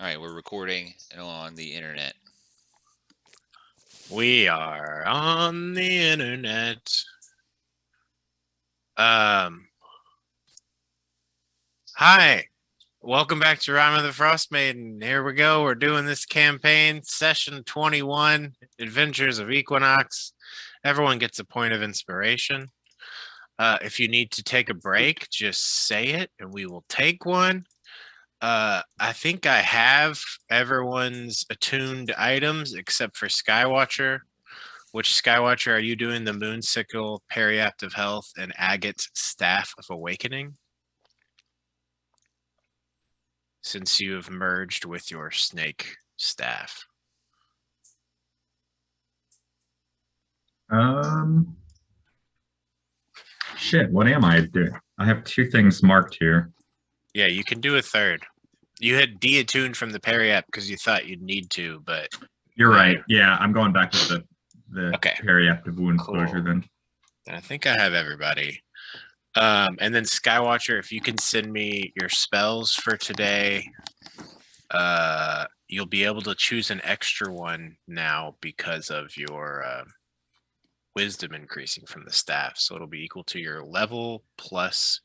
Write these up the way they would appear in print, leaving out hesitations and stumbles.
All right, we're recording on the internet. We are on the internet. Hi. Welcome back to Rime of the Frostmaiden. Here we go. We're doing this campaign, session 21, Adventures of Equinox. Everyone gets a point of inspiration. If you need to take a break, just say it and we will take one. I think I have everyone's attuned items except for Skywatcher. Which Skywatcher are you doing? The Moonsickle, Periapt of Health, and Agate's Staff of Awakening? Since you have merged with your snake staff. Shit, what am I doing? I have two things marked here. Yeah, you can do a third. You had de-attuned from the Periapt because you thought you'd need to, but You're right. Yeah, I'm going back with the Okay. periactive wound Cool. closure then. I think I have everybody. And then Skywatcher, if you can send me your spells for today, you'll be able to choose an extra one now because of your wisdom increasing from the staff. So it'll be equal to your level plus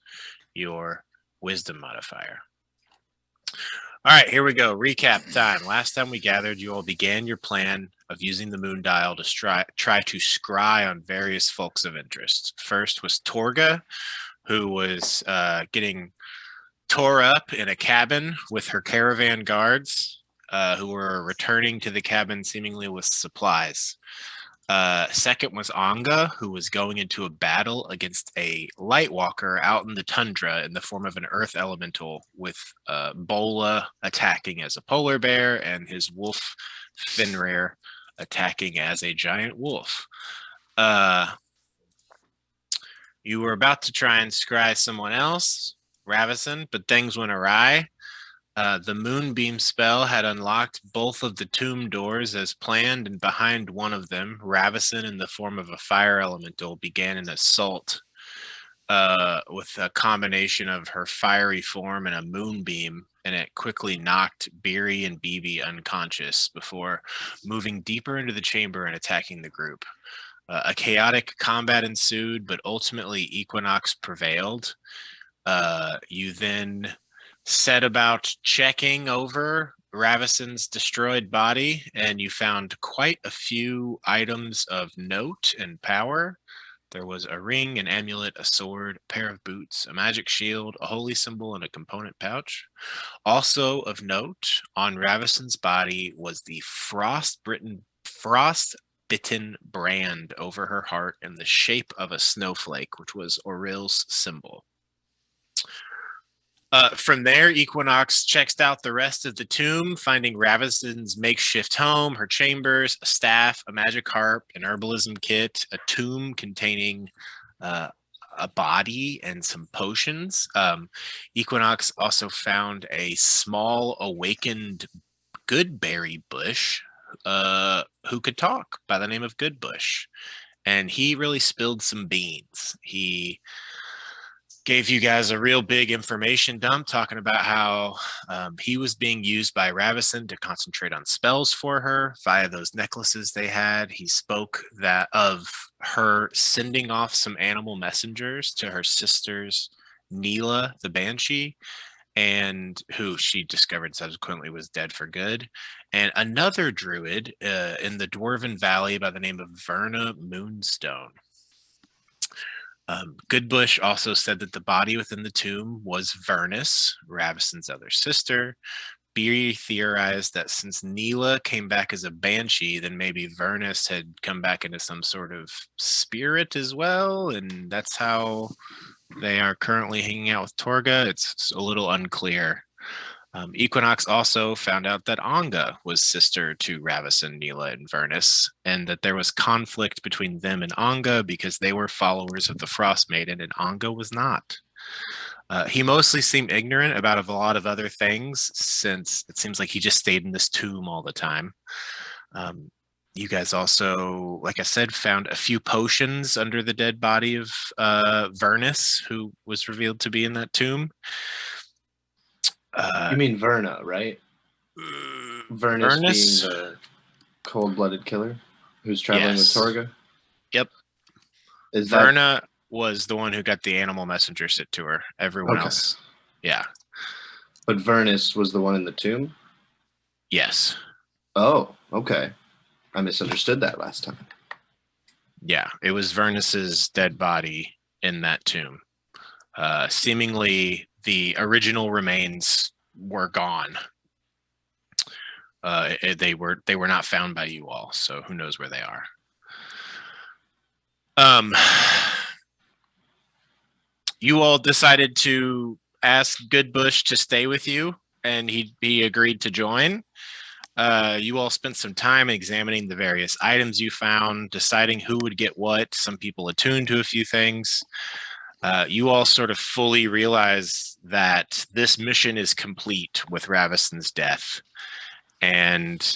your wisdom modifier. All right, here we go. Recap time. Last time we gathered, you all began your plan of using the moon dial to try to scry on various folks of interest. First was Torga, who was getting tore up in a cabin with her caravan guards, who were returning to the cabin seemingly with supplies. Second was Anga, who was going into a battle against a Lightwalker out in the tundra in the form of an earth elemental, with Bola attacking as a polar bear and his wolf Fenrir attacking as a giant wolf. You were about to try and scry someone else, Ravison, but things went awry. The Moonbeam spell had unlocked both of the tomb doors as planned, and behind one of them, Ravison, in the form of a fire elemental, began an assault with a combination of her fiery form and a moonbeam, and it quickly knocked Beery and Beebe unconscious before moving deeper into the chamber and attacking the group. A chaotic combat ensued, but ultimately Equinox prevailed. You then set about checking over Ravison's destroyed body, and you found quite a few items of note and power. There was a ring, an amulet, a sword, a pair of boots, a magic shield, a holy symbol, and a component pouch. Also of note, on Ravison's body was the frostbitten brand over her heart in the shape of a snowflake, which was Auril's symbol. From there, Equinox checks out the rest of the tomb, finding Ravison's makeshift home, her chambers, a staff, a magic harp, an herbalism kit, a tomb containing a body and some potions. Equinox also found a small awakened goodberry bush who could talk by the name of Goodbush. And he really spilled some beans. He gave you guys a real big information dump talking about how he was being used by Ravison to concentrate on spells for her via those necklaces they had. He spoke that of her sending off some animal messengers to her sisters, Neela the Banshee, and who she discovered subsequently was dead for good, and another druid in the Dwarven Valley by the name of Verna Moonstone. Goodbush also said that the body within the tomb was Vernus, Ravison's other sister. Beery theorized that since Neela came back as a banshee, then maybe Vernus had come back into some sort of spirit as well, and that's how they are currently hanging out with Torga. It's a little unclear. Equinox also found out that Anga was sister to Ravison, Neela, and Vernus, and that there was conflict between them and Anga because they were followers of the Frostmaiden and Anga was not. He mostly seemed ignorant about a lot of other things, since it seems like he just stayed in this tomb all the time. You guys also, like I said, found a few potions under the dead body of Vernus, who was revealed to be in that tomb. You mean Verna, right? Vernus Vernus? being the cold-blooded killer who's traveling Yes. with Torga. Yep. Is that Verna was the one who got the animal messenger sent to her. Everyone Okay. else. Yeah. But Vernus was the one in the tomb? Yes. Oh, okay. I misunderstood that last time. Yeah. It was Vernus's dead body in that tomb. Seemingly, the original remains were gone. They were not found by you all, so who knows where they are. You all decided to ask Goodbush to stay with you, and he agreed to join. You all spent some time examining the various items you found, deciding who would get what. Some people attuned to a few things. You all sort of fully realize that this mission is complete with Ravison's death. And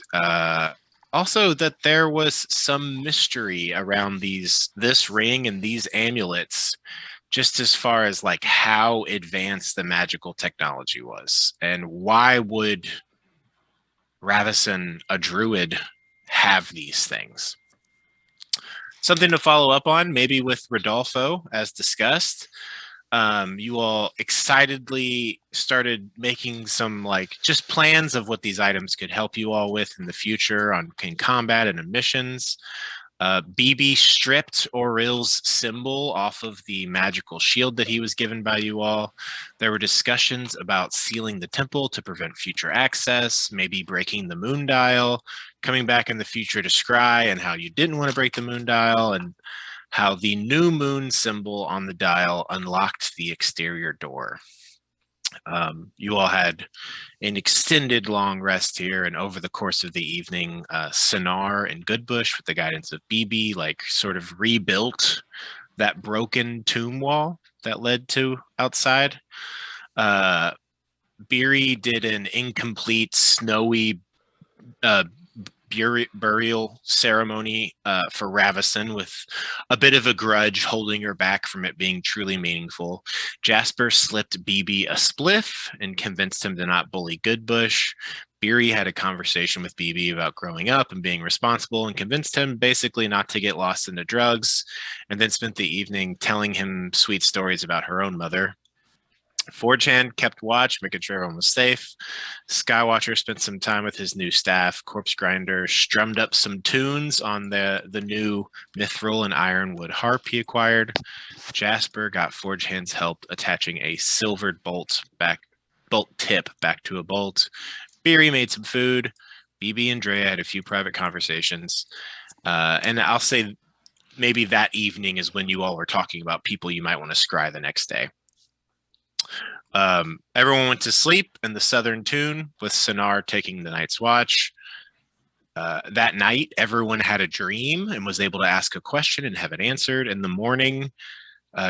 also that there was some mystery around this ring and these amulets, just as far as like how advanced the magical technology was, and why would Ravison, a druid, have these things. Something to follow up on, maybe with Rodolfo, as discussed. You all excitedly started making some like just plans of what these items could help you all with in the future in combat and in missions. BB stripped Auril's symbol off of the magical shield that he was given by you all. There were discussions about sealing the temple to prevent future access, maybe breaking the moon dial, coming back in the future to scry, and how you didn't want to break the moon dial, and how the new moon symbol on the dial unlocked the exterior door. You all had an extended long rest here, and over the course of the evening, Sinar and Goodbush, with the guidance of BB, like sort of rebuilt that broken tomb wall that led to outside. Beery did an incomplete snowy burial ceremony for Ravison, with a bit of a grudge holding her back from it being truly meaningful. Jasper slipped BB a spliff and convinced him to not bully Goodbush. Beery had a conversation with BB about growing up and being responsible, and convinced him basically not to get lost into drugs, and then spent the evening telling him sweet stories about her own mother. 4chan kept watch, making sure everyone was safe. Skywatcher spent some time with his new staff. Corpse Grinder strummed up some tunes on the new Mithril and Ironwood harp he acquired. Jasper got Forge Hand's help attaching a silvered bolt tip back to a bolt. Beery made some food. BB and Drea had a few private conversations. And I'll say maybe that evening is when you all were talking about people you might want to scry the next day. Everyone went to sleep in the Southern Tune, with Sinar taking the night's watch. That night, everyone had a dream and was able to ask a question and have it answered. In the morning,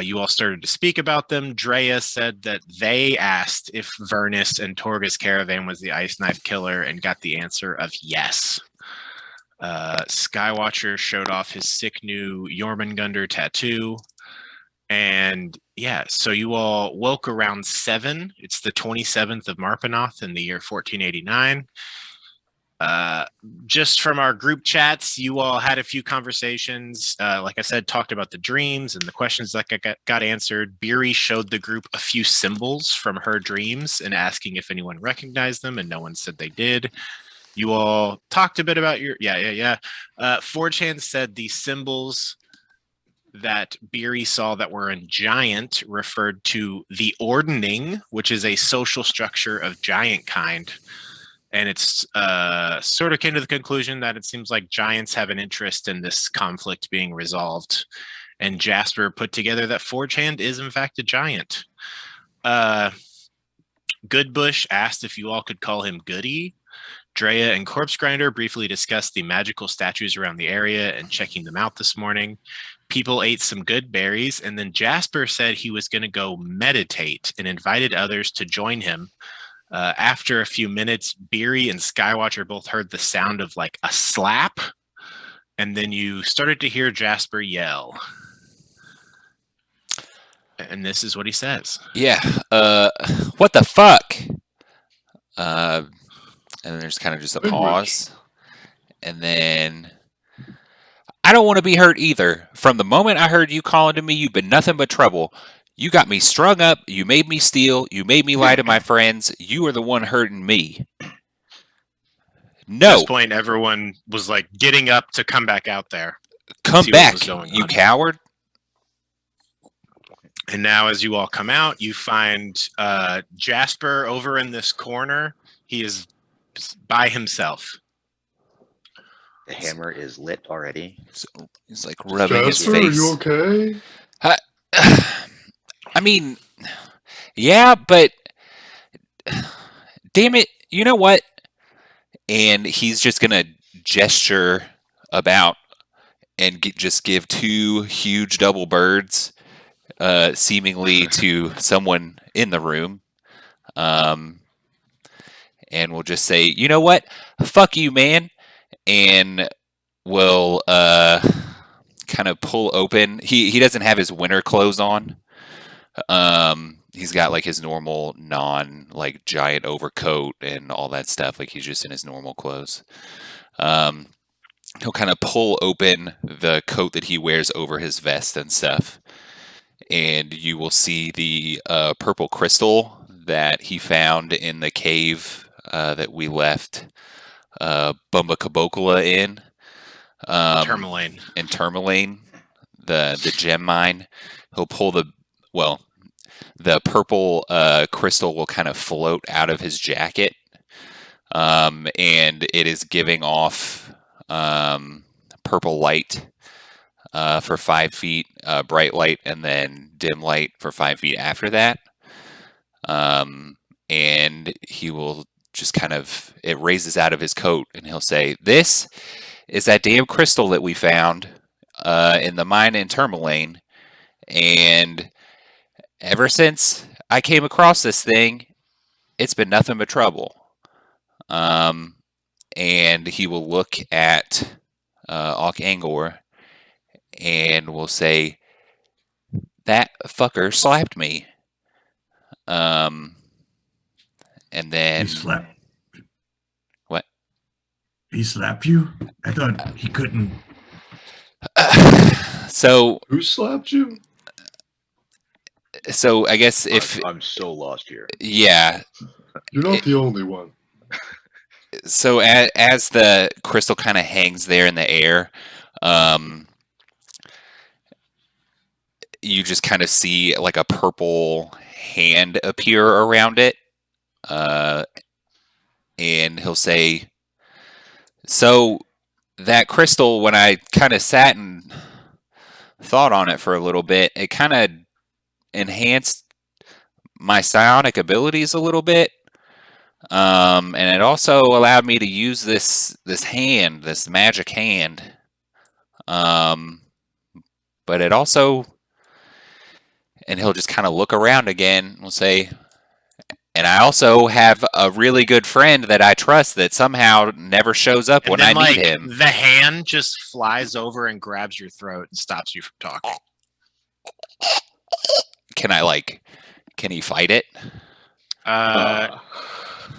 you all started to speak about them. Drea said that they asked if Vernus and Torga's caravan was the Ice Knife Killer and got the answer of yes. Skywatcher showed off his sick new Jormungandr tattoo. And yeah, so you all woke around 7. It's the 27th of Marpanoth in the year 1489. Just from our group chats, you all had a few conversations. Like I said, talked about the dreams and the questions that got answered. Beery showed the group a few symbols from her dreams and asking if anyone recognized them, and no one said they did. You all talked a bit about your... Yeah. 4chan said the symbols that Beery saw that were in giant referred to the ordning, which is a social structure of giant kind. And it's sort of came to the conclusion that it seems like giants have an interest in this conflict being resolved. And Jasper put together that Forge Hand is in fact a giant. Goodbush asked if you all could call him Goody. Drea and Corpse Grinder briefly discussed the magical statues around the area and checking them out this morning. People ate some good berries, and then Jasper said he was going to go meditate and invited others to join him. After a few minutes, Beery and Skywatcher both heard the sound of like a slap, and then you started to hear Jasper yell. And this is what he says. Yeah. What the fuck? And then there's kind of just a Big pause. And then, I don't want to be hurt either. From the moment I heard you calling to me, you've been nothing but trouble. You got me strung up. You made me steal. You made me lie to my friends. You are the one hurting me. At No, this point, everyone was like getting up to come back out there. come see what back, was going you on. coward. And now, as you all come out, you find Jasper over in this corner. He is by himself. The hammer is lit already. So he's like rubbing his Jasper, are face. you okay? I mean, yeah, but damn it, you know what? And he's just gonna gesture about and just give two huge double birds, seemingly to someone in the room. And we'll just say, you know what? Fuck you, man. And we'll kind of pull open. He doesn't have his winter clothes on. He's got like his normal like giant overcoat and all that stuff. Like he's just in his normal clothes. He'll kind of pull open the coat that he wears over his vest and stuff. And you will see the purple crystal that he found in the cave that we left Bumba Cabocula in. Tourmaline. In Tourmaline, the gem mine. He'll pull the purple crystal will kind of float out of his jacket, and it is giving off purple light for 5 feet, bright light, and then dim light for 5 feet after that. And he will just kind of, it raises out of his coat, and he'll say, "This is that damn crystal that we found in the mine in Tourmaline, and ever since I came across this thing, it's been nothing but trouble." And he will look at Auk Angor and will say, "That fucker slapped me." And then He slapped. What? He slapped you? I thought he couldn't. So Who slapped you? I guess if I'm so lost here. yeah. You're not the only one. So as the crystal kind of hangs there in the air, you just kind of see like a purple hand appear around it, and he'll say, "So that crystal, when I kind of sat and thought on it for a little bit, it kind of enhanced my psionic abilities a little bit. And it also allowed me to use this hand, this magic hand. But it also," and he'll just kind of look around again and will say, "And I also have a really good friend that I trust that somehow never shows up And when then, I need him." The hand just flies over and grabs your throat and stops you from talking. Can he fight it?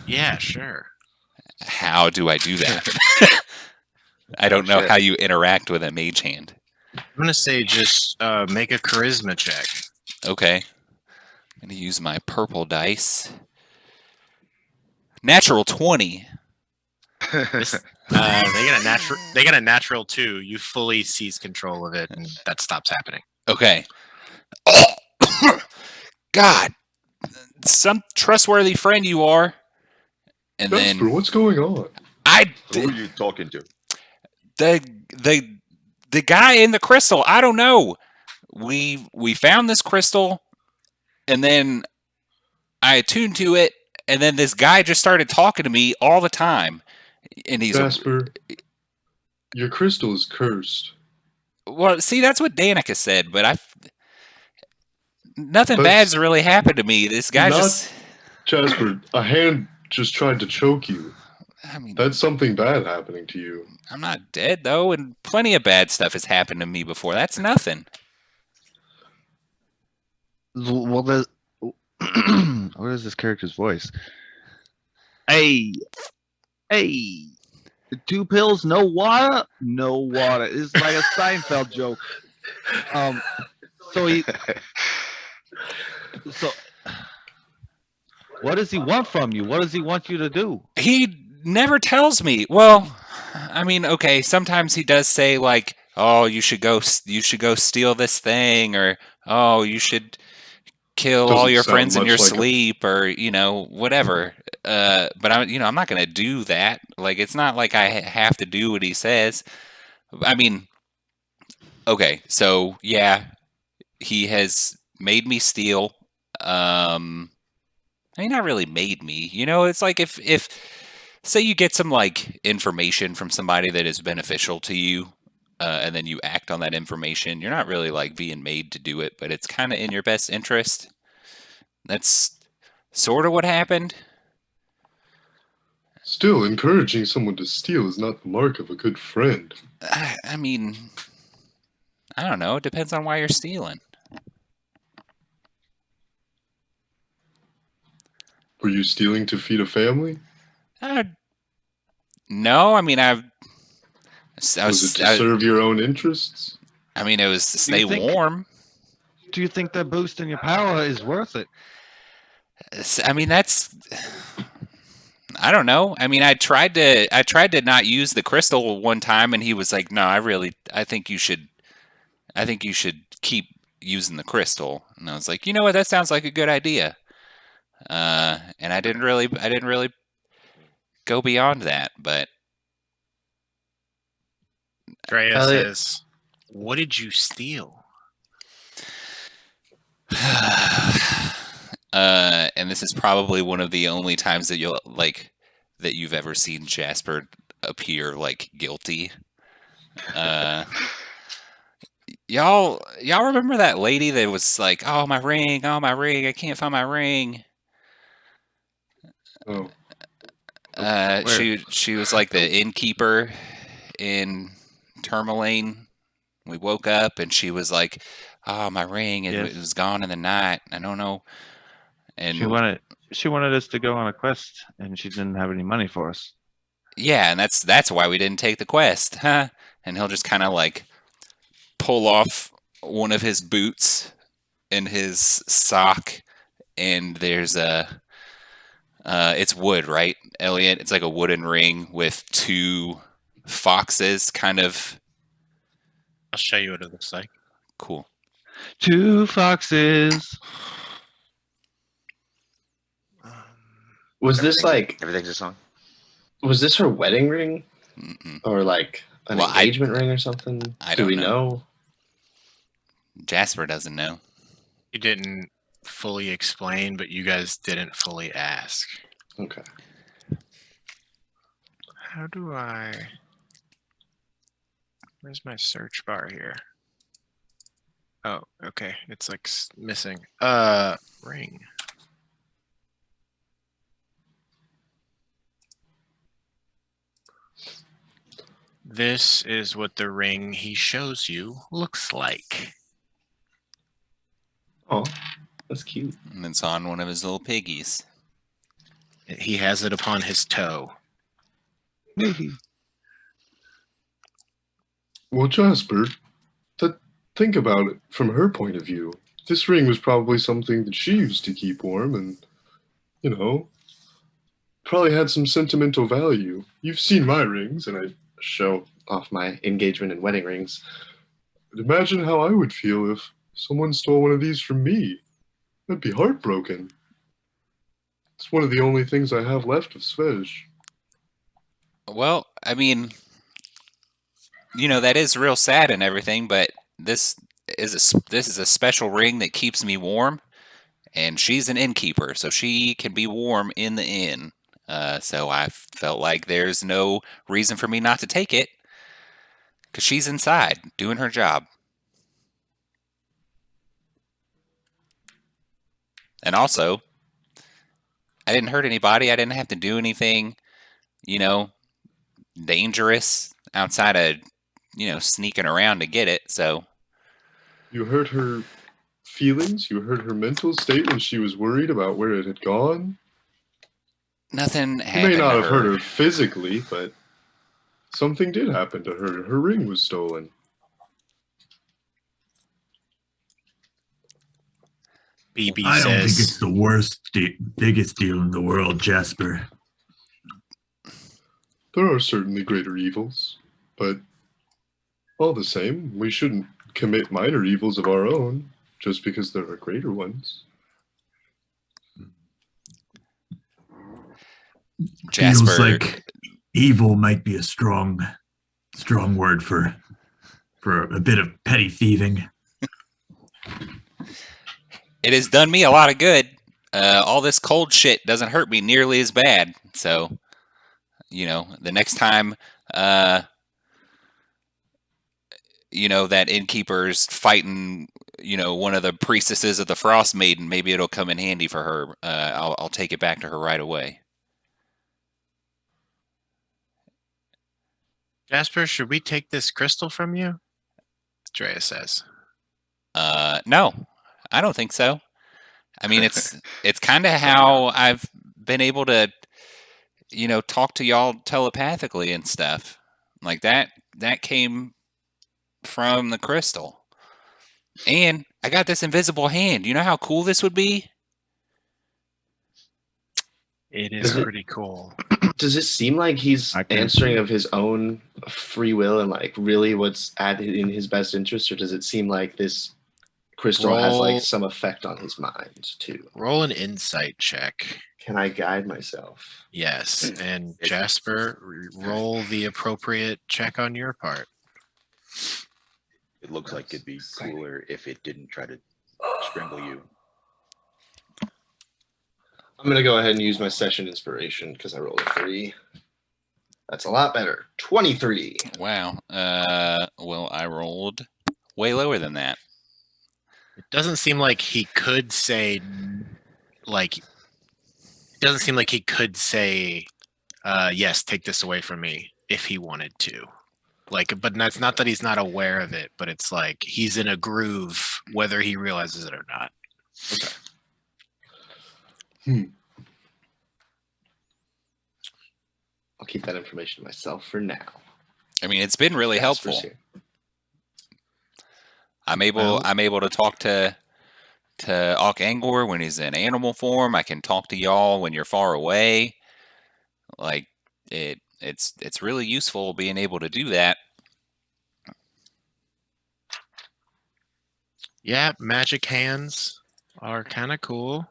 Yeah, sure. How do I do that? I don't know how you interact with a mage hand. I'm gonna say just make a charisma check. Okay. I'm going to use my purple dice. Natural 20. They get a natural 2. You fully seize control of it, and that stops happening. Okay. God. Some trustworthy friend you are. And Jasper, then what's going on? Who are you talking to? the guy in the crystal, I don't know. We found this crystal, and then I attuned to it, and then this guy just started talking to me all the time. And he's Jasper, your crystal is cursed. well, see, that's what Danica said, but nothing bad's really happened to me. This guy just Jasper, a hand just tried to choke you. I mean, That's something bad happening to you. I'm not dead though, and plenty of bad stuff has happened to me before. That's nothing. Well, what is this character's voice? Hey, Hey, the 2 pills, no water, no water. It's like a Seinfeld joke. So what does he want from you? What does he want you to do? He never tells me. Well, I mean, okay, sometimes he does say like, "Oh, you should go steal this thing," or "Oh, you should kill all Doesn't your sound friends in your much like a- sleep," or whatever. But I'm not gonna do that. Like, it's not like I have to do what he says. I mean, okay, so yeah, he has made me steal. I mean, not really made me. It's like if say you get some like information from somebody that is beneficial to you, and then you act on that information, you're not really like being made to do it, but it's kind of in your best interest. That's sort of what happened. Still, encouraging someone to steal is not the mark of a good friend. I mean, I don't know. It depends on why you're stealing. Were you stealing to feed a family? No, I mean, I Was it to serve your own interests? I mean, it was to Do you stay think- warm. Do you think that boost in your power is worth it? I mean, I don't know. I mean, I tried to not use the crystal one time, and he was like, "No, I think you should keep using the crystal." And I was like, "You know what? That sounds like a good idea." And I didn't really go beyond that, but Drea Elliot. says, "What did you steal?" and this is probably one of the only times that you've ever seen Jasper appear like guilty. Y'all remember that lady that was like, "Oh, my ring, I can't find my ring." Oh, She was like the innkeeper in Tourmaline. We woke up and she was like, "Oh, my ring, it Yes. was gone in the night. I don't know." And She wanted us to go on a quest, and she didn't have any money for us. yeah, and that's why we didn't take the quest, huh? And he'll just kind of like pull off one of his boots and his sock, and there's it's wood, right, Elliot? It's like a wooden ring with two foxes, kind of I'll show you what it looks like. cool. 2 foxes. Was this like? Everything's a song. Was this her wedding ring Mm-mm. or like an Well, engagement ring or something? I Do don't we know. know? Jasper doesn't know. You didn't fully explain, but you guys didn't fully ask. Okay. How do I? Where's my search bar here? Oh, okay. It's like missing. Ring. This is what the ring he shows you looks like. Oh, that's cute. And it's on one of his little piggies. He has it upon his toe. well, Jasper, think about it from her point of view. This ring was probably something that she used to keep warm and, probably had some sentimental value. You've seen my rings, and I Show off my engagement and wedding rings. imagine how I would feel if someone stole one of these from me. I'd be heartbroken. It's one of the only things I have left of Swej. Well, I mean, that is real sad and everything, but this is a special ring that keeps me warm, and she's an innkeeper, so she can be warm in the inn. So I felt like there's no reason for me not to take it, because she's inside doing her job. And also, I didn't hurt anybody. I didn't have to do anything, dangerous outside of, sneaking around to get it. So You hurt her feelings? You hurt her mental state when she was worried about where it had gone? Nothing You happened may not to have hurt her. her physically, but something did happen to her. Her ring was stolen. BB I don't think it's says, the biggest deal in the world, Jasper. There are certainly greater evils, but all the same, we shouldn't commit minor evils of our own just because there are greater ones. Jasper, Feels like evil might be a strong word for a bit of petty thieving. it has done me a lot of good. All this cold shit doesn't hurt me nearly as bad. So, the next time, that innkeeper's fighting, one of the priestesses of the Frostmaiden, maybe it'll come in handy for her. I'll take it back to her right away. Jasper, should we take this crystal from you? Drea says. No, I don't think so. I mean, it's kind of how I've been able to, talk to y'all telepathically and stuff like that. That came from the crystal, and I got this invisible hand. You know how cool this would be? It is Is it- pretty cool. Does it seem like he's I can- answering of his own free will and like really what's in his best interest, or does it seem like this crystal has Roll- like some effect on his mind too? Roll an insight check. Can I guide myself? Yes, and Jasper, roll the appropriate check on your part. It looks like it'd be cooler if it didn't try to strangle you. I'm gonna go ahead and use my session inspiration because I rolled a 3. That's a lot better. 23. Wow. Well, I rolled way lower than that. It doesn't seem like he could say, yes, take this away from me if he wanted to. But that's not that he's not aware of it, but it's like he's in a groove, whether he realizes it or not. I'll keep that information to myself for now. I mean, it's been really helpful. Jasper's here. I'm able to talk to Alk Angor when he's in animal form. I can talk to y'all when you're far away. Like it's really useful being able to do that. Yeah, magic hands are kind of cool.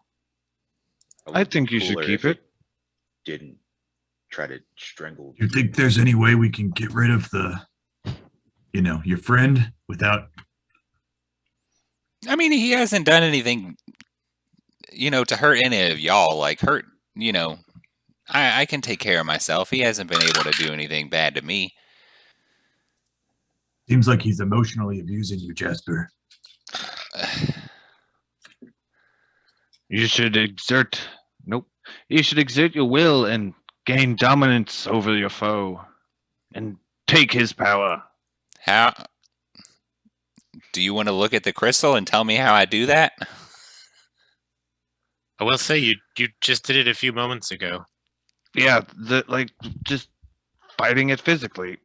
I think you should Cooler keep if it. Didn't try to strangle You think there's any way we can get rid of your friend without? I mean, he hasn't done anything, to hurt any of y'all. Like hurt, I can take care of myself. He hasn't been able to do anything bad to me. Seems like he's emotionally abusing you, Jasper. You should exert. Nope. You should exert your will and gain dominance over your foe, and take his power. How? Do you want to look at the crystal and tell me how I do that? I will say you just did it a few moments ago. Yeah, just fighting it physically,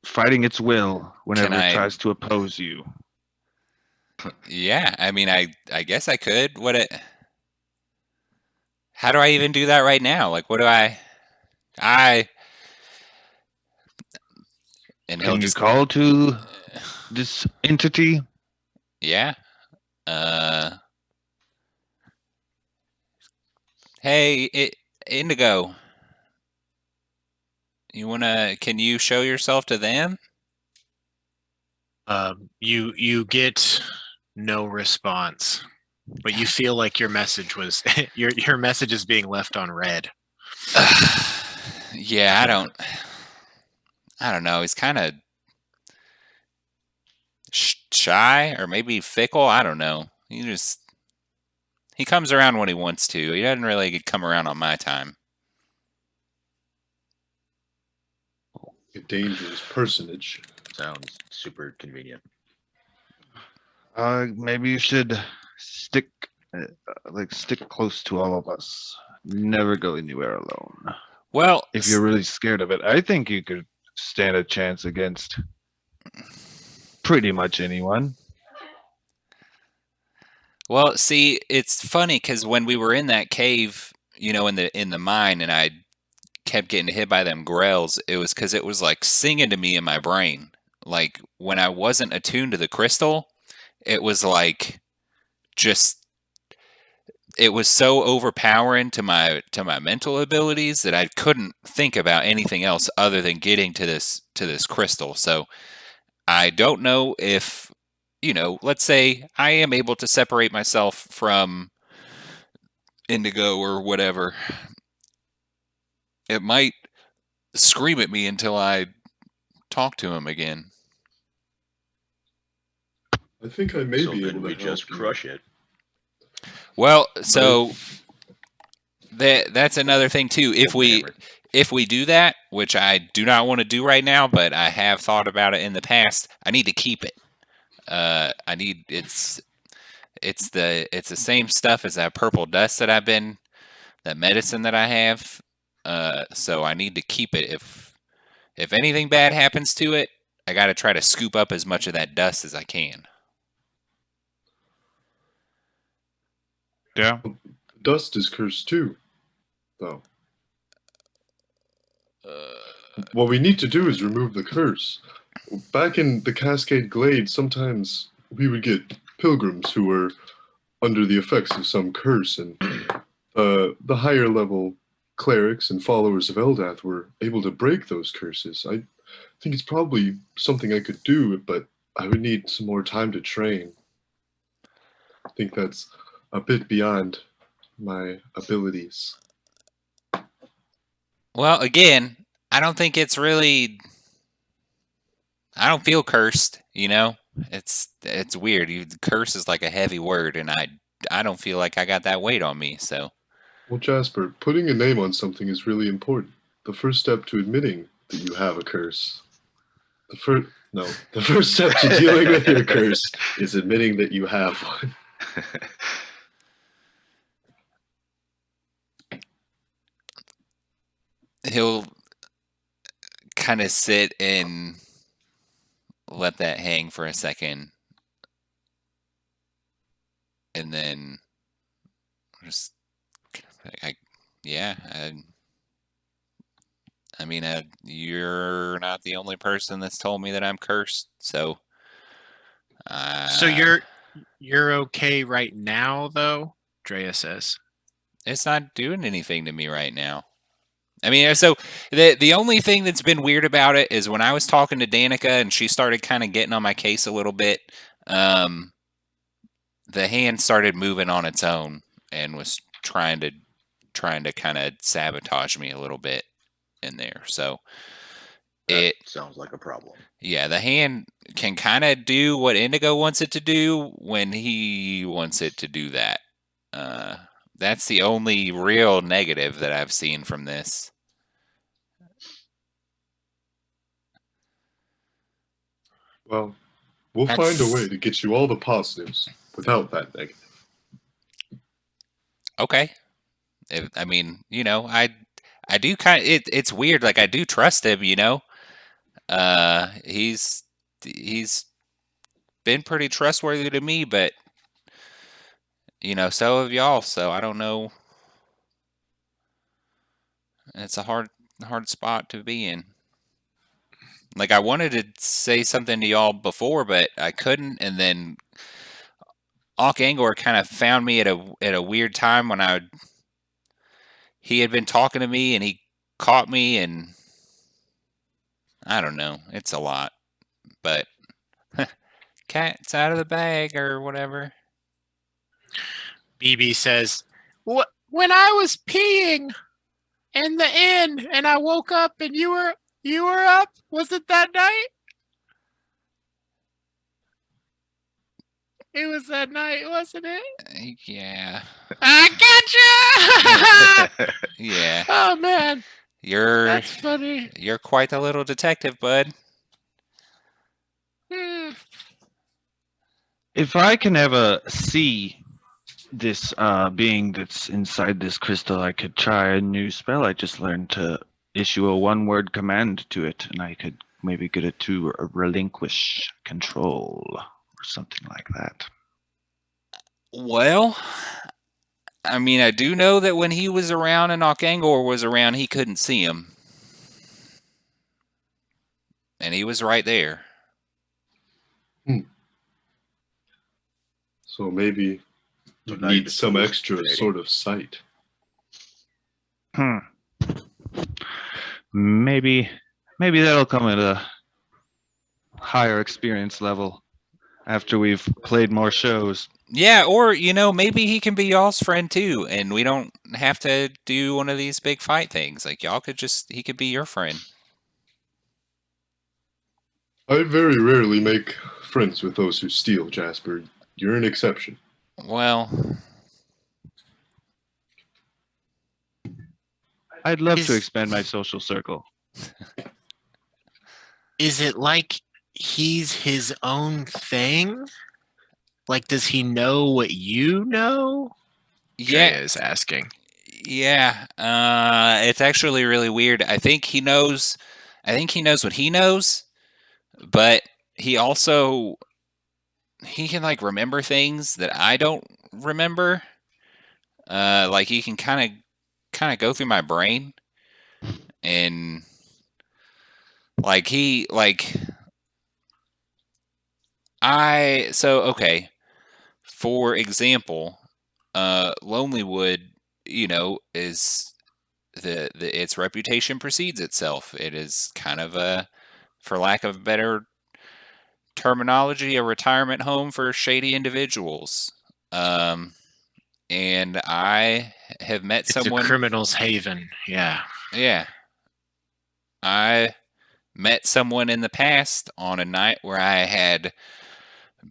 fighting its will whenever Can I- it tries to oppose you. Yeah, I mean, I guess I could. How do I even do that right now? Like, what do I? And he'll Can you just call to this entity? Yeah. Hey, Indigo. Can you show yourself to them? You get no response, but you feel like your message was your message is being left on red. Yeah, I don't know. He's kind of shy or maybe fickle. I don't know. He comes around when he wants to. He doesn't really come around on my time. A dangerous personage. sounds super convenient. Maybe you should stick close to all of us. never go anywhere alone. Well, If you're really scared of it, I think you could stand a chance against pretty much anyone. well, see, it's funny because when we were in that cave, in the mine, and I kept getting hit by them grells, it was because it was like singing to me in my brain. Like when I wasn't attuned to the crystal, it was like just it was so overpowering to my mental abilities that I couldn't think about anything else other than getting to this crystal. So I don't know if let's say I am able to separate myself from Indigo or whatever. It might scream at me until I talk to him again. I think I may So be then able to we help just you. crush it. Well, so that's another thing too. If we do that, which I do not want to do right now, but I have thought about it in the past, I need to keep it. It's the same stuff as that purple dust that medicine that I have. So I need to keep it. If anything bad happens to it, I got to try to scoop up as much of that dust as I can. Yeah. Dust is cursed too, though. What we need to do is remove the curse. Back in the Cascade Glade, sometimes we would get pilgrims who were under the effects of some curse, and the higher level clerics and followers of Eldath were able to break those curses. I think it's probably something I could do, but I would need some more time to train. I think that's a bit beyond my abilities. Well, again, I don't think it's really. I don't feel cursed. It's weird. Curse is like a heavy word, and I don't feel like I got that weight on me. So. Well, Jasper, putting a name on something is really important. The first step to admitting that you have a curse. The first step to dealing with your curse is admitting that you have one. He'll kind of sit and let that hang for a second, and then just, I mean, you're not the only person that's told me that I'm cursed, so. So you're okay right now, though, Drea says. It's not doing anything to me right now. I mean, so the only thing that's been weird about it is when I was talking to Danica and she started kind of getting on my case a little bit, the hand started moving on its own and was trying to kind of sabotage me a little bit in there. So That sounds like a problem. Yeah, the hand can kind of do what Indigo wants it to do when he wants it to do that. That's the only real negative that I've seen from this. Well, we'll find a way to get you all the positives without that negative. Okay. I mean, I do kind of, it's weird. Like I do trust him, he's been pretty trustworthy to me, but so have y'all. So I don't know. It's a hard spot to be in. Like I wanted to say something to y'all before, but I couldn't. And then Auk Angor kind of found me at a weird time when he had been talking to me and he caught me, and I don't know. It's a lot, but cat's out of the bag or whatever. BB says, "What? When I was peeing in the inn and I woke up and you were up? Was it that night? It was that night, wasn't it? Yeah. I gotcha! Yeah. Oh man, That's funny. You're quite a little detective, bud. If I can ever see this being that's inside this crystal, I could try a new spell. I just learned to issue a one-word command to it, and I could maybe get it to relinquish control or something like that. Well, I mean, I do know that when he was around and Arkangor was around, he couldn't see him. And he was right there. So maybe So you now you've need been some extra hallucinating. sort of sight. Maybe that'll come at a higher experience level after we've played more shows. Yeah, or, maybe he can be y'all's friend too, and we don't have to do one of these big fight things. Like, he could be your friend. I very rarely make friends with those who steal, Jasper. You're an exception. Well, I'd love to Is- expand my social circle. Is it like he's his own thing? Like, does he know what you know? yeah, Drea is asking. yeah. It's actually really weird. I think he knows what he knows, but he can like remember things that I don't remember. Like he can kind of go through my brain, and okay. For example, Lonelywood, is its reputation precedes itself. It is kind of for lack of better terminology, a retirement home for shady individuals. And I have met It's someone. a criminal's haven. Yeah. Yeah. I met someone in the past on a night where I had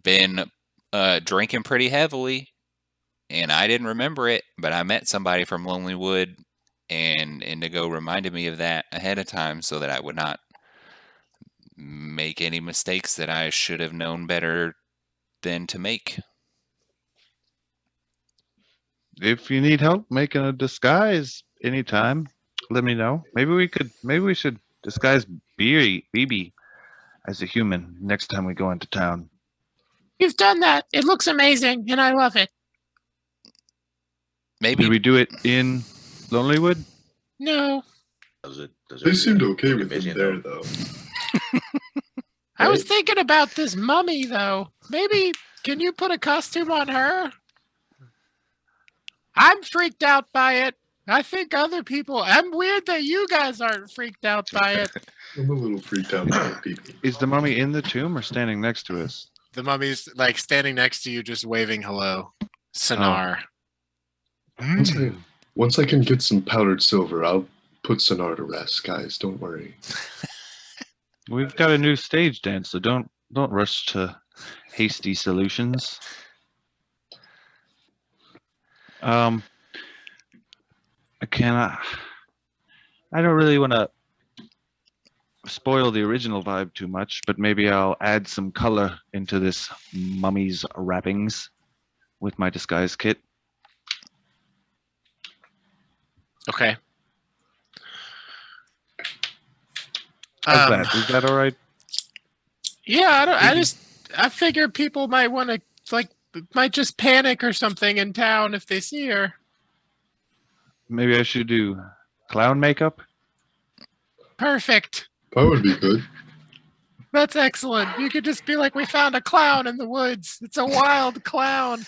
been drinking pretty heavily, and I didn't remember it, but I met somebody from Lonelywood, and Indigo reminded me of that ahead of time so that I would not make any mistakes that I should have known better than to make. If you need help making a disguise anytime, let me know. Maybe we should disguise BB as a human next time we go into town. You've done that. It looks amazing, and I love it. Maybe Did we do it in Lonelywood? No. Does it They seemed okay look with him amazing, there, though? though. I was thinking about this mummy, though. Maybe, can you put a costume on her? I'm freaked out by it. I think other people. I'm weird that you guys aren't freaked out by it. I'm a little freaked out by people. Is the mummy in the tomb or standing next to us? The mummy's like standing next to you, just waving hello. Sonar. Once I can get some powdered silver, I'll put Sonar to rest, guys. Don't worry. We've got a new stage dance, so don't rush to hasty solutions. I don't really want to spoil the original vibe too much, but maybe I'll add some color into this mummy's wrappings with my disguise kit. Okay. How's that? Is that all right? Yeah, I figure people might want to might just panic or something in town if they see her. Maybe I should do clown makeup. Perfect. That would be good. That's excellent. You could just be like, we found a clown in the woods. It's a wild clown.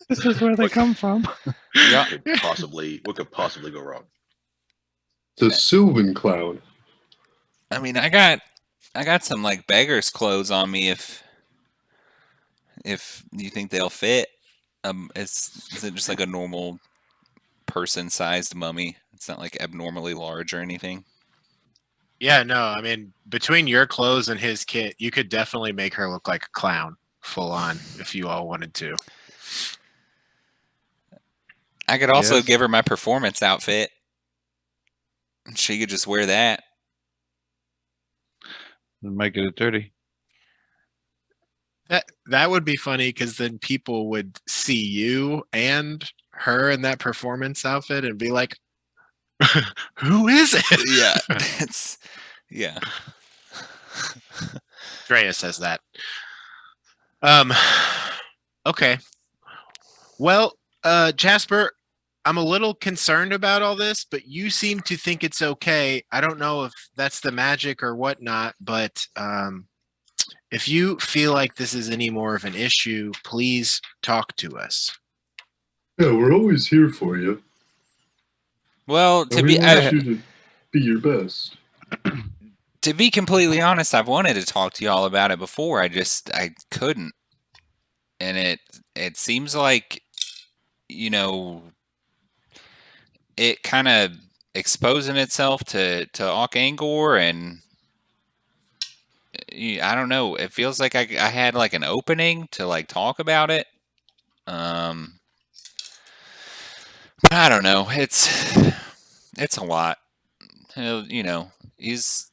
This is where they come from. Yeah. What could possibly go wrong? The Sylvan Clown. I mean, I got some like beggar's clothes on me if you think they'll fit. Is it just like a normal person-sized mummy? It's not like abnormally large or anything. Yeah, no, I mean, between your clothes and his kit, you could definitely make her look like a clown, full on, if you all wanted to. I could also Yes. give her my performance outfit. She could just wear that. It might get it dirty. That would be funny because then people would see you and her in that performance outfit and be like, "Who is it?" Yeah, it's yeah. Drea says that. Okay. Well, Jasper, I'm a little concerned about all this, but you seem to think it's okay. I don't know if that's the magic or whatnot, but if you feel like this is any more of an issue, please talk to us. Yeah, we're always here for you. Well, And we want you to be your best. to be completely honest, I've wanted to talk to y'all about it before. I couldn't, and it seems like, you know, it kind of exposing itself to Auk Angor, and I don't know. It feels like I had like an opening to like talk about it. I don't know. It's a lot. You know, he's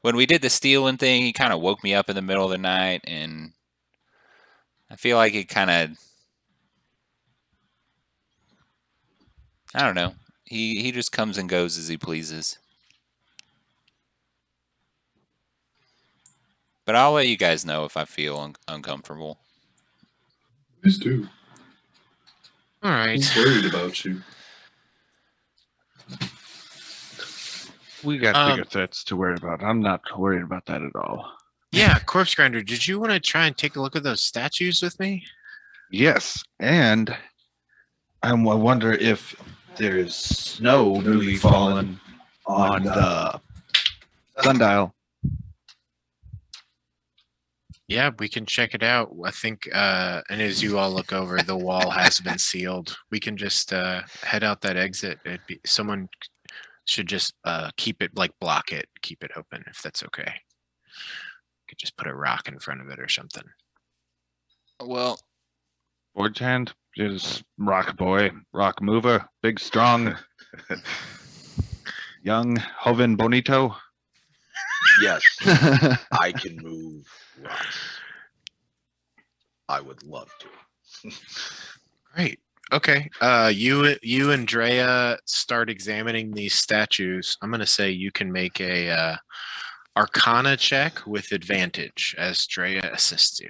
when we did the stealing thing, he kind of woke me up in the middle of the night, and I feel like it kind of, I don't know. He just comes and goes as he pleases. But I'll let you guys know if I feel uncomfortable. Please do. All right. I'm worried about you. We got bigger threats to worry about. I'm not worried about that at all. Yeah, Corpse Grinder, did you want to try and take a look at those statues with me? Yes, and I wonder if there's snow newly fallen on the sundial. Yeah, we can check it out. I think, and as you all look over, the wall has been sealed. We can just head out that exit. Someone should just keep it, like block it, keep it open, if that's okay. Could just put a rock in front of it or something. Well, Forge hand, just rock boy, rock mover, big strong, young Joven Bonito. Yes, I can move rocks. I would love to. Great. Okay. You and Drea start examining these statues. I'm gonna say you can make a Arcana check with advantage as Drea assists you.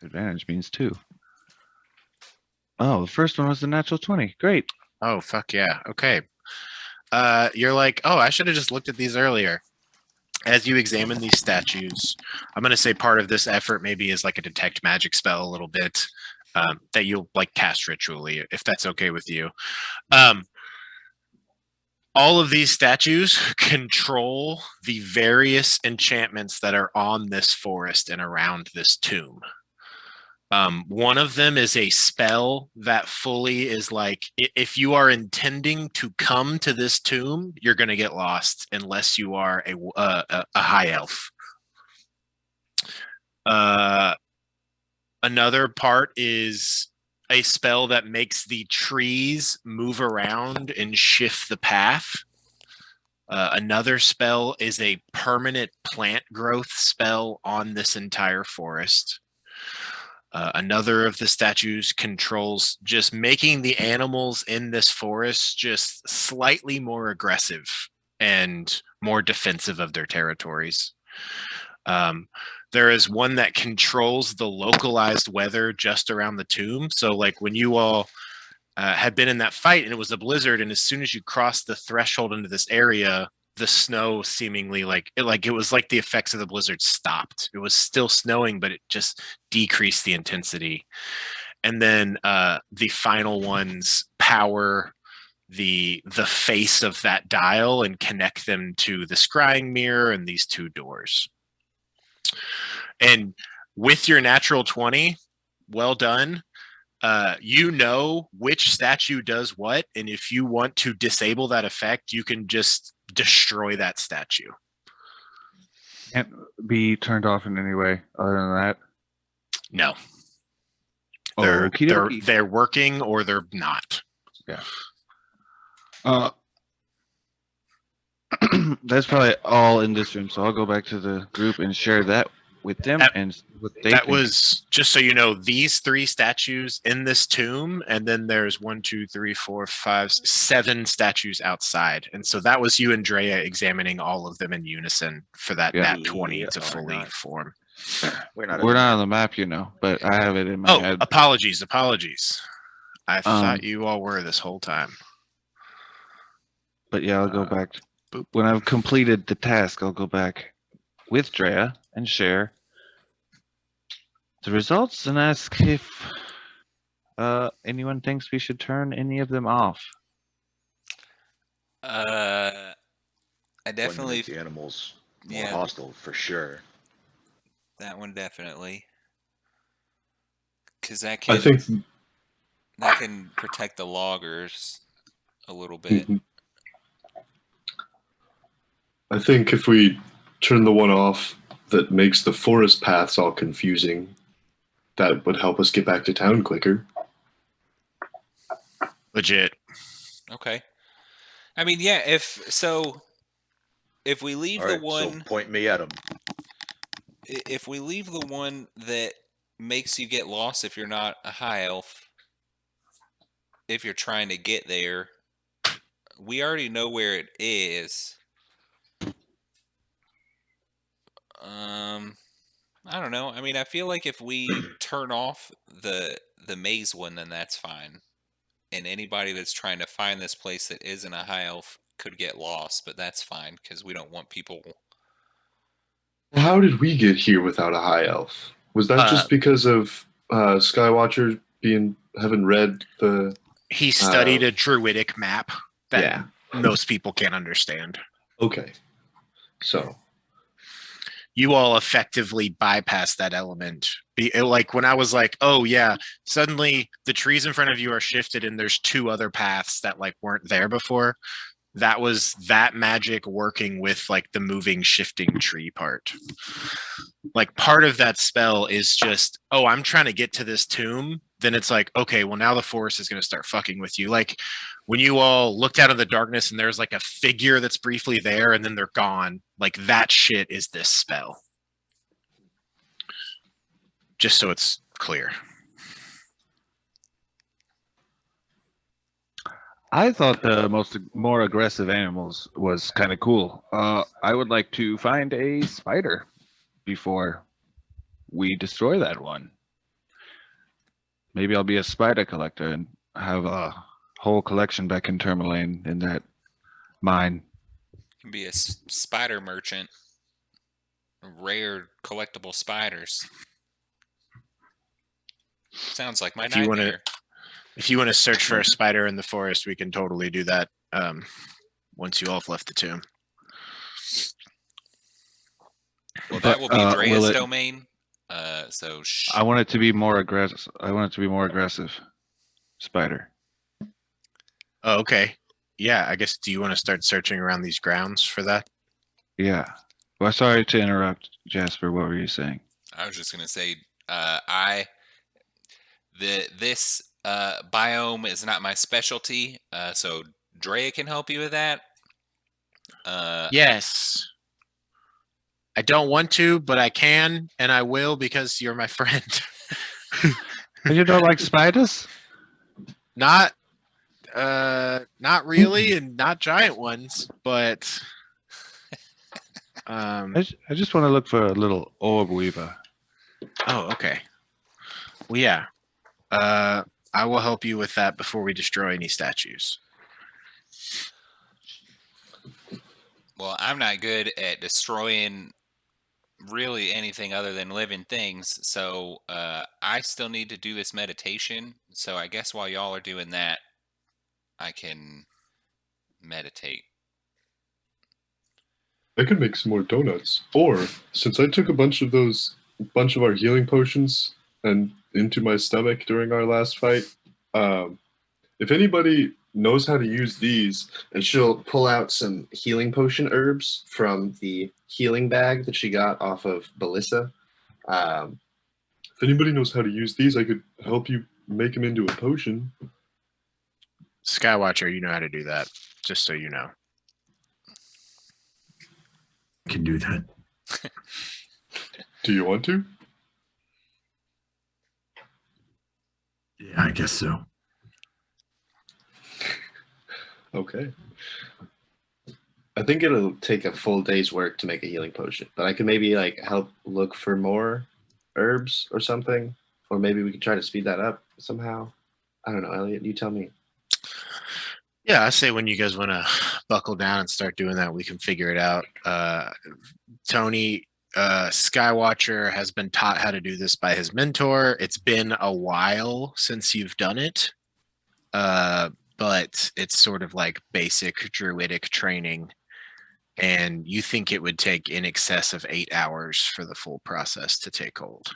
Advantage means 2. Oh, the first one was the natural 20. Great. Oh, fuck yeah. Okay. You're like, oh, I should have just looked at these earlier. As you examine these statues, I'm going to say part of this effort maybe is like a detect magic spell a little bit that you'll like cast ritually, if that's okay with you. All of these statues control the various enchantments that are on this forest and around this tomb. One of them is a spell that fully is like, if you are intending to come to this tomb, you're going to get lost unless you are a high elf. Another part is a spell that makes the trees move around and shift the path. Another spell is a permanent plant growth spell on this entire forest. Another of the statues controls just making the animals in this forest just slightly more aggressive and more defensive of their territories. There is one that controls the localized weather just around the tomb. So like when you all had been in that fight and it was a blizzard, and as soon as you crossed the threshold into this area, the snow seemingly it was like the effects of the blizzard stopped. It was still snowing, but it just decreased the intensity. And then the final ones power the face of that dial and connect them to the scrying mirror and these 2 doors. And with your natural 20, well done. You know which statue does what, and if you want to disable that effect, you can just destroy that statue. Can't be turned off in any way other than that. No. They're working or they're not. Yeah. That's probably all in this room. So I'll go back to the group and share that with them That- and what they That think. was, just so you know, these 3 statues in this tomb, and then there's 1, 2, 3, 4, 5, 7 statues outside. And so that was you and Drea examining all of them in unison for that Yeah. nat 20 We to are fully not- form. We're not. We're not on the map, you know, but I have it in my Oh, head. apologies. I thought Um, you all were this whole time. But yeah, I'll go back. boop. When I've completed the task, I'll go back with Drea and share the results and ask if anyone thinks we should turn any of them off. I One to definitely, make the animals more yeah, hostile for sure. that one definitely, because I think that can protect the loggers a little bit. I think if we turn the one off that makes the forest paths all confusing, that would help us get back to town quicker. Legit. Okay. I mean, yeah. If we leave All the right, so one, point me at them. if we leave the one that makes you get lost if you're not a high elf, if you're trying to get there, we already know where it is. I don't know. I mean, I feel like if we turn off the maze one, then that's fine. And anybody that's trying to find this place that isn't a high elf could get lost, but that's fine because we don't want people. How did we get here without a high elf? Was that just because of Skywatcher having read the? He studied a druidic map that most people can't understand. Okay, so You all effectively bypass that element. Like when I was like, oh yeah, suddenly the trees in front of you are shifted and there's 2 other paths that like weren't there before. That was that magic working with like the moving, shifting tree part. Like part of that spell is just, oh, I'm trying to get to this tomb. Then it's like, okay, well now the forest is going to start fucking with you. Like when you all looked out of the darkness and there's like a figure that's briefly there and then they're gone. Like that shit is this spell. Just so it's clear. I thought the more aggressive animals was kind of cool. I would like to find a spider before we destroy that one. Maybe I'll be a spider collector and have a whole collection back in Tourmaline in that mine. You can be a spider merchant. Rare collectible spiders. Sounds like my nightmare. If you want to search for a spider in the forest, we can totally do that once you all have left the tomb. Well, that will be Drea's will it- domain. So I want it to be more aggressive. I want it to be more aggressive. Spider. Oh, okay. Yeah, I guess, do you want to start searching around these grounds for that? Yeah. Well, sorry to interrupt, Jasper. What were you saying? I was just gonna say, this biome is not my specialty, so Drea can help you with that. Yes. I don't want to, but I can, and I will because you're my friend. You don't like spiders? Not really, and not giant ones, but I just want to look for a little orb weaver. oh, okay. Well, yeah. I will help you with that before we destroy any statues. Well, I'm not good at destroying really anything other than living things, so I still need to do this meditation. So I guess while y'all are doing that, I can meditate. I could make some more donuts. Or since I took a bunch of our healing potions and into my stomach during our last fight, if anybody knows how to use these, And she'll pull out some healing potion herbs from the healing bag that she got off of Belissa. if anybody knows how to use these, I could help you make them into a potion. Skywatcher, you know how to do that, just so you know. can do that. Do you want to? Yeah, I guess so. Okay. I think it'll take a full day's work to make a healing potion, but I could maybe like help look for more herbs or something, or maybe we could try to speed that up somehow. I don't know, Elliot. You tell me. Yeah, I say when you guys want to buckle down and start doing that, we can figure it out. Tony, Skywatcher has been taught how to do this by his mentor. It's been a while since you've done it, but it's sort of like basic druidic training. And you think it would take in excess of 8 hours for the full process to take hold.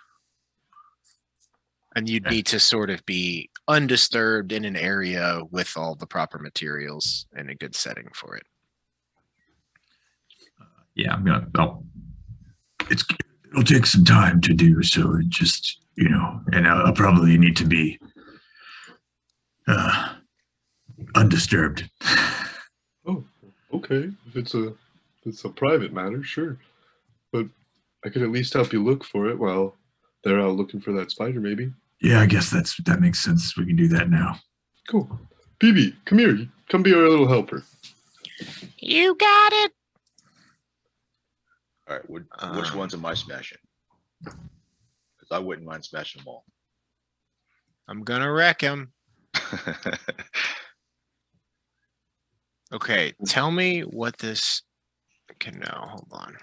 And you'd need to sort of be undisturbed in an area with all the proper materials and a good setting for it. Yeah, I'm gonna. It'll take some time to do. So it just, and I'll probably need to be undisturbed. Oh, okay. If it's a private matter, sure. But I could at least help you look for it while they're out looking for that spider, maybe. Yeah, I guess that makes sense. We can do that now. Cool. BB, come here. Come be our little helper. You got it. All right, which ones am I smashing? Because I wouldn't mind smashing them all. I'm gonna wreck him. Okay, tell me what this. Okay, no, hold on.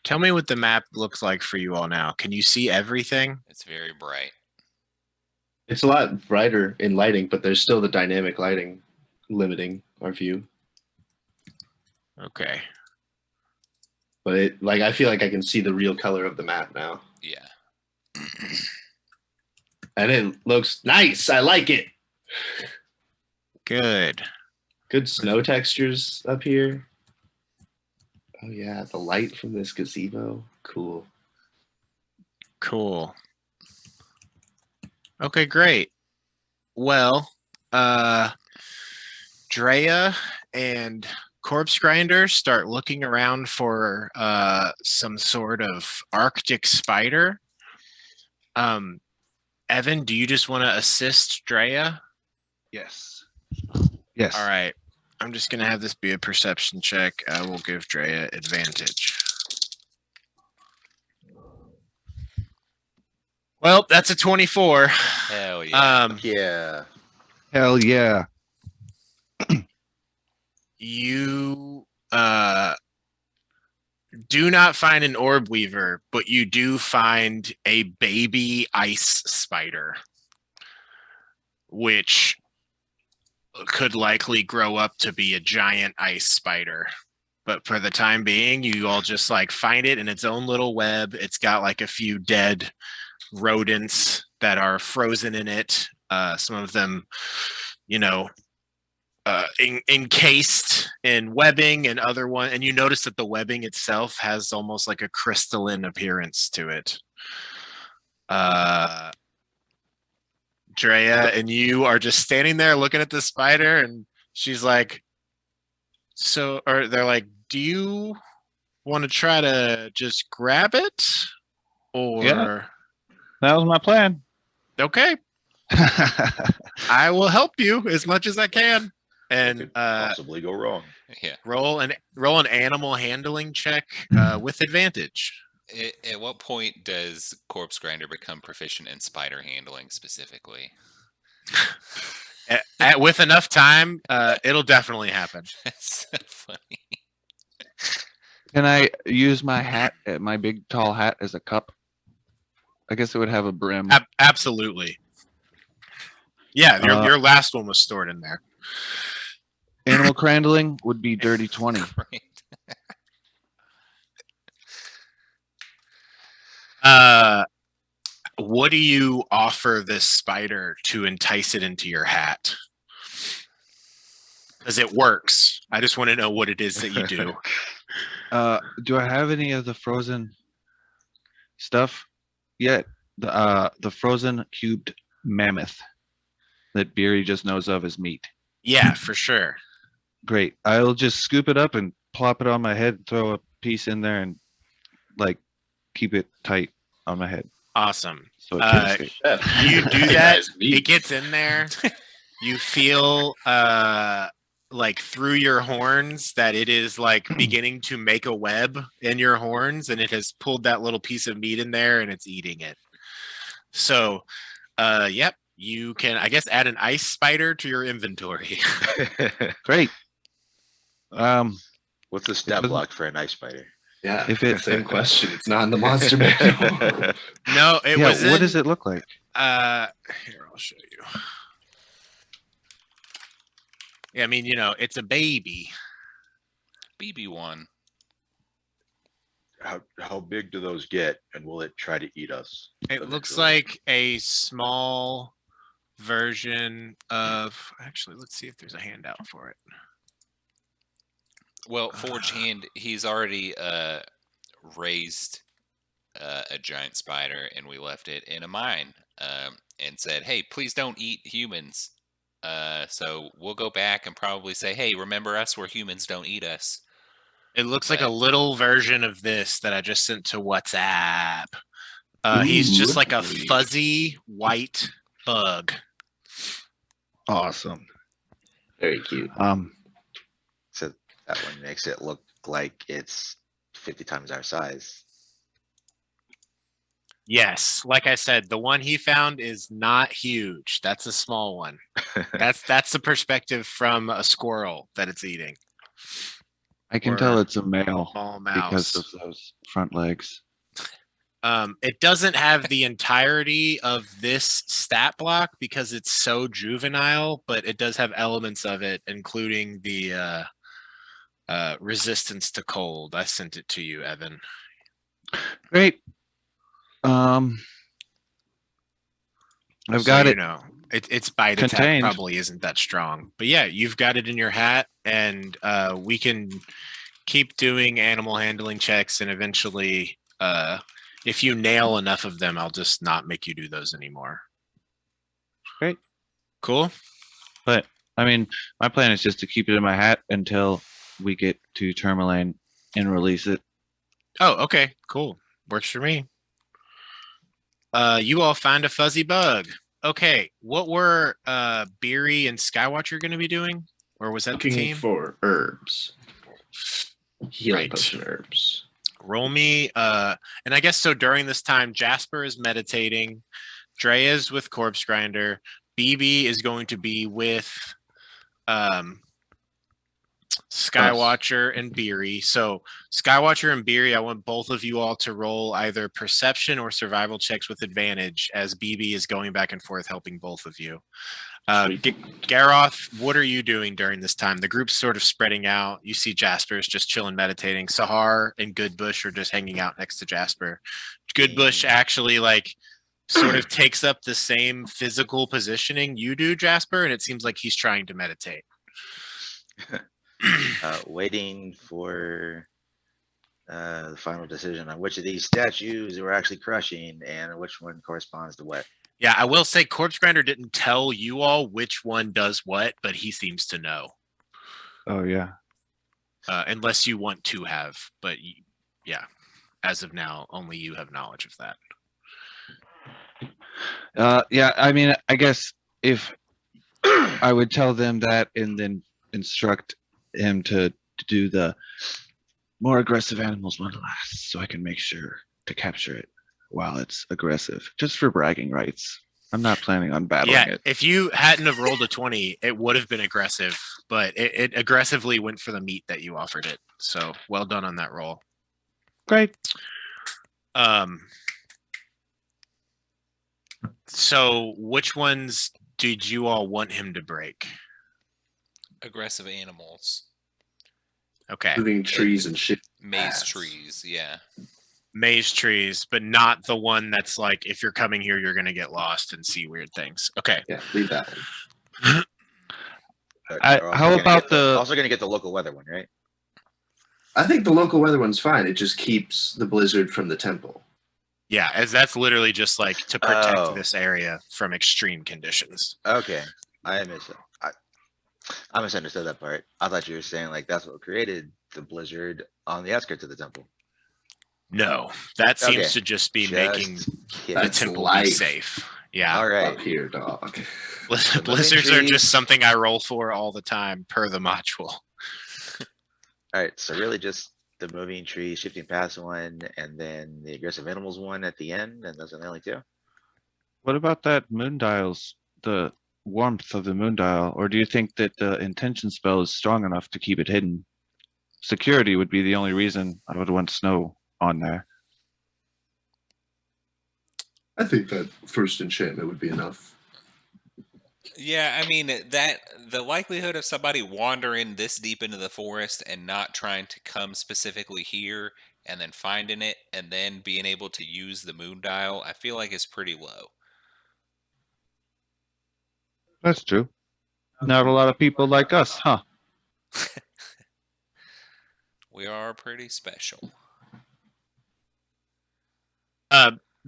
Tell me what the map looks like for you all now. Can you see everything? It's very bright. It's a lot brighter in lighting, but there's still the dynamic lighting limiting our view. Okay. But I feel like I can see the real color of the map now. Yeah. And it looks nice. I like it. Good. Good snow textures up here. Oh yeah, the light from this gazebo. Cool. Cool. Okay, great. Well, Drea and Corpse Grinder start looking around for some sort of Arctic spider. Evan, do you just want to assist Drea? Yes. Yes. All right. I'm just going to have this be a perception check. I will give Drea advantage. Well, that's a 24. Hell yeah. Yeah. Hell yeah. You do not find an orb weaver, but you do find a baby ice spider, which could likely grow up to be a giant ice spider. But for the time being, you all just like find it in its own little web. It's got like a few dead rodents that are frozen in it. Some of them, encased in webbing, and other one. And you notice that the webbing itself has almost like a crystalline appearance to it. Drea and you are just standing there looking at the spider, and she's like, they're like, do you want to try to just grab it? Or Yeah. That was my plan. okay, I will help you as much as I can. What And could possibly go wrong? Yeah. roll an animal handling check with advantage. At what point does Corpse Grinder become proficient in spider handling specifically? With enough time, it'll definitely happen. That's so funny. Can I use my hat, my big tall hat, as a cup? I guess it would have a brim. Absolutely. Yeah, your last one was stored in there. Animal handling would be dirty 20. Great. What do you offer this spider to entice it into your hat? Because it works. I just want to know what it is that you do. Do I have any of the frozen stuff yet? The frozen cubed mammoth that Beery just knows of as meat. Yeah, for sure. Great. I'll just scoop it up and plop it on my head, throw a piece in there, and like keep it tight on my head Awesome. so it can't escape. You do Hey, that. guys, meat. It gets in there. You feel like through your horns that it is like beginning to make a web in your horns, and it has pulled that little piece of meat in there and it's eating it. So yep, you can, I guess, add an ice spider to your inventory. Great. What's the stat block for an ice spider? Yeah, If it- same question. It's not in the monster manual. No, it Yeah, was what in, does it look like? here, I'll show you. Yeah, I mean, you know, it's a baby. BB1. How big do those get, and will it try to eat us? It looks eventually? like a small version of, actually, let's see if there's a handout for it. Well, Forge Hand, he's already raised a giant spider, and we left it in a mine and said, hey, please don't eat humans. So we'll go back and probably say, hey, remember us where humans don't eat us. It looks like a But- little version of this that I just sent to WhatsApp. He's just like a fuzzy white bug. Awesome. Very cute. So that one makes it look like it's 50 times our size. Yes, like I said, the one he found is not huge. That's a small one. That's the perspective from a squirrel that it's eating. I can Or tell it's a male Small because mouse. of those front legs. It doesn't have the entirety of this stat block because it's so juvenile, but it does have elements of it, including the resistance to cold. I sent it to you, Evan. Great. I've So got you it. know, its bite attack contained. probably isn't that strong, but yeah, you've got it in your hat, and we can keep doing animal handling checks, and eventually, if you nail enough of them, I'll just not make you do those anymore. Great. Cool. But I mean, my plan is just to keep it in my hat until we get to Tourmaline and release it. Oh, okay, cool. Works for me. You all find a fuzzy bug. Okay, what were Beery and Skywatcher going to be doing? Or was that the Looking team? for herbs. Healing Right. potion herbs. Roll me, and I guess so during this time, Jasper is meditating, Drea is with Corpse Grinder, BB is going to be with Skywatcher and Beery. So Skywatcher and Beery, I want both of you all to roll either perception or survival checks with advantage as BB is going back and forth helping both of you. Garoth, what are you doing during this time? The group's sort of spreading out. You see Jasper's just chilling, meditating. Sahar and Goodbush are just hanging out next to Jasper. Goodbush actually like sort of takes up the same physical positioning you do, Jasper, and it seems like he's trying to meditate. Waiting for the final decision on which of these statues we're actually crushing and which one corresponds to what. Yeah, I will say Corpse Grinder didn't tell you all which one does what, but he seems to know. Oh yeah. Unless you want to have, but yeah, as of now, only you have knowledge of that. Yeah, I mean, I guess if I would tell them that and then instruct him to do the more aggressive animals one last so I can make sure to capture it while it's aggressive, just for bragging rights. I'm not planning on battling Yeah, it. if you hadn't have rolled a 20, it would have been aggressive, but it aggressively went for the meat that you offered it. So well done on that roll. Great. So which ones did you all want him to break? Aggressive animals. Okay. Moving trees and shit. Maze Paths. trees, yeah. Maze trees, but not the one that's like, if you're coming here, you're going to get lost and see weird things. Okay. Yeah, leave that one. But I- we're also how gonna about get the- also gonna get the local weather one, right? I think the local weather one's fine. It just keeps the blizzard from the temple. Yeah, as that's literally just like to protect Oh. this area from extreme conditions. Okay, I missed it. I misunderstood that part. I thought you were saying like that's what created the blizzard on the outskirts of the temple. No, that seems Okay, to just be just making kidding. the That's temple life. be safe. Yeah. All right. Up here, dog. moving Blizzards are trees. just something I roll for all the time per the module. All right, so really just the moving tree, shifting paths one, and then the aggressive animals one at the end, and those are the only two. What about that moon dials, the warmth of the moon dial? Or do you think that the intention spell is strong enough to keep it hidden? Security would be the only reason I would want snow on there. I think that first enchantment would be enough. Yeah, I mean that the likelihood of somebody wandering this deep into the forest and not trying to come specifically here and then finding it and then being able to use the moon dial, I feel like is pretty low. That's true. Not a lot of people like us, huh? We are pretty special.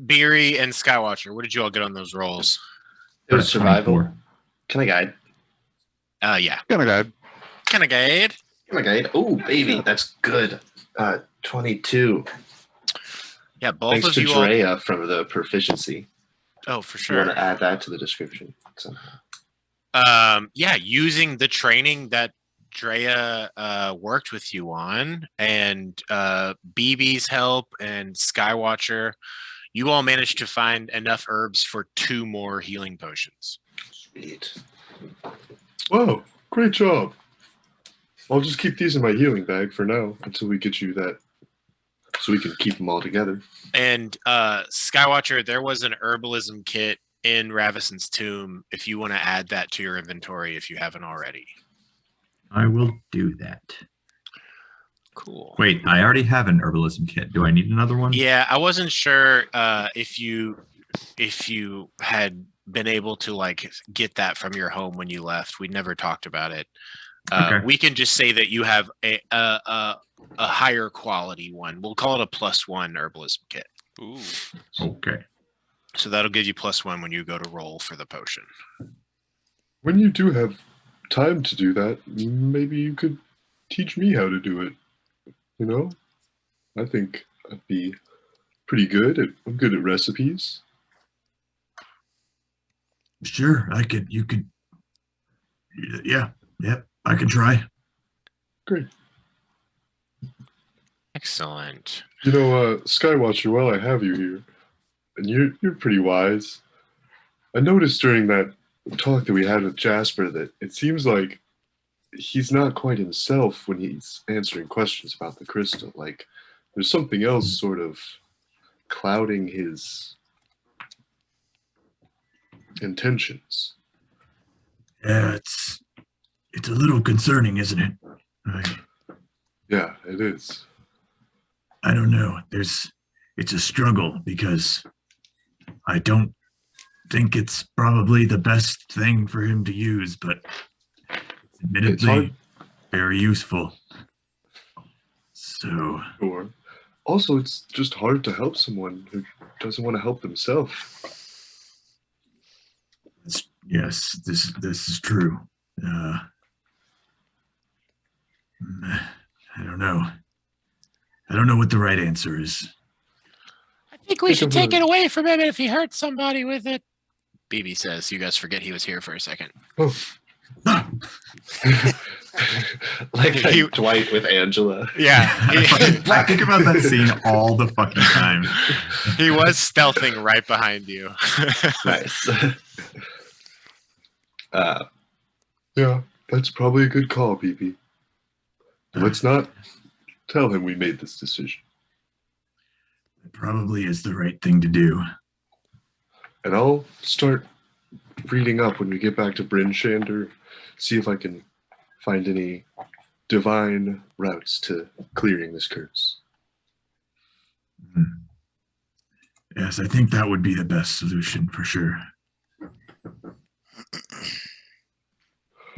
Beery and Skywatcher, what did you all get on those rolls? It was survival. 24. Can I guide? Yeah. Kind of guy. Can I guide? Can I guide? Oh, baby, that's good. 22. Yeah, both Thanks of to you all. Drea from the proficiency. Oh, for You want sure. to add that to the description? So, Yeah, using the training that Drea worked with you on, and BB's help and Skywatcher, you all managed to find enough herbs for 2 more healing potions. sweet. Wow, great job. I'll just keep these in my healing bag for now until we get you that, so we can keep them all together. And Skywatcher, there was an herbalism kit in Ravison's tomb if you want to add that to your inventory if you haven't already. I will do that. Cool. Wait, I already have an herbalism kit. Do I need another one? Yeah, I wasn't sure if you had been able to like get that from your home when you left. We never talked about it. Okay. We can just say that you have a higher quality one. We'll call it a +1 herbalism kit. Ooh. Okay. So that'll give you +1 when you go to roll for the potion. When you do have time to do that, maybe you could teach me how to do it. You know? I think I'd be pretty good at, I'm good at recipes. Sure, you could. Yeah, I can try. Great. Excellent. You know, Skywatcher, while I have you here, and you're pretty wise, I noticed during that talk that we had with Jasper that it seems like he's not quite himself when he's answering questions about the crystal. Like, there's something else sort of clouding his intentions. Yeah, it's a little concerning, isn't it? Yeah, it is. I don't know. It's a struggle because I don't think it's probably the best thing for him to use, but it's admittedly hard. very useful. So, Sure. Also, it's just hard to help someone who doesn't want to help themselves. yes, this is true. I don't know. I don't know what the right answer is. I think we should take it away from him if he hurts somebody with it. BB says, you guys forget he was here for a second. Oh, Like He- Dwight with Angela. Yeah. I think about that scene all the fucking time. He was stealthing right behind you. Nice. yeah, that's probably a good call, BB. Let's not tell him we made this decision. It probably is the right thing to do. And I'll start reading up when we get back to Bryn Shander, see if I can find any divine routes to clearing this curse. Yes, I think that would be the best solution for sure.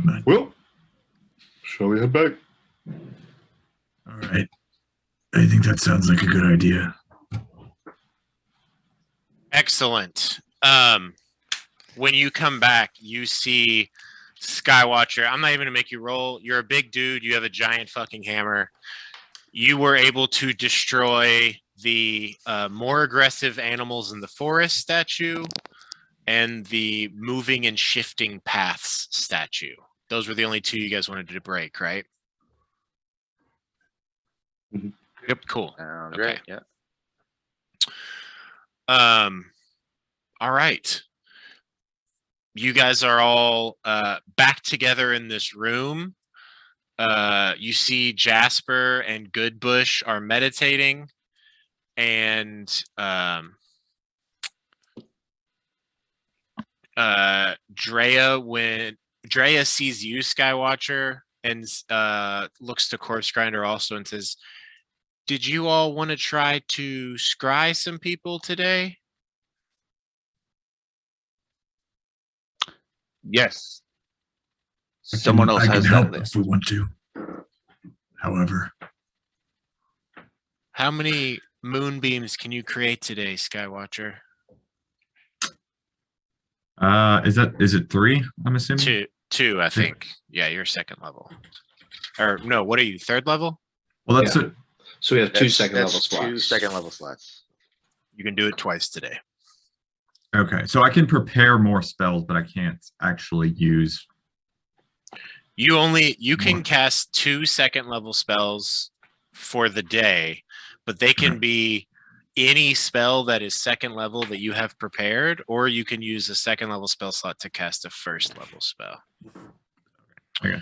But, Well, shall we head back? all right. I think that sounds like a good idea. Excellent. When you come back, you see Skywatcher, I'm not even gonna make you roll. You're a big dude. You have a giant fucking hammer. You were able to destroy the more aggressive animals in the forest statue and the moving and shifting paths statue. Those were the only two you guys wanted to break, right? Mhm. Yep. Cool. Sounds Okay. great. Yeah. All right. You guys are all back together in this room. You see Jasper and Goodbush are meditating, and Drea sees you, Skywatcher, and looks to Corpse Grinder also and says, "Did you all want to try to scry some people today?" Yes. Someone else I can has help that list. if we want to. However, How many moonbeams can you create today, Skywatcher? Is it 3? I'm assuming. Two, I think. Yeah, you're second level. Or no, what are you? Third level? Well, that's Yeah. it. So we have two That's second level two slots. second level slots. You can do it twice today. Okay, so I can prepare more spells, but I can't actually use. You can More. cast 2 second level spells for the day, but they can Okay. be any spell that is second level that you have prepared, or you can use a second level spell slot to cast a first level spell. I got you.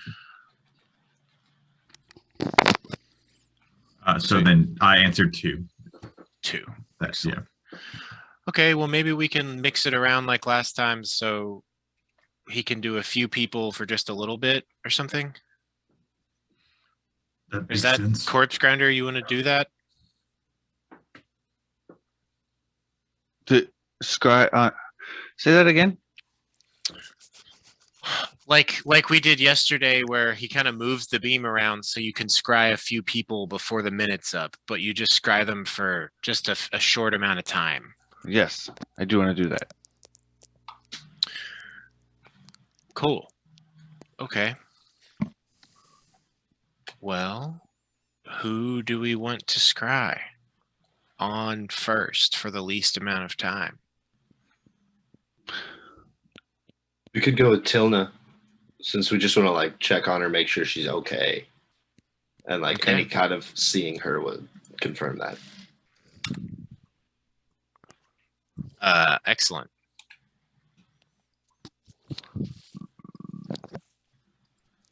So then I answered 2. 2. That's yeah. Okay, well maybe we can mix it around like last time, so he can do a few people for just a little bit or something. that Is makes that sense. Corpse Grinder? You want to do that? The scry. Say that again. Like we did yesterday, where he kind of moves the beam around so you can scry a few people before the minute's up, but you just scry them for just a short amount of time. Yes, I do want to do that. Cool. Okay. Well, who do we want to scry on first for the least amount of time? We could go with Tilna, since we just want to like check on her, make sure she's okay, and like Okay. any kind of seeing her would confirm that. Excellent.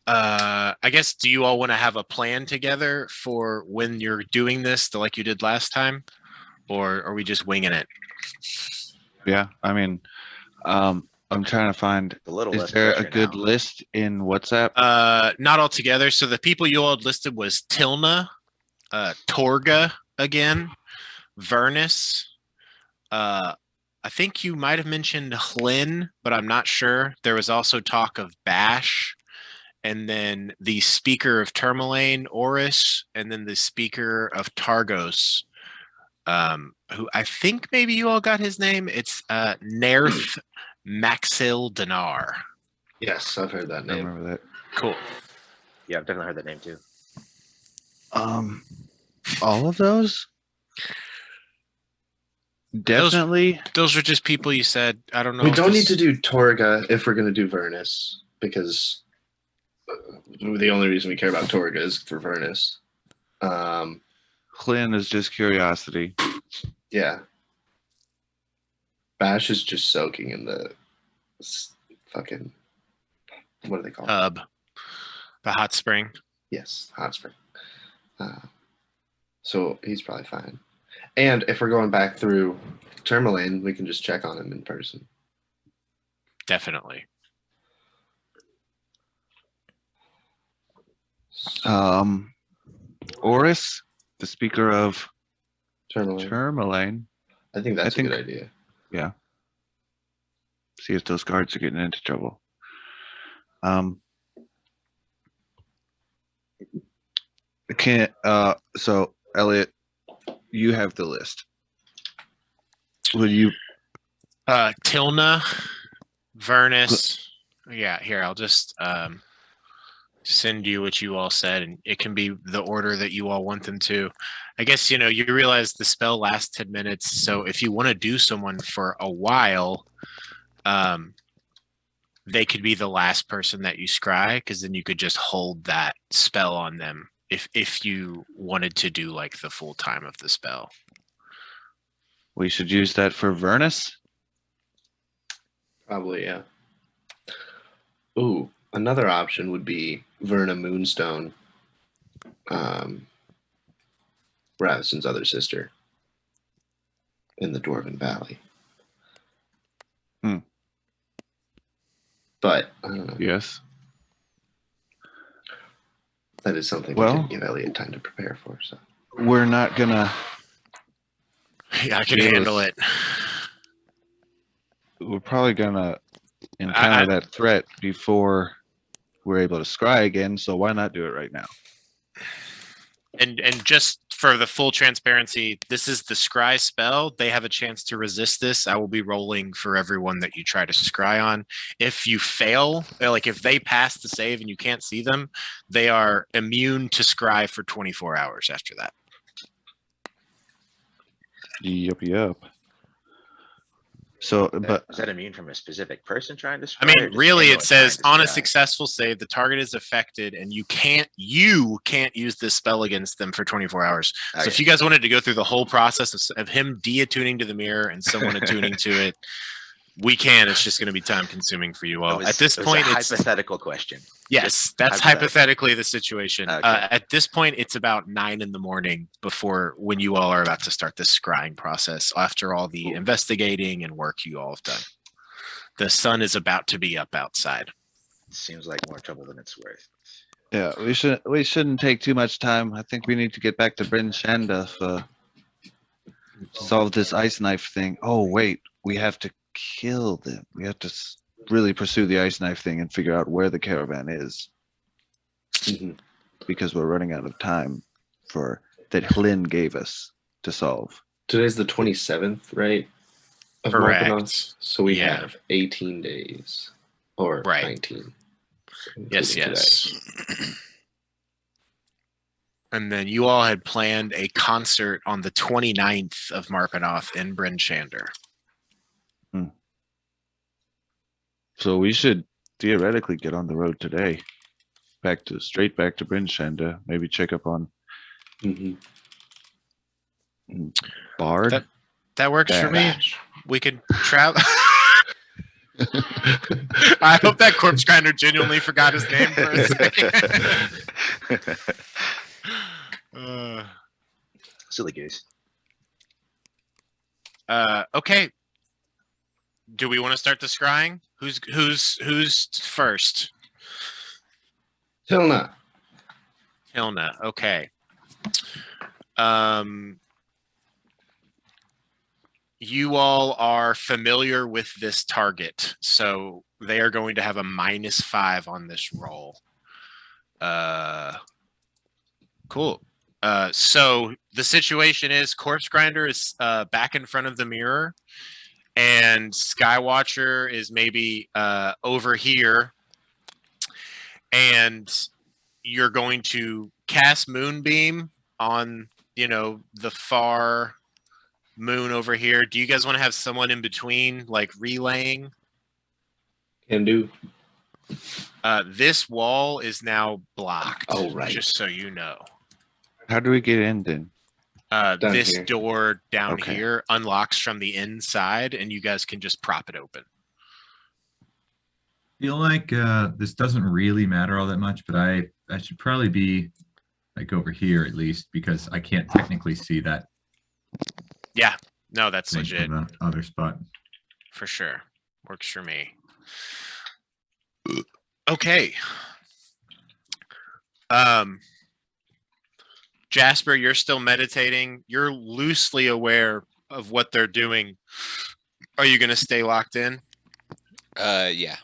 I guess, do you all want to have a plan together for when you're doing this, like you did last time, or are we just winging it? Yeah, I mean, I'm trying to find. A little Is less there a pressure good now. list in WhatsApp? Not all together. So the people you all had listed was Tilna, Torga again, Vernus. I think you might have mentioned Hlyn, but I'm not sure. There was also talk of Bash, and then the speaker of Tourmaline, Oris, and then the speaker of Targos, who I think maybe you all got his name. It's Nerth Maxil Dinar. Yes, I've heard that I name. remember that. Cool. Yeah, I've definitely heard that name too. All of those? Definitely. Those were just people you said. I don't know. We if don't need this- to do Torga if we're going to do Vernus, because the only reason we care about Torga is for Vernus. Clint is just curiosity. Yeah. Bash is just soaking in the fucking, what do they call it? Hub, the hot spring. Yes, hot spring. So he's probably fine. And if we're going back through Tourmaline, we can just check on him in person. Definitely. Oris, the speaker of Tourmaline. Tourmaline. I think that's I think- a good idea. Yeah. See if those guards are getting into trouble. So Elliot, you have the list. Will you? Tilna, Vernus, Yeah, here, I'll just send you what you all said, and it can be the order that you all want them to. I guess, you realize the spell lasts 10 minutes, so if you want to do someone for a while, they could be the last person that you scry, because then you could just hold that spell on them if you wanted to do like the full time of the spell. We should use that for Vernus. Probably, yeah. Ooh, another option would be Verna Moonstone, Ravisson's other sister in the Dwarven Valley. Hmm. But I don't know. Yes. That is something we Well- can give Elliot time to prepare for. So We're not gonna. Yeah, I can Yes. handle it. We're probably gonna encounter that threat before we're able to scry again. So why not do it right now? And just for the full transparency, this is the scry spell. They have a chance to resist this. I will be rolling for everyone that you try to scry on. If you fail, like if they pass the save and you can't see them, they are immune to scry for 24 hours after that. Yep. So, but Is that immune from a specific person trying to I scry, or mean, just really, anyone it says trying on to a scry? successful save, the target is affected, and you can't use this spell against them for 24 hours. So if Okay. you guys wanted to go through the whole process of him de-attuning to the mirror and someone attuning to it, we can. It's just going to be time consuming for you all. At this It was point, a it's hypothetical question. yes, that's hypothetical. hypothetically the situation. Okay. At this point, it's about 9 a.m. before when you all are about to start this scrying process after all the investigating and work you all have done. The sun is about to be up outside. Seems like more trouble than it's worth. yeah, we shouldn't take too much time. I think we need to get back to Bryn Shanda for solve this ice knife thing. Oh wait, we have to kill them. We have to really pursue the ice knife thing and figure out where the caravan is, Mhm. because we're running out of time for that Hlyn gave us to solve. Today's the 27th, right? Of Correct. Markanoth. So we Yeah. have 18 days. Or Right. 19. Yes, including yes. today. And then you all had planned a concert on the 29th of Markanoth in Bryn Shander. So we should theoretically get on the road today, straight back to Bryn Shanda. Maybe check up on Mhm. Bard. That works for me. Bash. We could travel. I hope that corpse grinder genuinely forgot his name for a second. Silly goose. Okay. Do we want to start the scrying? Who's first? Tilna. Hilna. Okay. You all are familiar with this target, so they are going to have a -5 on this roll. Cool. So the situation is Corpse Grinder is back in front of the mirror, and Skywatcher is maybe over here, and you're going to cast Moonbeam on, the far moon over here. Do you guys want to have someone in between, like relaying? Can do. This wall is now blocked. Oh, right. Just so you know. How do we get in then? This here. door down Okay. here unlocks from the inside, and you guys can just prop it open. Feel like this doesn't really matter all that much, but I should probably be like over here at least, because I can't technically see that Yeah, no, that's thing legit from the other spot. for sure. Works for me. Okay. Jasper, you're still meditating. You're loosely aware of what they're doing. Are you going to stay locked in? Yeah.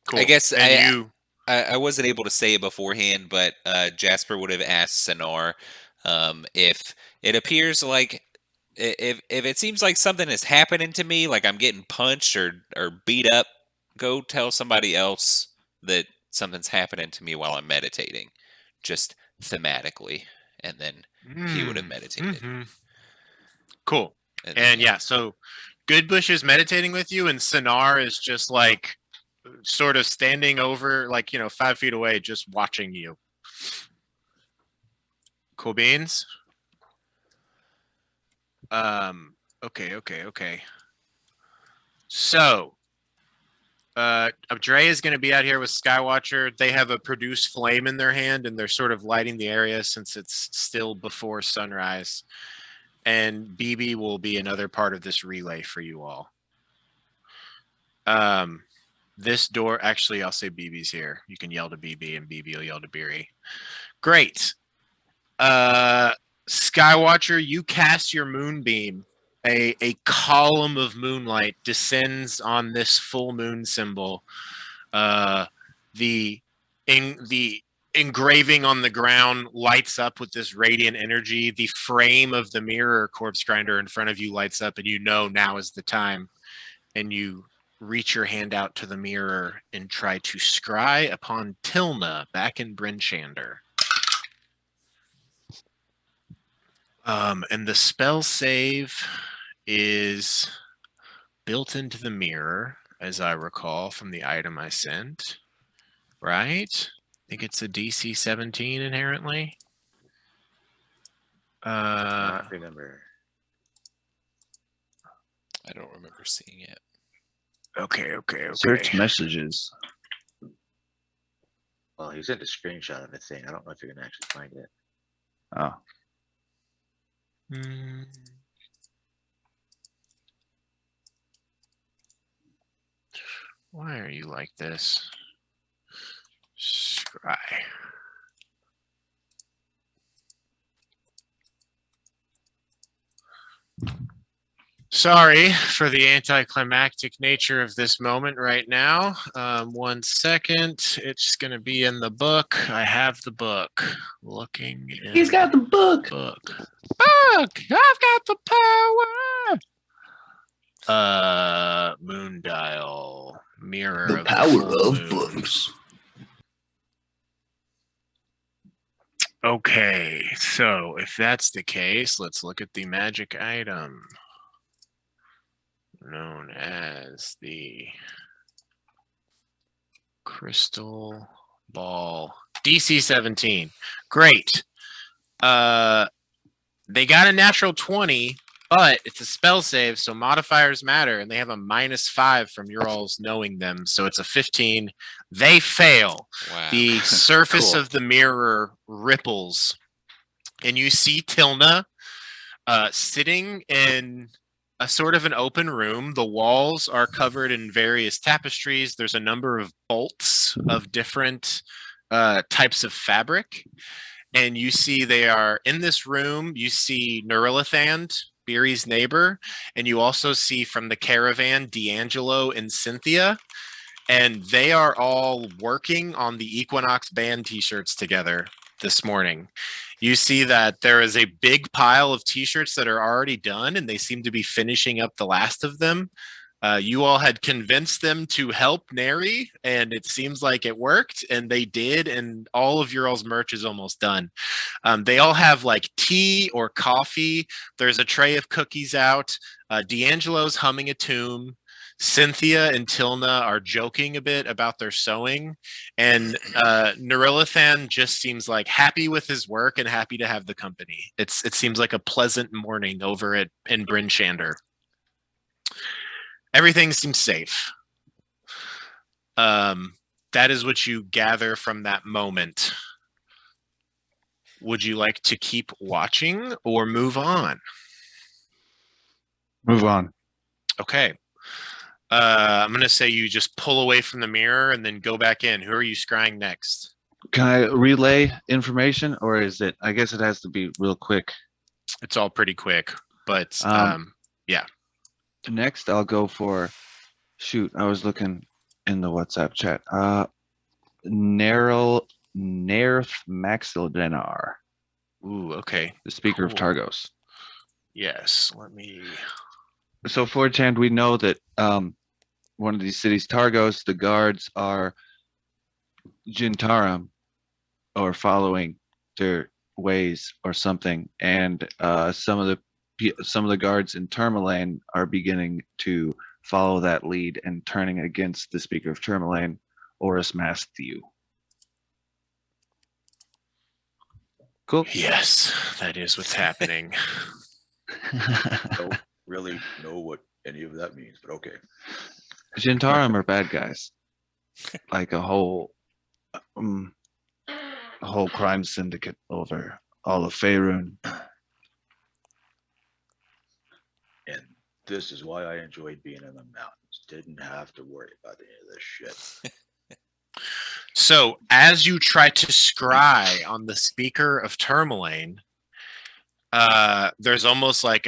Cool. I guess And I wasn't able to say it beforehand, but Jasper would have asked Sonar if it appears like if it seems like something is happening to me, like I'm getting punched or beat up go tell somebody else that something's happening to me while I'm meditating, just thematically, and then he would have meditated. Cool. And yeah, so Goodbush is meditating with you, and Sinar is just like sort of standing over, like, 5 feet away, just watching you. Cool beans. Okay. So, Dre is going to be out here with Skywatcher. They have a produce flame in their hand, and they're sort of lighting the area since it's still before sunrise. And BB will be another part of this relay for you all. This door, actually, I'll say BB's here. You can yell to BB, and BB will yell to Beery. Great. Skywatcher, you cast your moonbeam. A column of moonlight descends on this full moon symbol. The engraving on the ground lights up with this radiant energy. The frame of the mirror corpse grinder in front of you lights up, and you know now is the time. And you reach your hand out to the mirror and try to scry upon Tilna back in Bryn Shander. And the spell save is built into the mirror, as I recall from the item I sent. Right? I think it's a DC 17 inherently. I don't remember. I don't remember seeing it. Okay. Search messages. Well, he sent a screenshot of the thing. I don't know if you're gonna actually find it. Oh. Why are you like this? Scry. Sorry for the anticlimactic nature of this moment right now. 1 second. It's going to be in the book. I have the book. Looking in He's got the book. Book. I've got the power. Moon dial. Mirror The of power full of moon. books. Okay, so if that's the case, let's look at the magic item known as the crystal ball. DC 17. Great. They got a natural 20, but it's a spell save, so modifiers matter, and they have a -5 from your all's knowing them, so it's a 15. They fail. Wow. The surface Cool. of the mirror ripples, and you see Tilna sitting in a sort of an open room. The walls are covered in various tapestries. There's a number of bolts of different types of fabric. And you see they are in this room. You see Nerilithand, Beery's neighbor. And you also see from the caravan, D'Angelo and Cynthia. And they are all working on the Equinox band t-shirts together this morning. You see that there is a big pile of t-shirts that are already done, and they seem to be finishing up the last of them. You all had convinced them to help Neri, and it seems like it worked, and they did, and all of your all's merch is almost done. They all have like tea or coffee. There's a tray of cookies out. D'Angelo's humming a tune. Cynthia and Tilna are joking a bit about their sewing, and Nerilithan just seems like happy with his work and happy to have the company. It seems like a pleasant morning over in Bryn Shander. Everything seems safe. That is what you gather from that moment. Would you like to keep watching or move on? Move on. Okay. I'm going to say you just pull away from the mirror and then go back in. Who are you scrying next? Can I relay information, or is it? I guess it has to be real quick. It's all pretty quick, but yeah. Next, I'll go for. Shoot, I was looking in the WhatsApp chat. Nerth Maxildenar, Ooh, okay. the speaker of Cool. Targos. Yes, let me. So 4chan, we know that one of these cities, Targos. The guards are Jintaram, or following their ways or something, and some of the guards in Tourmaline are beginning to follow that lead and turning against the Speaker of Tourmaline, Oris Matthew. Cool. Yes, that is what's happening. Don't really know what any of that means, but okay. Jintaram are bad guys, like a whole crime syndicate over all of Faerun. And this is why I enjoyed being in the mountains. Didn't have to worry about any of this shit. So, as you try to scry on the Speaker of Tourmaline, there's almost like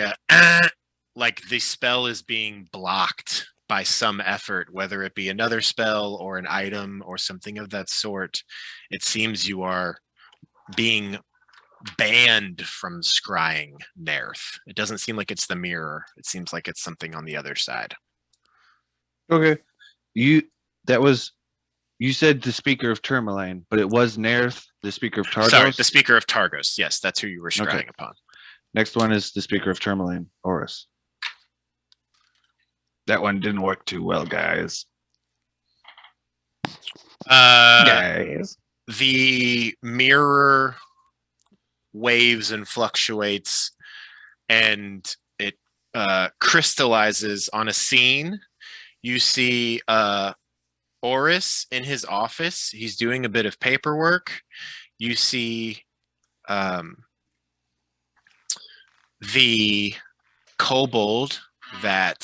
like the spell is being blocked by some effort, whether it be another spell or an item or something of that sort. It seems you are being banned from scrying Nerth. It doesn't seem like it's the mirror. It seems like it's something on the other side. Okay. You said the Speaker of Tourmaline, but it was Nerth, the Speaker of Targos? Sorry, the Speaker of Targos. Yes, that's who you were scrying upon. Next one is the Speaker of Tourmaline, Oris. That one didn't work too well, guys. The mirror waves and fluctuates, and it crystallizes on a scene. You see Oris in his office. He's doing a bit of paperwork. You see the kobold that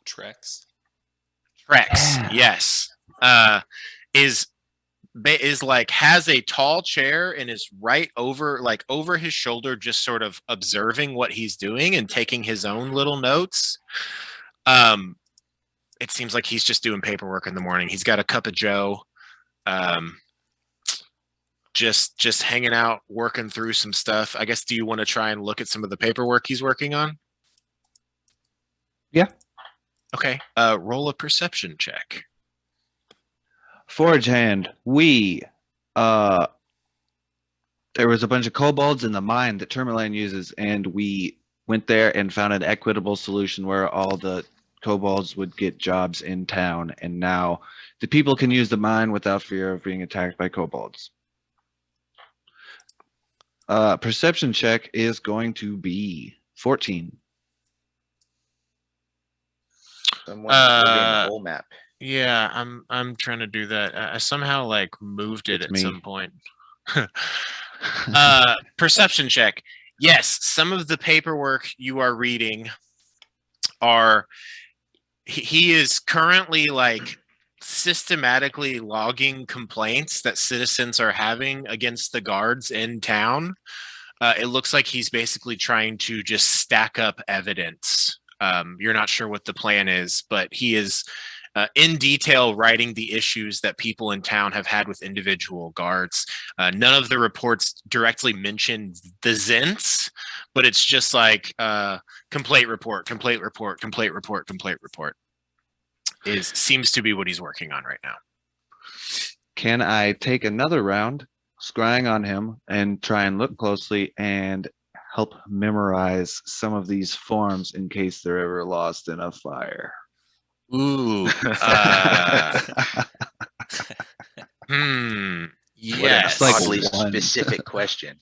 Trex. Yes, is like has a tall chair and is right over his shoulder, just sort of observing what he's doing and taking his own little notes. It seems like he's just doing paperwork in the morning. He's got a cup of joe, just hanging out, working through some stuff. I guess, do you want to try and look at some of the paperwork he's working on? Yeah. Okay. Roll a perception check. Forge hand. There was a bunch of kobolds in the mine that Tourmaline uses, and we went there and found an equitable solution where all the kobolds would get jobs in town, and now the people can use the mine without fear of being attacked by kobolds. Perception check is going to be 14. Someone the whole map. Yeah, I'm trying to do that. I somehow like moved it It's at me. some point. Perception check. Yes, some of the paperwork you are reading he is currently like systematically logging complaints that citizens are having against the guards in town. It looks like he's basically trying to just stack up evidence. You're not sure what the plan is, but he is in detail writing the issues that people in town have had with individual guards. None of the reports directly mention the Zents, but it's just like complaint report, complaint report, complaint report, complaint report. Seems to be what he's working on right now. Can I take another round, scrying on him, and try and look closely and help memorize some of these forms in case they're ever lost in a fire? Ooh. Yes. Like Oddly one. specific question.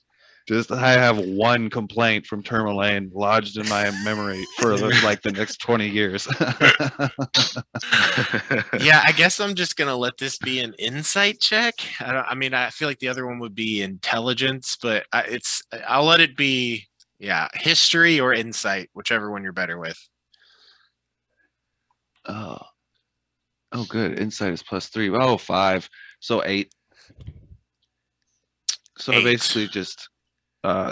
Just I have one complaint from Tourmaline lodged in my memory for the next 20 years. Yeah, I guess I'm just gonna let this be an insight check. I feel like the other one would be intelligence, but I'll let it be, history or insight, whichever one you're better with. Oh, good. Insight is +3. Oh, 5. So 8. So I 8. basically just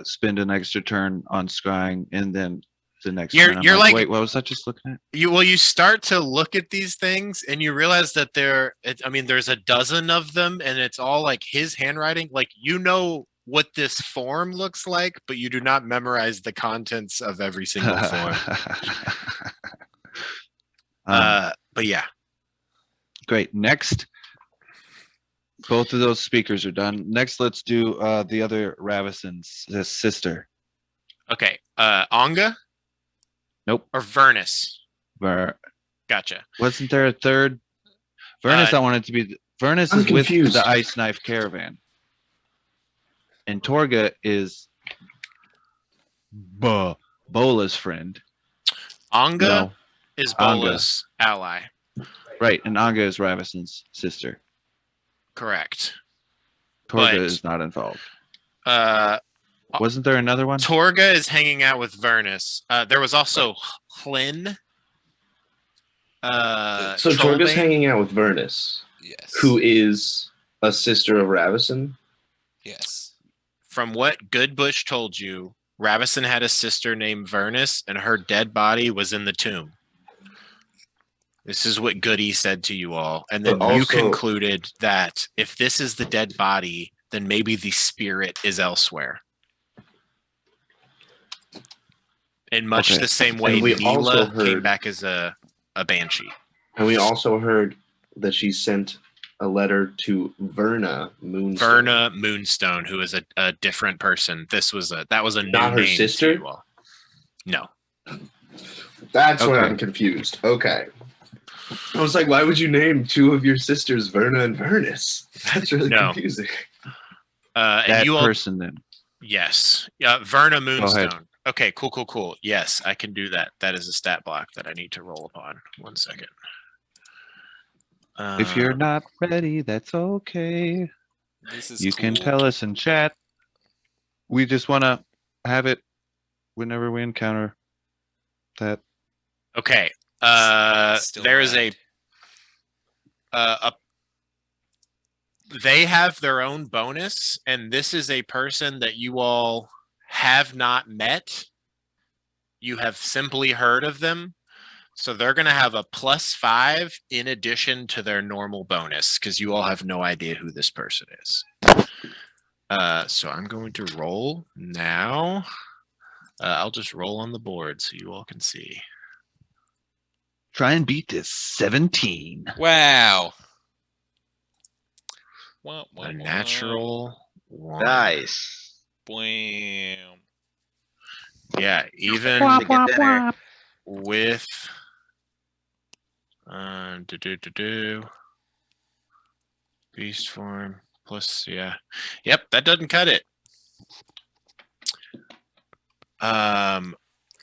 spend an extra turn on scrying, and then the next You're turn I'm like- wait, what was I just looking at? You start to look at these things and you realize that there's a dozen of them, and it's all like his handwriting. Like, you know what this form looks like, but you do not memorize the contents of every single form. But yeah. Great. Next, both of those speakers are done. Next, let's do the other Ravison's sister. Okay. Onga Nope. or Vernus? Gotcha. Wasn't there a third? Vernus, I wanted to be. Vernus I'm is confused. with the Ice Knife Caravan, and Torga is Bola's friend. Onga No, is Anga. Bola's ally. Right, and Anga is Ravison's sister. Correct. Torga But- is not involved. Uh, Wasn't there another one? Torga is hanging out with Vernus. There was also Hlyn. So Torga's Trollbane. hanging out with Vernus, Yes. who is a sister of Ravison. Yes. From what Goodbush told you, Ravison had a sister named Vernus, and her dead body was in the tomb. This is what Goody said to you all. And then But you also- concluded that if this is the dead body, then maybe the spirit is elsewhere. In much Okay. the same way And we also Mila came heard- back as a banshee. And we also heard that she sent a letter to Verna Moonstone. Verna Moonstone, who is a different person. That was a new Not her name to sister? you all. No. That's where Okay. I'm confused. Okay. I was like, why would you name two of your sisters Verna and Vernus? That's really No. confusing. And That you all person then. yes. Verna ahead. Moonstone. Okay, cool. Yes, I can do that. That is a stat block that I need to roll upon. 1 second. If you're not ready, that's okay. This is You can cool. tell us in chat. We just want to have it whenever we encounter that. Okay. Still There is bad. they have their own bonus, and this is a person that you all have not met. You have simply heard of them. So they're going to have a +5 in addition to their normal bonus because you all have no idea who this person is. So I'm going to roll now. I'll just roll on the board so you all can see. Try and beat this. 17. Wow. Wah, wah, A wah. natural 1. Nice. Blam. Yeah, even To get dinner. with beast form plus yep, that doesn't cut it.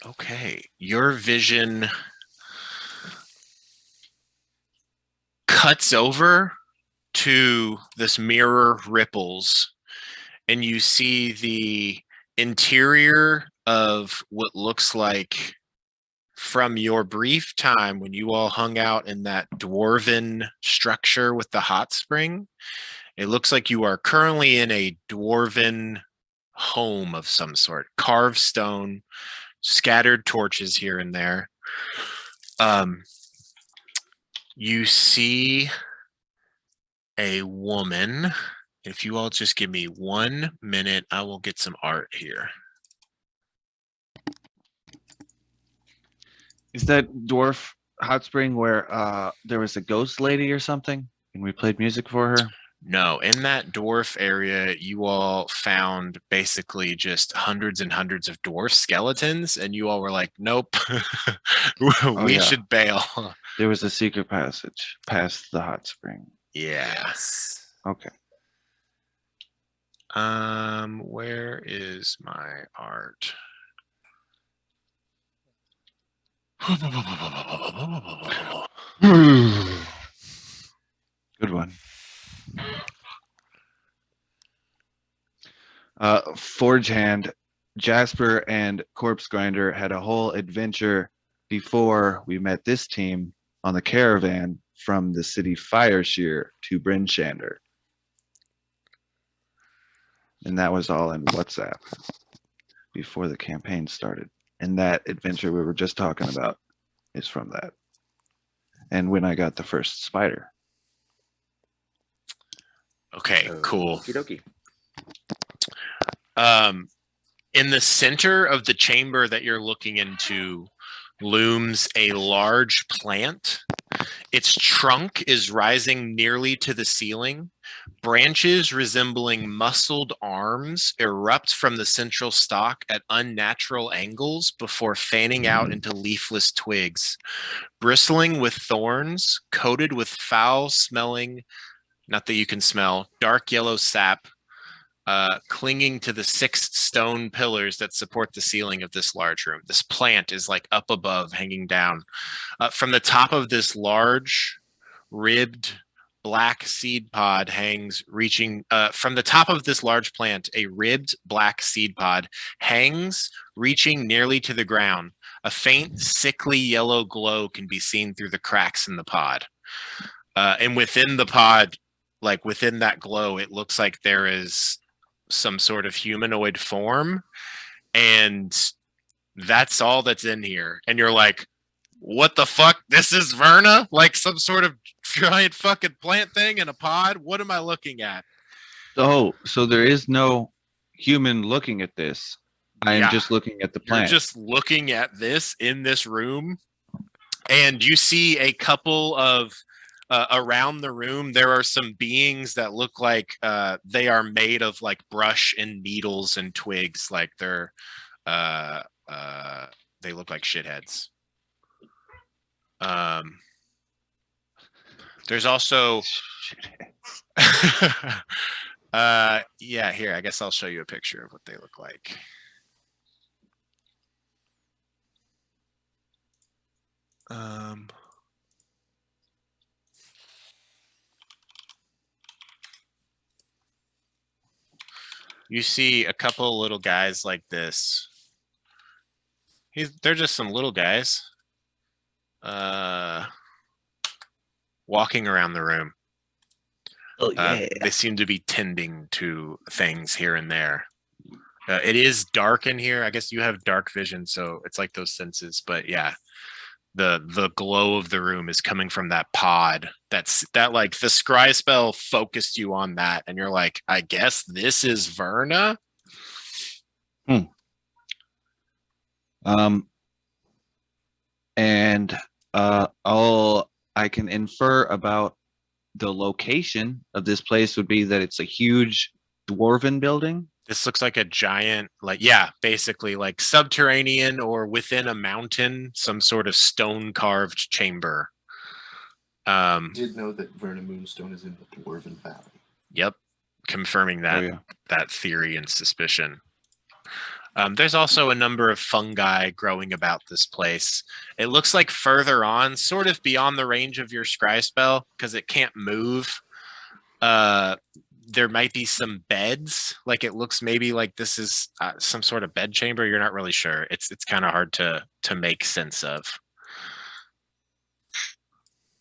Okay, your vision cuts over to this mirror ripples, and you see the interior of what looks like from your brief time when you all hung out in that dwarven structure with the hot spring. It looks like you are currently in a dwarven home of some sort, carved stone, scattered torches here and there. You see a woman. If you all just give me 1 minute, I will get some art here. Is that dwarf hot spring where there was a ghost lady or something and we played music for her? No, in that dwarf area, you all found basically just hundreds and hundreds of dwarf skeletons, and you all were like, nope, we yeah. should bail. There was a secret passage past the hot spring. Yeah. Yes. Okay. Where is my art? Good one. Forge Hand, Jasper and Corpse Grinder had a whole adventure before we met this team on the caravan from the city Fireshear to Bryn Shander. And that was all in WhatsApp before the campaign started. And that adventure we were just talking about is from that. And when I got the first spider. Okay, cool. Okie dokie. In the center of the chamber that you're looking into, looms a large plant. Its trunk is rising nearly to the ceiling. Branches resembling muscled arms erupt from the central stalk at unnatural angles before fanning out into leafless twigs. Bristling with thorns, coated with foul-smelling, not that you can smell, dark yellow sap, clinging to the 6 stone pillars that support the ceiling of this large room. This plant is like up above, hanging down. From the top of this large, ribbed, black seed pod hangs, reaching from the top of this large plant. A ribbed black seed pod hangs, reaching nearly to the ground. A faint, sickly yellow glow can be seen through the cracks in the pod. And within the pod, like within that glow, it looks like there is some sort of humanoid form, and that's all that's in here. And you're like, what the fuck? This is Verna? Like some sort of giant fucking plant thing in a pod? What am I looking at? Oh, so there is no human looking at this. I am Yeah. just looking at the You're plant. just looking at this in this room, and you see a couple of around the room. There are some beings that look like they are made of like brush and needles and twigs. Like they're they look like shitheads. There's also yeah, here, I guess I'll show you a picture of what they look like. You see a couple of little guys like this. They're just some little guys walking around the room. Oh yeah. They seem to be tending to things here and there. It is dark in here. I guess you have dark vision, so it's like those senses. But yeah, the glow of the room is coming from that pod. That like the scry spell focused you on that, and you're like, I guess this is Verna. And all I can infer about the location of this place would be that it's a huge dwarven building. This looks like a giant, like, yeah, basically like subterranean or within a mountain, some sort of stone carved chamber. I did know that Verna Moonstone is in the Dwarven Valley. Yep, confirming that that theory and suspicion. There's also a number of fungi growing about this place. It looks like further on, sort of beyond the range of your scry spell, because it can't move. There might be some beds. Like it looks maybe like this is some sort of bed chamber. You're not really sure. It's kind of hard to make sense of.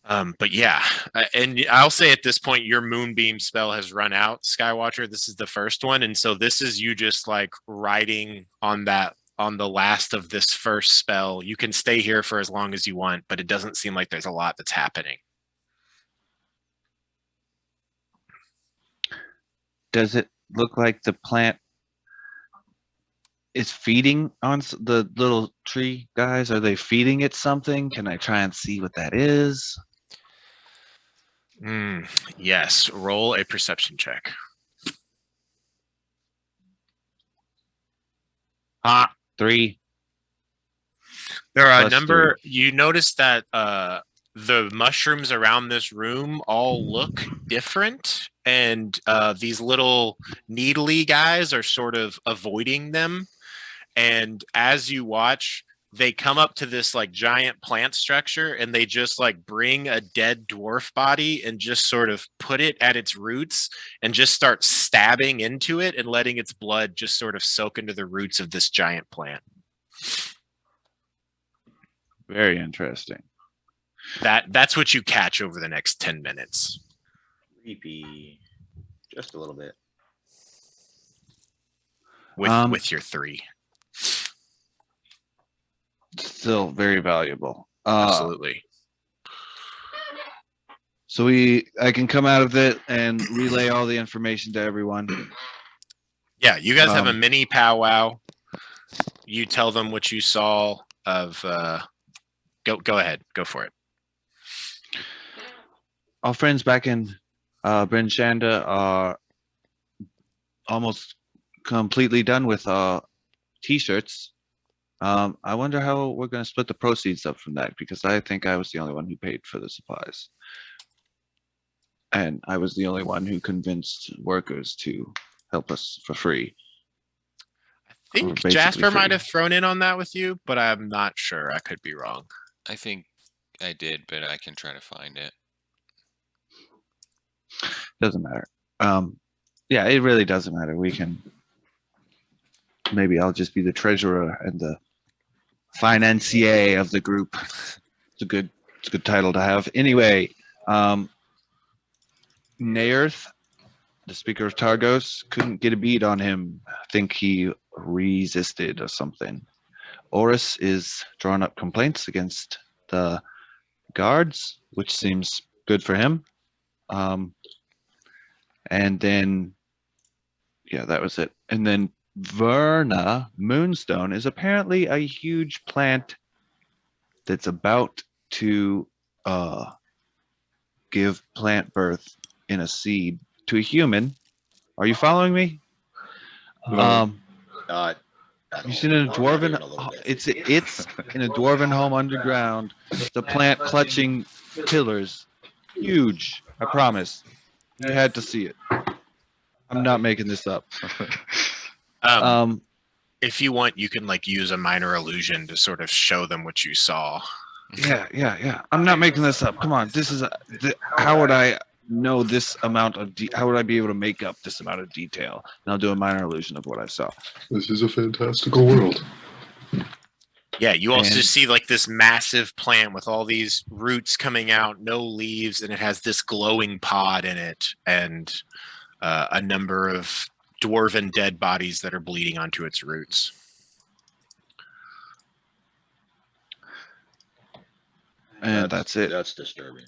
But yeah, and I'll say at this point, your moonbeam spell has run out, Skywatcher. This is the first one, and so this is you just like riding on the last of this first spell. You can stay here for as long as you want, but it doesn't seem like there's a lot that's happening. Does it look like the plant is feeding on the little tree guys? Are they feeding it something? Can I try and see what that is? Yes, roll a perception check. 3. There are a Plus number. You notice that the mushrooms around this room all look different, and these little needly guys are sort of avoiding them. And as you watch, they come up to this like giant plant structure, and they just like bring a dead dwarf body and just sort of put it at its roots and just start stabbing into it and letting its blood just sort of soak into the roots of this giant plant. Very interesting. That's what you catch over the next 10 minutes. Creepy. Just a little bit. With your 3. Still very valuable. Absolutely. So I can come out of it and relay all the information to everyone. Yeah, you guys have a mini powwow. You tell them what you saw of Go ahead. Go for it. Our friends back in Bryn Shanda are almost completely done with t-shirts. I wonder how we're going to split the proceeds up from that, because I think I was the only one who paid for the supplies. And I was the only one who convinced workers to help us for free. I think basically Jasper might free. have thrown in on that with you, but I'm not sure. I could be wrong. I think I did, but I can try to find it. Doesn't matter. Yeah, it really doesn't matter. We can. Maybe I'll just be the treasurer and the financier of the group. It's a good title to have. Anyway, Naerth, the speaker of Targos, couldn't get a beat on him. I think he resisted or something. Oris is drawing up complaints against the guards, which seems good for him. And then, yeah, that was it. And then Verna Moonstone is apparently a huge plant that's about to give plant birth in a seed to a human. Are you following me? Not You seen in a dwarven? It's in a dwarven home underground. The plant clutching pillars, huge. I promise. You had to see it. I'm not making this up. If you want, you can like use a minor illusion to sort of show them what you saw. Yeah. I'm not making this up. Come on. This is how would I know this amount of how would I be able to make up this amount of detail? And I'll do a minor illusion of what I saw. This is a fantastical world. Yeah, you also And- see like this massive plant with all these roots coming out, no leaves, and it has this glowing pod in it, and a number of dwarven dead bodies that are bleeding onto its roots. And that's it. That's disturbing.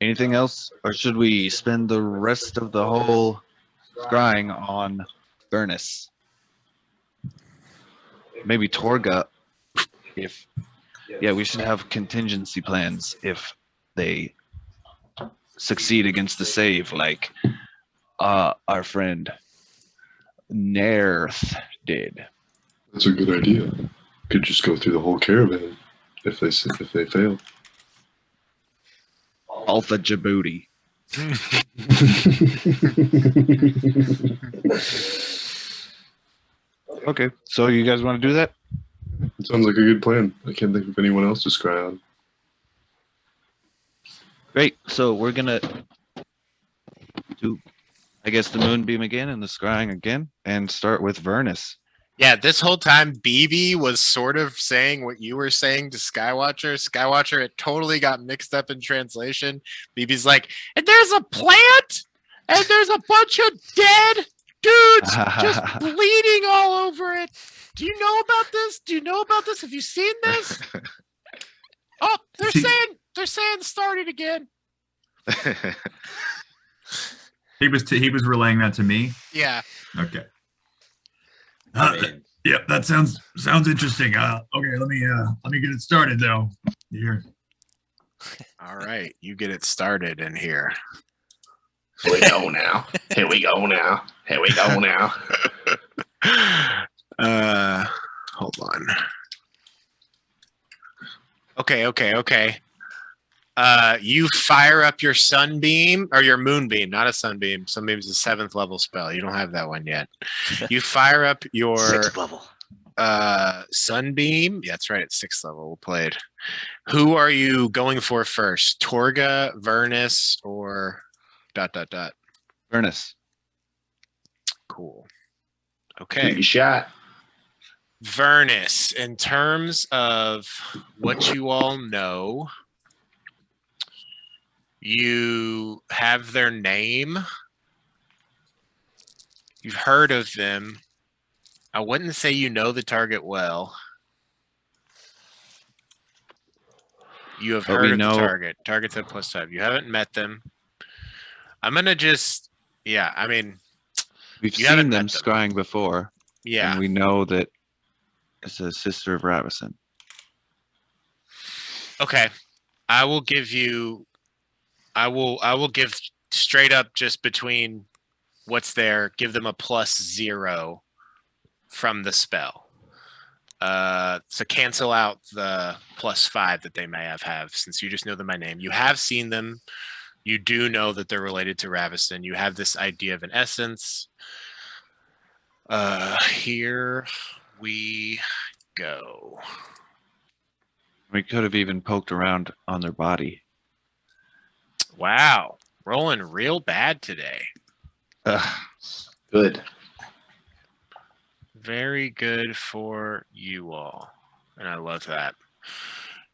Anything else, or should we spend the rest of the whole scrying on Furnace? Maybe Torga. We should have contingency plans if they succeed against the save, like our friend Naerth did. That's a good idea. Could just go through the whole caravan if they fail. Alpha Djibouti. Okay, so you guys want to do that? It sounds like a good plan. I can't think of anyone else to scry on. Great. So we're gonna do, I guess, the moonbeam again and the scrying again, and start with Vernus. Yeah, this whole time BB was sort of saying what you were saying to Skywatcher. Skywatcher, it totally got mixed up in translation. BB's like, and there's a plant, and there's a bunch of dead dudes just bleeding all over it. Do you know about this? Do you know about this? Have you seen this? Oh, they're saying started again. He was relaying that to me. Yeah. Okay. I mean, Yep, that sounds interesting. Okay, let me get it started though. Here. All right, you get it started in here. Here we go now. Here we go now. Here we go now. Hold on. Okay. You fire up your sunbeam or your moonbeam, not a sunbeam. Sunbeam is a 7th level spell. You don't have that one yet. You fire up your 6th level. sunbeam. Yeah, that's right. It's 6th level. We'll play it. Who are you going for first? Torga, Vernus, or ... Vernus. Cool. Give Okay. it a shot. Vernus, in terms of what you all know, you have their name. You've heard of them. I wouldn't say you know the target well. You have But heard we of the know- target. Target's at +5. You haven't met them. I'm going to just, We've You haven't seen them met them. scrying before, yeah. and we know that is a sister of Ravison. Okay. I will give you I will give straight up just between what's there, give them a +0 from the spell. To cancel out the +5 that they may have since you just know them by name. You have seen them. You do know that they're related to Ravison. You have this idea of an essence. Here we go. We could have even poked around on their body. Wow. Rolling real bad today. Good. Very good for you all. And I love that.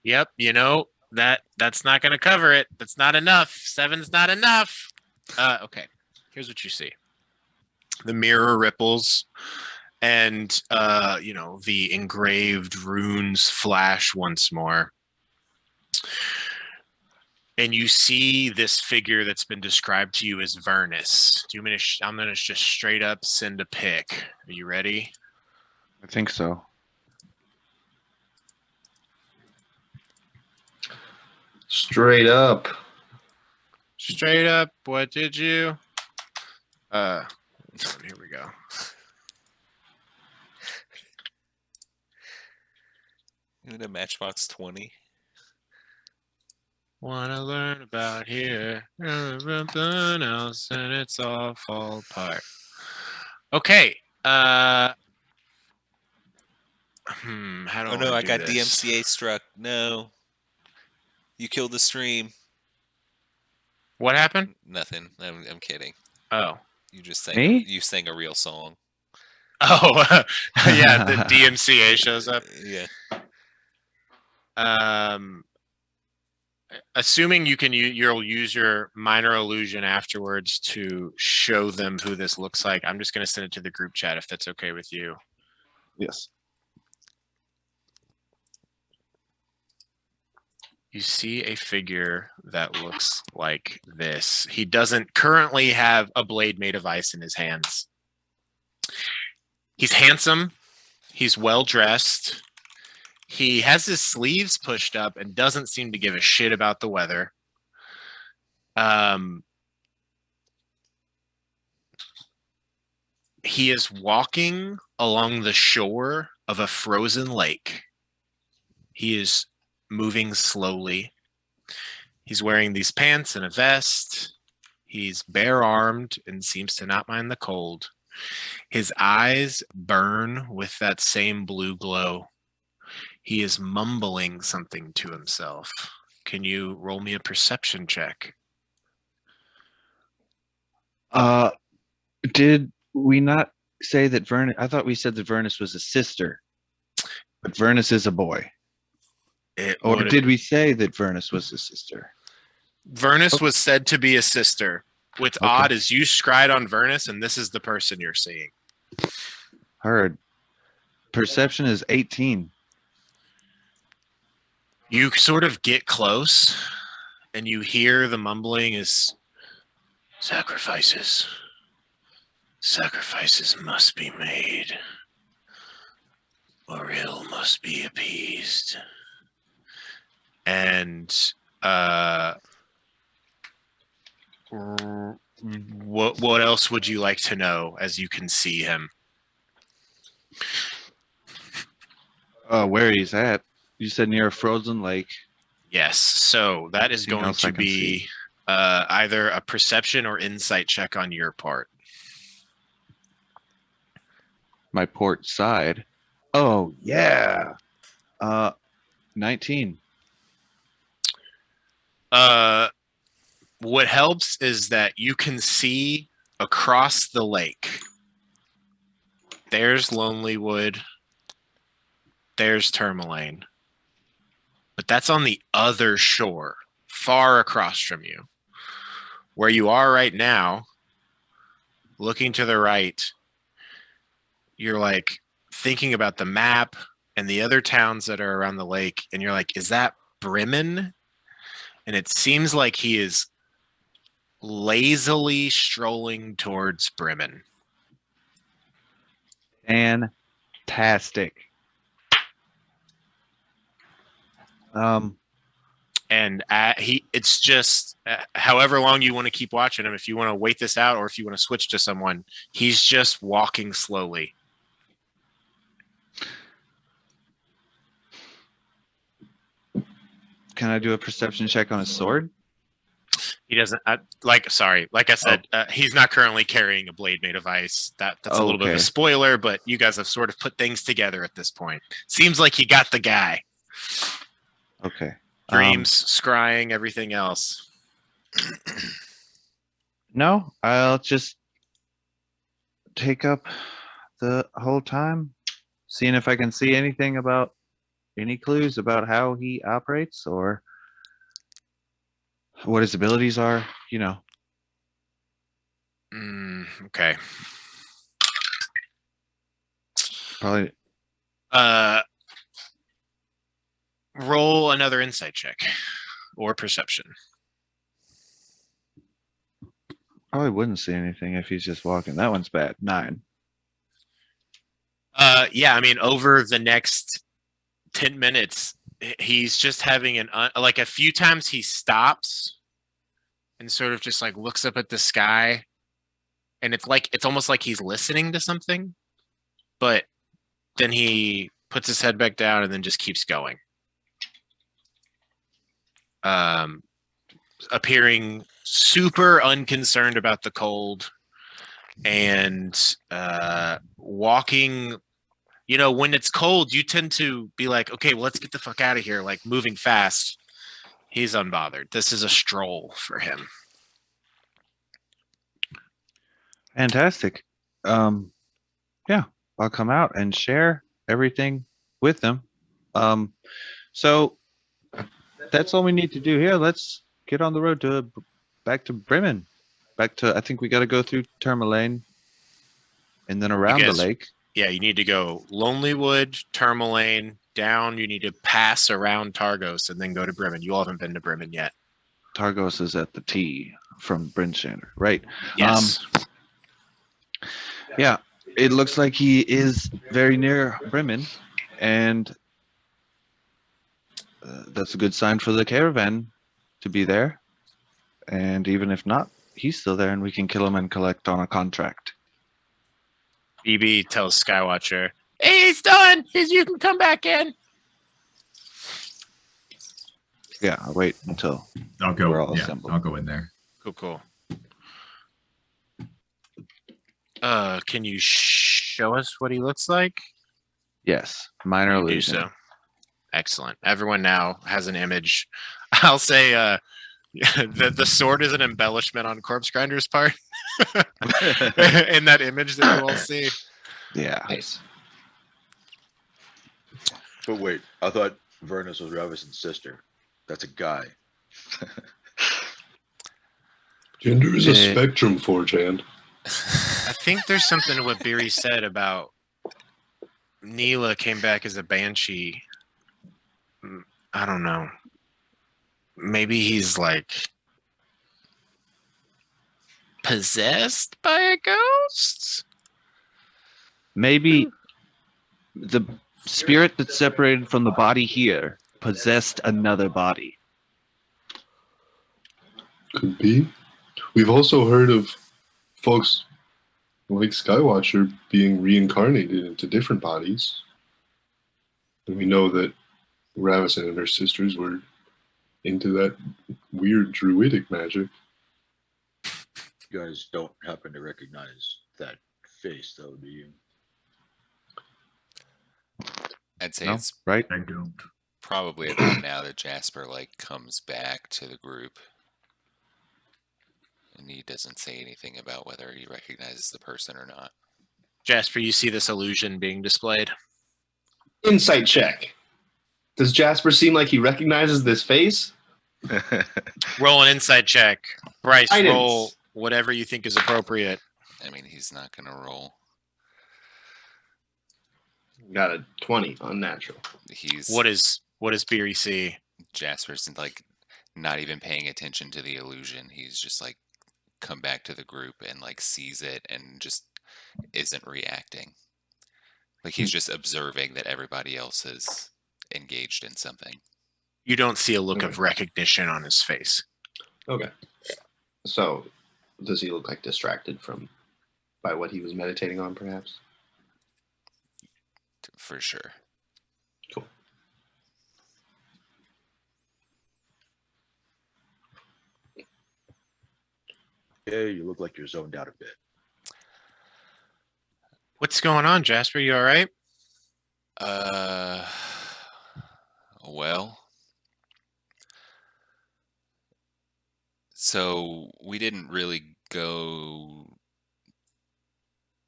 Yep, you know, that's not going to cover it. That's not enough. 7's not enough. Okay. Here's what you see. The mirror ripples and you know, the engraved runes flash once more. And you see this figure that's been described to you as Vernus. I'm gonna just straight up send a pick. Are you ready? I think so. Straight up. Straight up, what did you? Here we go. Even a Matchbox 20. Wanna learn about here, something else, and it's all fall apart. Okay. How do I Oh no, wanna I do got this? DMCA struck. No. You killed the stream. What happened? Nothing. I'm kidding. Oh. You just sang. Me? You sang a real song. Oh, yeah. The DMCA shows up. Yeah. Assuming you can, you'll use your minor illusion afterwards to show them who this looks like. I'm just going to send it to the group chat if that's okay with you. Yes. You see a figure that looks like this. He doesn't currently have a blade made of ice in his hands. He's handsome. He's well dressed. He has his sleeves pushed up and doesn't seem to give a shit about the weather. He is walking along the shore of a frozen lake. He is moving slowly. He's wearing these pants and a vest. He's bare-armed and seems to not mind the cold. His eyes burn with that same blue glow. He is mumbling something to himself. Can you roll me a perception check? Did we not say that Vernus? I thought we said that Vernus was a sister, but Vernus is a boy. Or did we say that Vernus was a sister? Vernus was said to be a sister. What's odd is you scryed on Vernus, and this is the person you're seeing. Heard. Perception is 18. You sort of get close, and you hear the mumbling is sacrifices. Sacrifices must be made, or ill must be appeased. And what else would you like to know as you can see him? Where he's at? You said near a frozen lake. Yes, so that is Anything going else I to can be see? either a perception or insight check on your part. My port side. Oh yeah. 19. What helps is that you can see across the lake. There's Lonelywood. There's Tourmaline. But that's on the other shore, far across from you. Where you are right now, looking to the right, you're like thinking about the map and the other towns that are around the lake, and you're like, is that Bremen? And it seems like he is lazily strolling towards Bremen. Fantastic. And it's just however long you want to keep watching him. If you want to wait this out, or if you want to switch to someone, he's just walking slowly. Can I do a perception check on his sword? He doesn't like I said, he's not currently carrying a blade made of ice. That's a little bit of a Okay. spoiler, but you guys have sort of put things together at this point. Seems like you got the guy. Okay. Dreams, scrying, everything else. No, I'll just take up the whole time, seeing if I can see anything about any clues about how he operates or what his abilities are, you know. Okay. Probably Roll another insight check or perception. probably wouldn't see anything if he's just walking. That one's bad. 9. Yeah, I mean, over the next 10 minutes, he's just having like a few times he stops and sort of just like looks up at the sky, and it's almost like he's listening to something, but then he puts his head back down and then just keeps going. Appearing super unconcerned about the cold and walking. You know, when it's cold, you tend to be like, okay, well, let's get the fuck out of here, like moving fast. He's unbothered. This is a stroll for him. Fantastic. Yeah, I'll come out and share everything with them. So that's all we need to do here. Let's get on the road back to Bremen. I think we got to go through Tourmaline and then around the lake. Yeah, you need to go Lonelywood, Tourmaline, down. You need to pass around Targos and then go to Bremen. You all haven't been to Bremen yet. Targos is at the T from Brinchander, right? Yes. Yeah, it looks like he is very near Bremen, and that's a good sign for the caravan to be there. And even if not, he's still there, and we can kill him and collect on a contract. BB tells Skywatcher, "Hey, he's done. You can come back in." Yeah, I'll wait until I'll go. we're all Yeah, assembled. I'll go in there. Cool. Can you show us what he looks like? Yes, minor Do illusion. so. Excellent. Everyone now has an image. I'll say the sword is an embellishment on Corpse Grinder's part in that image that you all see. Yeah. Nice. But wait, I thought Vernus was Ravisson's sister. That's a guy. Gender is a spectrum, 4chan. I think there's something to what Beery said about Neela came back as a banshee. I don't know. Maybe he's like possessed by a ghost? Maybe the spirit that's separated from the body here possessed another body. Could be. We've also heard of folks like Skywatcher being reincarnated into different bodies. And we know that Ravison and her sisters were into that weird druidic magic. You guys don't happen to recognize that face, though, do you? I'd say No, it's right? I don't. probably about now that Jasper comes back to the group, and he doesn't say anything about whether he recognizes the person or not. Jasper, you see this illusion being displayed. Insight check. Does Jasper seem like he recognizes this face? Roll an insight check. Bryce, Guidance. roll whatever you think is appropriate. I mean, he's not going to roll. Got a 20, unnatural. He's What does Beery see? Jasper's not even paying attention to the illusion. He's just come back to the group and sees it and just isn't reacting. He's just observing that everybody else is engaged in something. You don't see a look of Okay. recognition on his face. Okay. So, does he look like distracted by what he was meditating on, perhaps? For sure. Cool. Yeah, you look like you're zoned out a bit. What's going on, Jasper? You all right? Well, so we didn't really go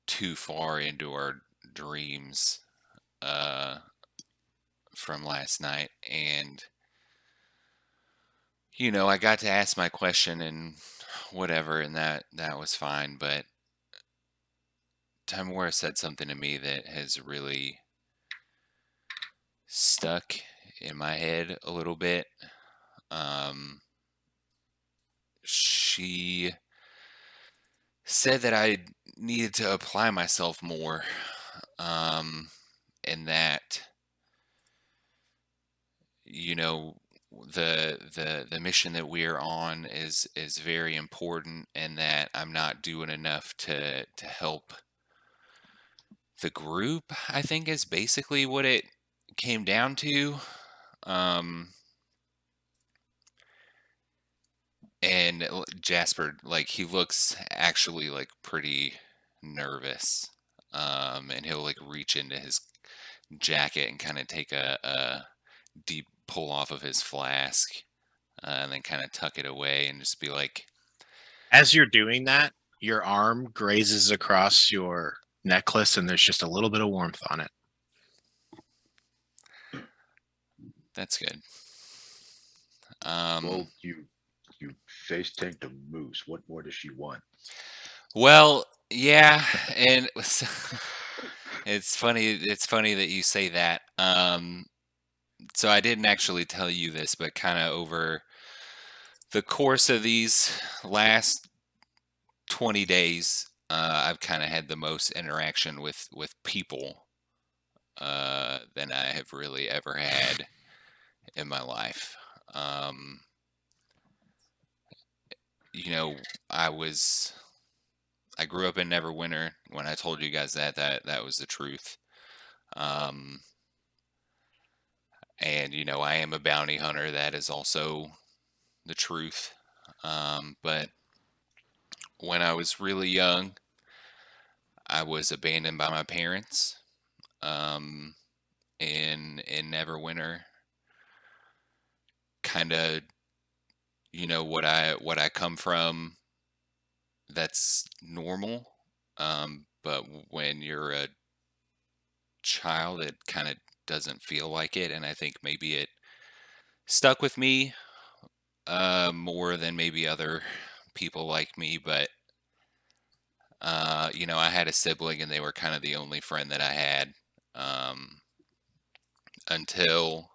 too far into our dreams from last night, and I got to ask my question and whatever, and that was fine. But Timora said something to me that has really stuck in my head a little bit. She said that I needed to apply myself more, and that the mission that we are on is very important, and that I'm not doing enough to help the group, I think, is basically what it came down to. And Jasper, like, he looks actually like pretty nervous. And he'll like reach into his jacket and kind of take a deep pull off of his flask, and then kind of tuck it away and just be like, As you're doing that, your arm grazes across your necklace, and there's just a little bit of warmth on it. "That's good." Well, you face tanked a moose. What more does she want? Well, yeah, and it's funny. It's funny that you say that. So I didn't actually tell you this, but kind of over the course of these last 20 days, I've kind of had the most interaction with people than I have really ever had in my life. I grew up in Neverwinter. When I told you guys that was the truth. And I am a bounty hunter. That is also the truth. But when I was really young, I was abandoned by my parents. In Neverwinter, kind of, what I come from, that's normal. But when you're a child, it kind of doesn't feel like it, and I think maybe it stuck with me more than maybe other people like me. But I had a sibling, and they were kind of the only friend that I had, until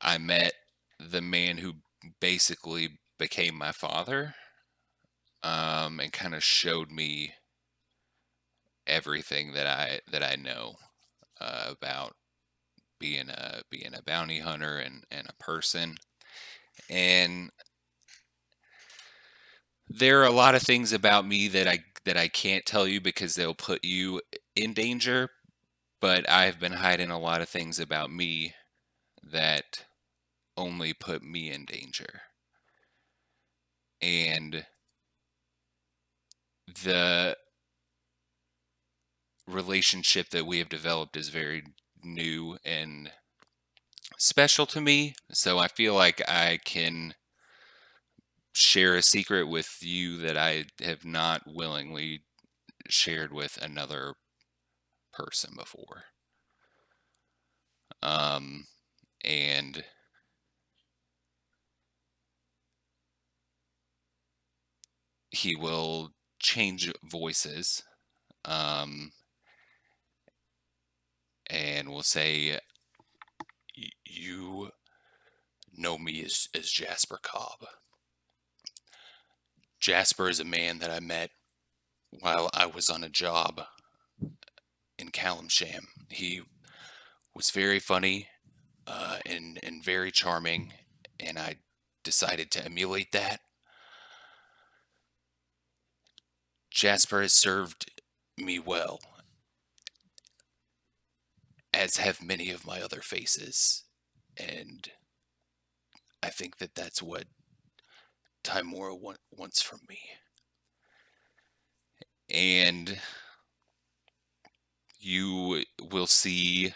I met the man who basically became my father, and kind of showed me everything that I know about being a bounty hunter and a person. And there are a lot of things about me that I can't tell you because they'll put you in danger, but I've been hiding a lot of things about me that only put me in danger. And the relationship that we have developed is very new and special to me. So I feel like I can share a secret with you that I have not willingly shared with another person before. And he will change voices, and will say, "You know me as Jasper Cobb. Jasper is a man that I met while I was on a job in Calamsham. He was very funny, and very charming, and I decided to emulate that. Jasper has served me well, as have many of my other faces, and I think that that's what Timora wants from me. And you will see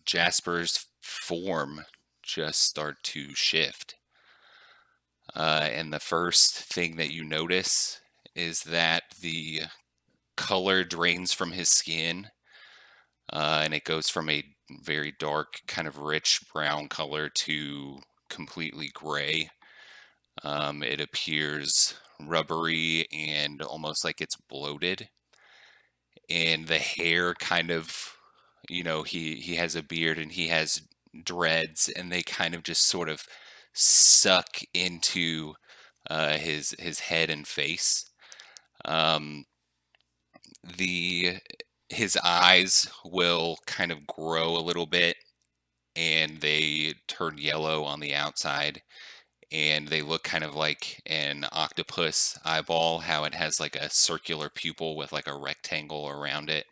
Jasper's form just start to shift. And the first thing that you notice is that the color drains from his skin, and it goes from a very dark, kind of rich brown color to completely gray. It appears rubbery and almost like it's bloated. And the hair kind of, he has a beard and he has dreads, and they kind of just sort of suck into his head and face. Um, the his eyes will kind of grow a little bit, and they turn yellow on the outside, and they look kind of like an octopus eyeball, how it has like a circular pupil with like a rectangle around it.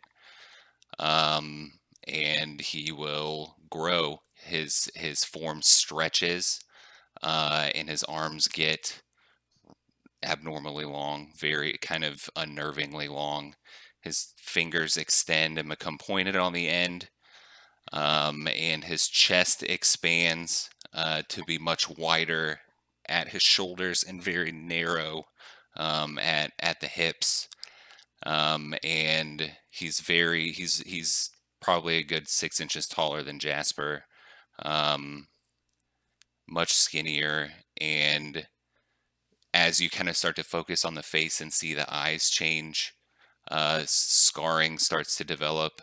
And he will grow. His form stretches, and his arms get abnormally long, very kind of unnervingly long. His fingers extend and become pointed on the end, and his chest expands to be much wider at his shoulders and very narrow at the hips. And he's probably a good 6 inches taller than Jasper, much skinnier. And as you kind of start to focus on the face and see the eyes change, scarring starts to develop.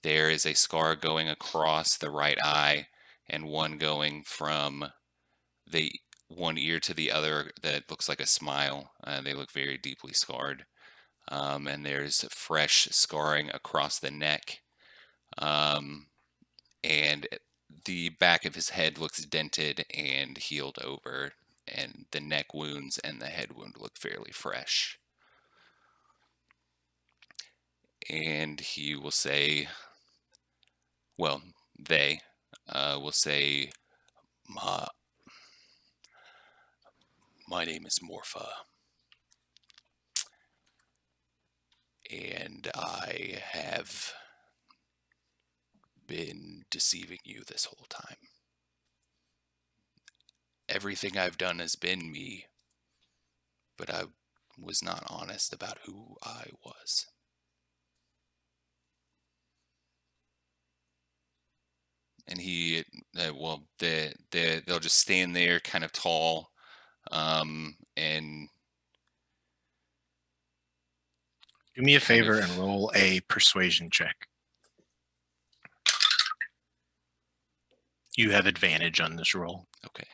There is a scar going across the right eye, and one going from the one ear to the other that looks like a smile. They look very deeply scarred. And there's fresh scarring across the neck. And the back of his head looks dented and healed over, and the neck wounds and the head wound look fairly fresh. And he will say, well, they will say, my name is Morpha, and I have been deceiving you this whole time. Everything I've done has been me, but I was not honest about who I was. And they'll just stand there kind of tall, and do me a favor and roll a persuasion check. You have advantage on this roll. Okay.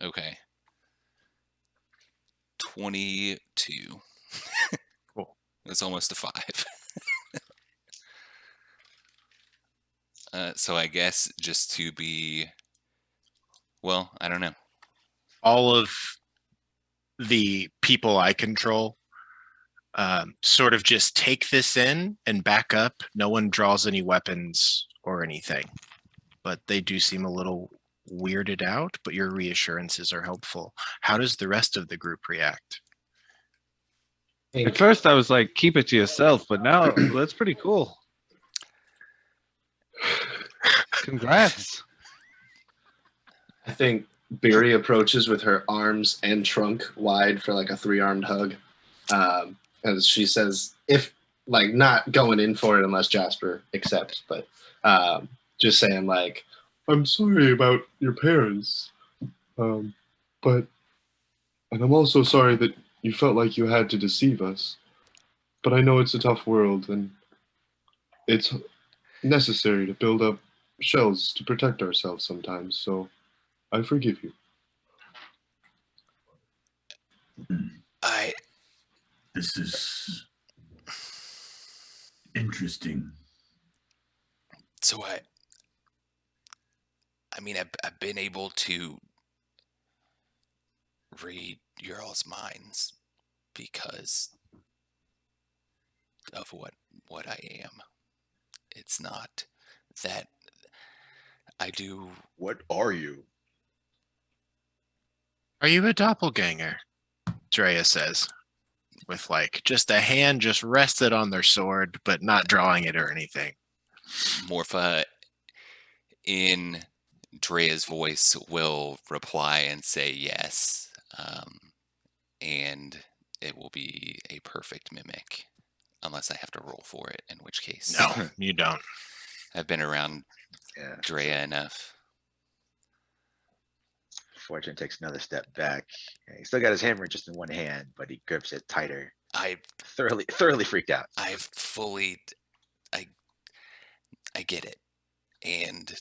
Okay. 22. Cool. That's almost a 5. So I guess just to be, well, I don't know. All of the people I control sort of just take this in and back up. No one draws any weapons or anything, but they do seem a little weirded out, but your reassurances are helpful. How does the rest of the group react? At first I was like, keep it to yourself, but now that's pretty cool. Congrats. I think Beery approaches with her arms and trunk wide for like a 3-armed hug. And she says, if like not going in for it unless Jasper accepts, but just saying like, I'm sorry about your parents, but and I'm also sorry that you felt like you had to deceive us. But I know it's a tough world, and it's necessary to build up shells to protect ourselves sometimes. So I forgive you. This is Interesting. So I mean, I've been able to read your all's minds because of what I am. It's not that I do. What are you? Are you a doppelganger? Drea says, with like just a hand just rested on their sword, but not drawing it or anything. Morpha, in Drea's voice, will reply and say yes. And it will be a perfect mimic. Unless I have to roll for it, in which case. No, you don't. I've been around Yeah. Drea enough. Fortune takes another step back. He's still got his hammer just in one hand, but he grips it tighter. I Thoroughly freaked out. I've fully I get it. And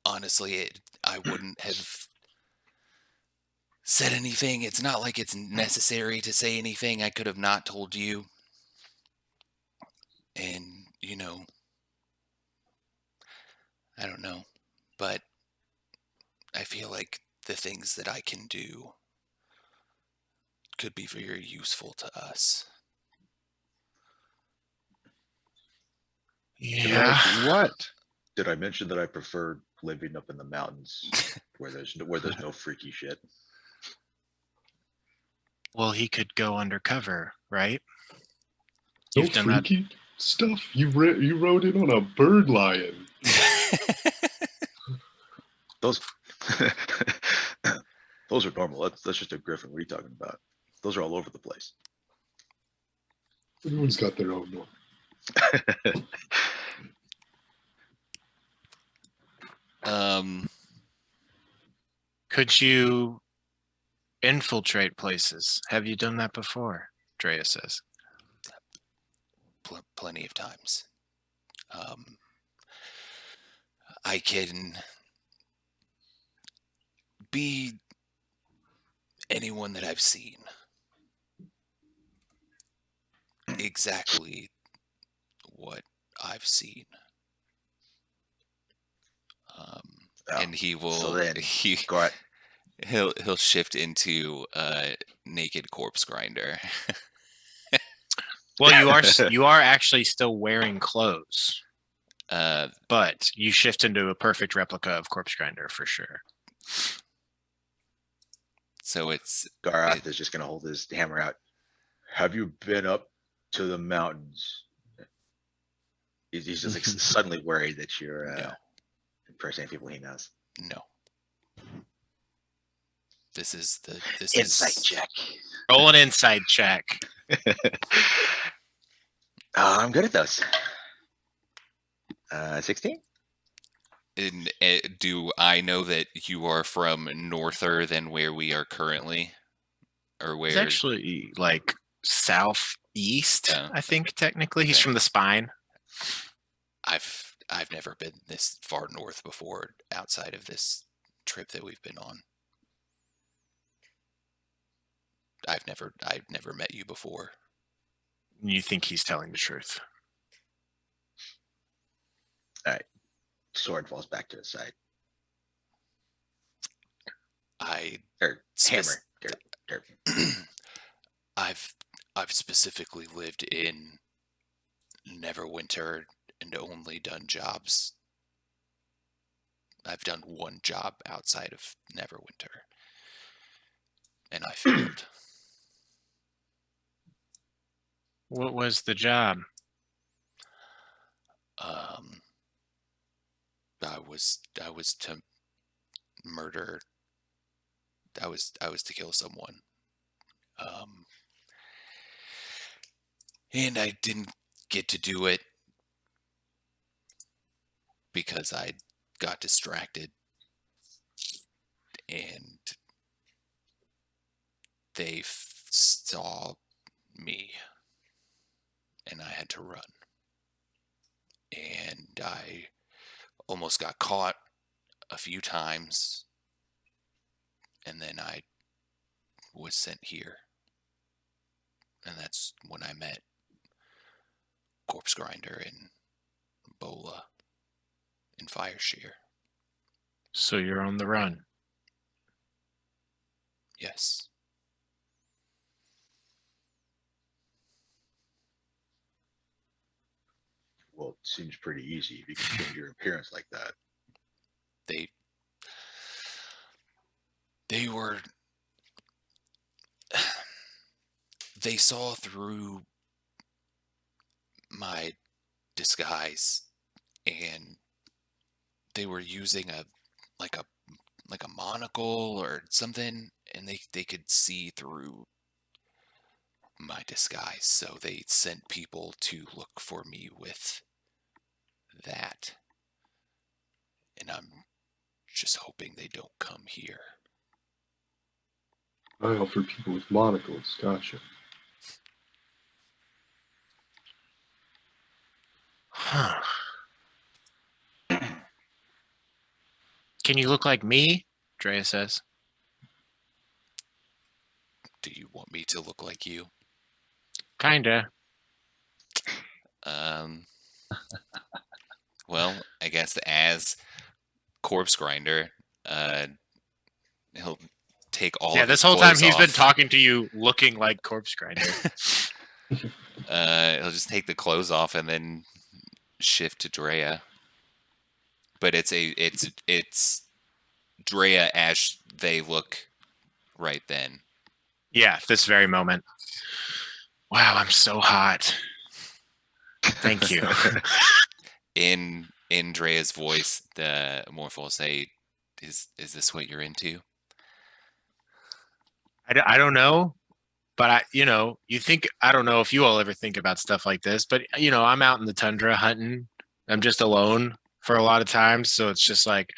honestly, I wouldn't have said anything. It's not like it's necessary to say anything I could have not told you. And, I don't know. But I feel like the things that I can do could be very useful to us. Yeah. What? Did I mention that I prefer living up in the mountains where there's no freaky shit? Well, he could go undercover, right? No You've done that. freaky stuff. You rode in on a bird lion. Those those are normal. That's just a griffin. What are you talking about? Those are all over the place. Everyone's got their own one. Could you infiltrate places? Have you done that before? Drea says. Plenty of times. I can be anyone that I've seen. Exactly what I've seen. And he will. So then, He'll shift into a naked corpse grinder. Well, you are actually still wearing clothes, but you shift into a perfect replica of Corpse Grinder for sure. So it's Garath is just gonna hold his hammer out. Have you been up to the mountains? He's just like suddenly worried that you're No. impersonating people he knows. No. This Insight is check. Roll an insight check. I'm good at those. 16? Do I know that you are from norther than where we are currently, or where? He's actually like southeast, Oh. I think technically. He's Okay. from the spine. I've never been this far north before, outside of this trip that we've been on. I've never met you before. You think he's telling the truth? Sword falls back to his side. Spec- Hammer. Derp. I've specifically lived in Neverwinter and only done jobs. I've done one job outside of Neverwinter, and I failed. What was the job? I was to murder. I was to kill someone. And I didn't get to do it because I got distracted, and they saw me, and I had to run. And I almost got caught a few times, and then I was sent here. And that's when I I met Corpse Grinder and Bola and Fireshear. So you're on the run. Yes. Well, it seems pretty easy if you can change your appearance like that. They were... They saw through my disguise, and they were using a monocle or something, and they could see through my disguise, so they sent people to look for me with that. And I'm just hoping they don't come here. I offer people with monocles. Gotcha. Huh. Can you look like me? Drea says. Do you want me to look like you? Kinda. Well, I guess as Corpse Grinder, he'll take all Yeah, of this his whole time clothes he's been off. talking to you looking like Corpse Grinder. He'll just take the clothes off and then shift to Drea. But it's Drea as they look right then. Yeah, this very moment. Wow, I'm so hot. Thank you. In Drea's voice, the Morph will say, "Is this what you're into?" I don't know, but you think, I don't know if you all ever think about stuff like this, but I'm out in the tundra hunting. I'm just alone for a lot of times, so it's just like,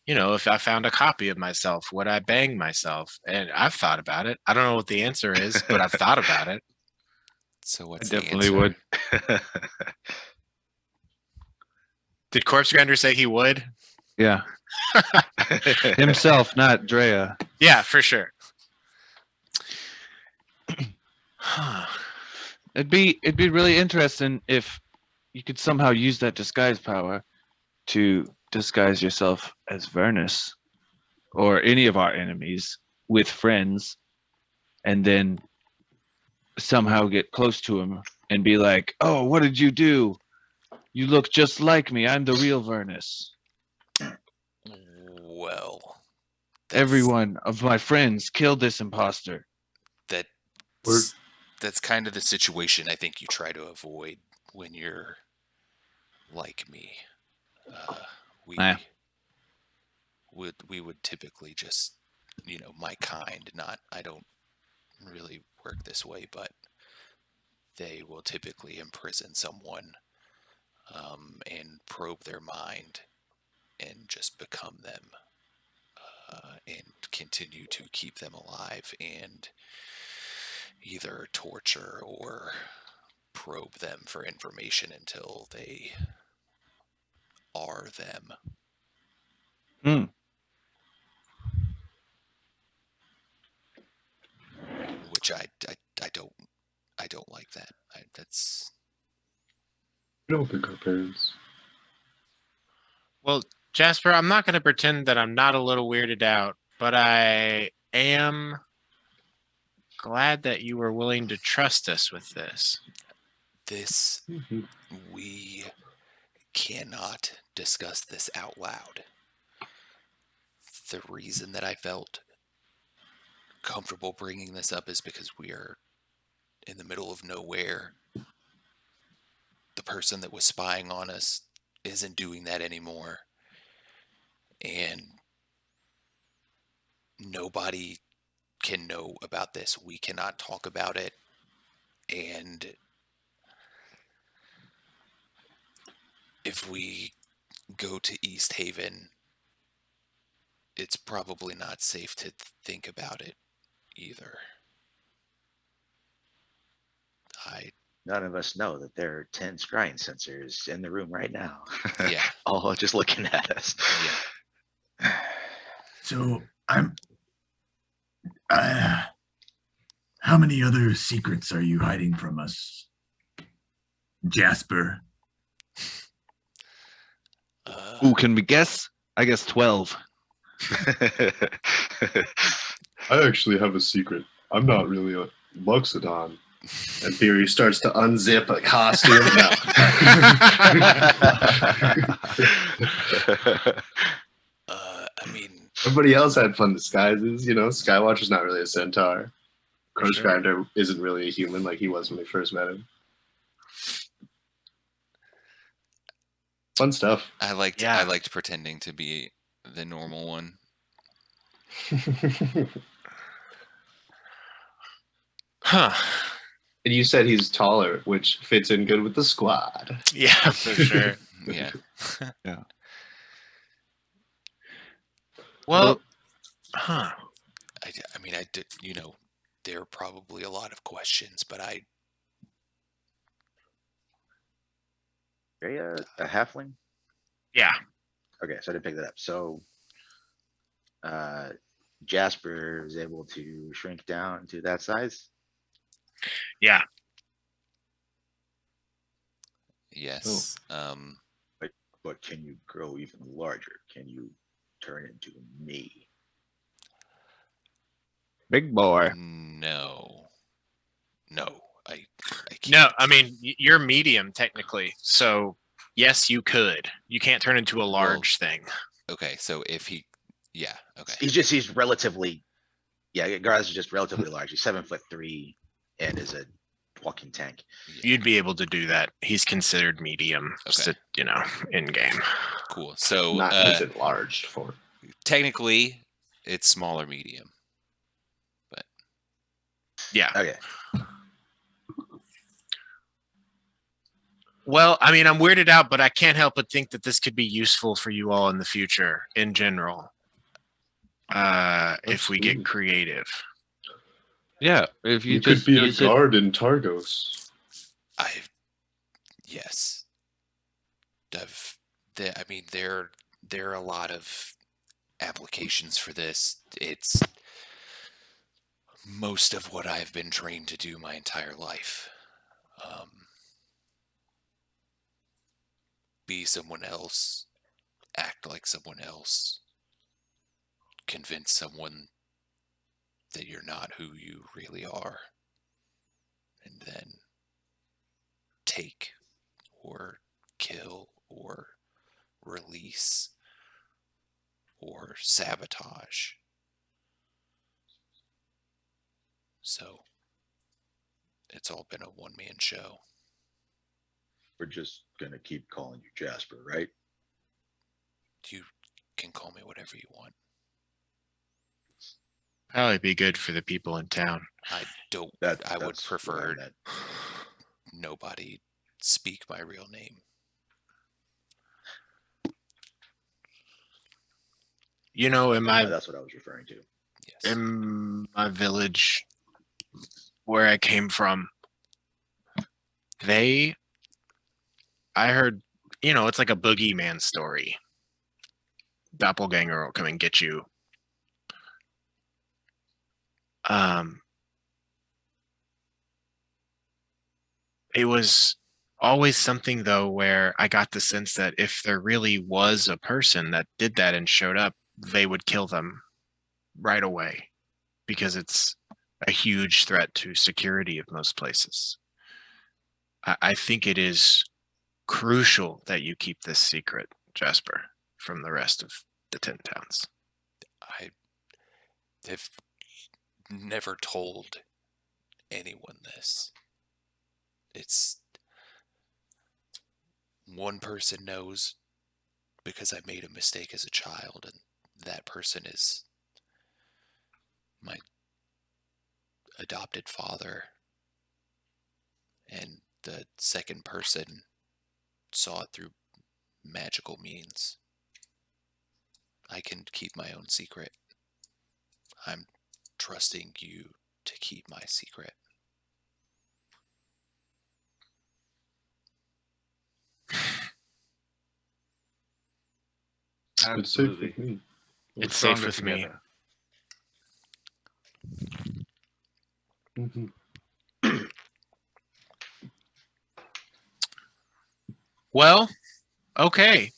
if I found a copy of myself, would I bang myself? And I've thought about it. I don't know what the answer is, but I've thought about it. So I what's the definitely answer? would. Did Corpse Grinder say he would? Yeah. Himself, not Drea. Yeah, for sure. It'd be really interesting if you could somehow use that disguise power to disguise yourself as Vernus or any of our enemies with friends, and then somehow get close to him and be like, "Oh, what did you do? You look just like me. I'm the real Vernus. Well, Every one of my friends killed this imposter." That's kind of the situation I think you try to avoid when you're like me. We would typically just, my kind, not, I don't really work this way, but they will typically imprison someone and probe their mind and just become them and continue to keep them alive and either torture or probe them for information until they are them. Which I don't like that. That's... We don't pick our parents. Well, Jasper, I'm not going to pretend that I'm not a little weirded out, but I am glad that you were willing to trust us with this. We cannot discuss this out loud. The reason that I felt comfortable bringing this up is because we are in the middle of nowhere. The person that was spying on us isn't doing that anymore. And nobody can know about this. We cannot talk about it. And if we go to East Haven, it's probably not safe to think about it either. None of us know that there are 10 scrying sensors in the room right now. Yeah. All just looking at us. So I'm How many other secrets are you hiding from us, Jasper? Ooh, can we guess? I guess 12. I actually have a secret. I'm not really a Luxodon. And Beery starts to unzip a costume. I mean, Everybody else had fun disguises. Skywatcher's not really a centaur. For Ghost sure. Grinder isn't really a human like he was when we first met him. Fun stuff. I liked Yeah. I liked pretending to be the normal one. Huh. And you said he's taller, which fits in good with the squad. Yeah, for sure. Yeah. Well, huh. I mean, I did. There are probably a lot of questions, but Are you a halfling? Yeah. Okay, so I didn't pick that up. So Jasper is able to shrink down to that size. Yeah. yes. But can you grow even larger? Can you turn into me? Big boy. No. I can't. No, I mean, you're medium technically. So, yes, you could. You can't turn into a large thing. Okay, so if he, yeah, okay. He's relatively, yeah, Garaz is just relatively large. He's 7'3" and is a walking tank. Yeah, You'd be able to do that. He's considered medium, Okay. in game. cool. So Not his enlarged form. technically, it's smaller medium. Yeah. Okay. Well, I mean, I'm weirded out, but I can't help but think that this could be useful for you all in the future in general. If we get Absolutely. creative. Yeah, if you You could just be a use it. guard in Targos. Yes. I mean, there are a lot of applications for this. It's most of what I've been trained to do my entire life. Be someone else, act like someone else, convince someone that you're not who you really are, and then take or kill or release or sabotage. So it's all been a one-man show. We're just gonna keep calling you Jasper, right? You can call me whatever you want. Probably be good for the people in town. I would That's what I prefer meant. nobody speak my real name. In That's what I was referring to. Yes. my village where I came from, I heard, it's like a boogeyman story. Doppelganger will come and get you. It was always something though where I got the sense that if there really was a person that did that and showed up, they would kill them right away because it's a huge threat to security of most places. I think it is crucial that you keep this secret, Jasper, from the rest of the 10 towns. I have never told anyone this. It's one person knows because I made a mistake as a child, and that person is my adopted father. And the second person saw it through magical means. I can keep my own secret. I'm trusting you to keep my secret. It's safe Absolutely. with me. We're It's safe stronger with me. together. Mhm. Well, okay.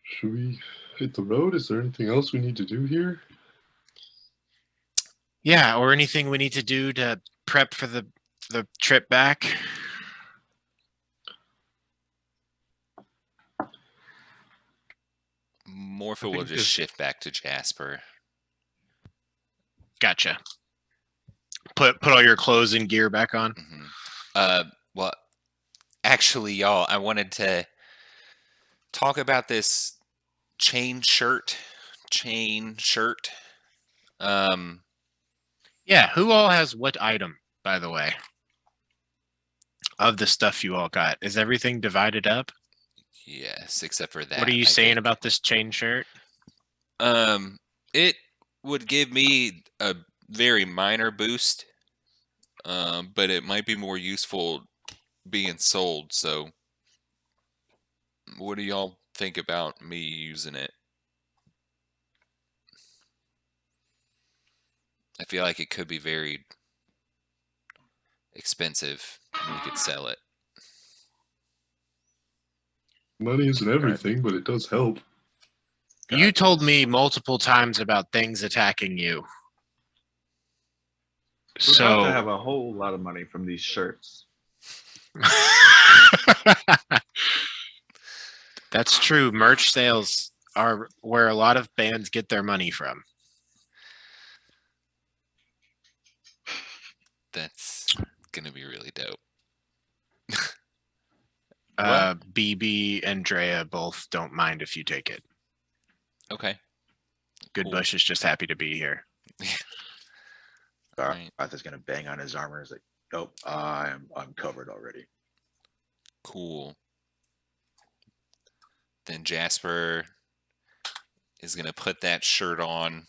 Should we hit the road? Is there anything else we need to do here? Yeah, or anything we need to do to prep for the trip back? Morpho I will think just this- shift back to Jasper. Gotcha. Put all your clothes and gear back on. Well, actually, y'all, I wanted to talk about this chain shirt. Yeah, who all has what item, by the way? Of the stuff you all got. Is everything divided up? Yes, except for that. What are you I saying think. about this chain shirt? It would give me a very minor boost, but it might be more useful being sold. So, what do y'all think about me using it? I feel like it could be very expensive. And we could sell it. Money isn't everything, but it does help. You told me multiple times about things attacking you. We're about to So have a whole lot of money from these shirts. that's true. Merch sales are where a lot of bands get their money from. That's gonna be really dope. BB and Drea both don't mind if you take it. Okay. Good Cool. Bush is just happy to be here. Right. Arthur's gonna bang on his armor. He's like, nope, I'm covered already. Cool. Then Jasper is gonna put that shirt on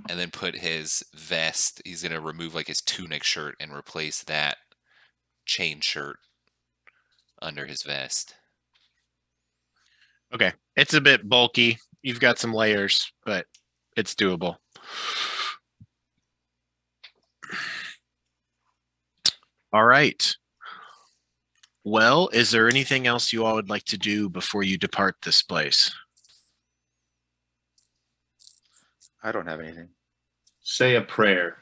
and then put his vest. He's gonna remove like his tunic shirt and replace that chain shirt under his vest. Okay. It's a bit bulky. You've got some layers, but it's doable. All right. Well, is there anything else you all would like to do before you depart this place? I don't have anything. Say a prayer.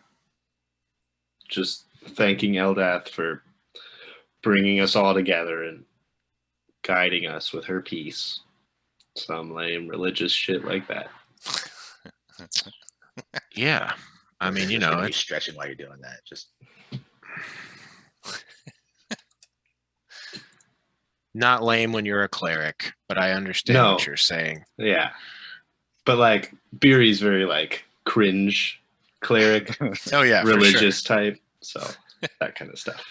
Just thanking Eldath for bringing us all together and guiding us with her peace. Some lame religious shit like that. Yeah. I mean, you Just know, gonna be it's stretching while you're doing that. Just not lame when you're a cleric, but I understand No. what you're saying. Yeah. But like Beery's very like cringe cleric, Oh yeah, for sure. religious type. So that kind of stuff.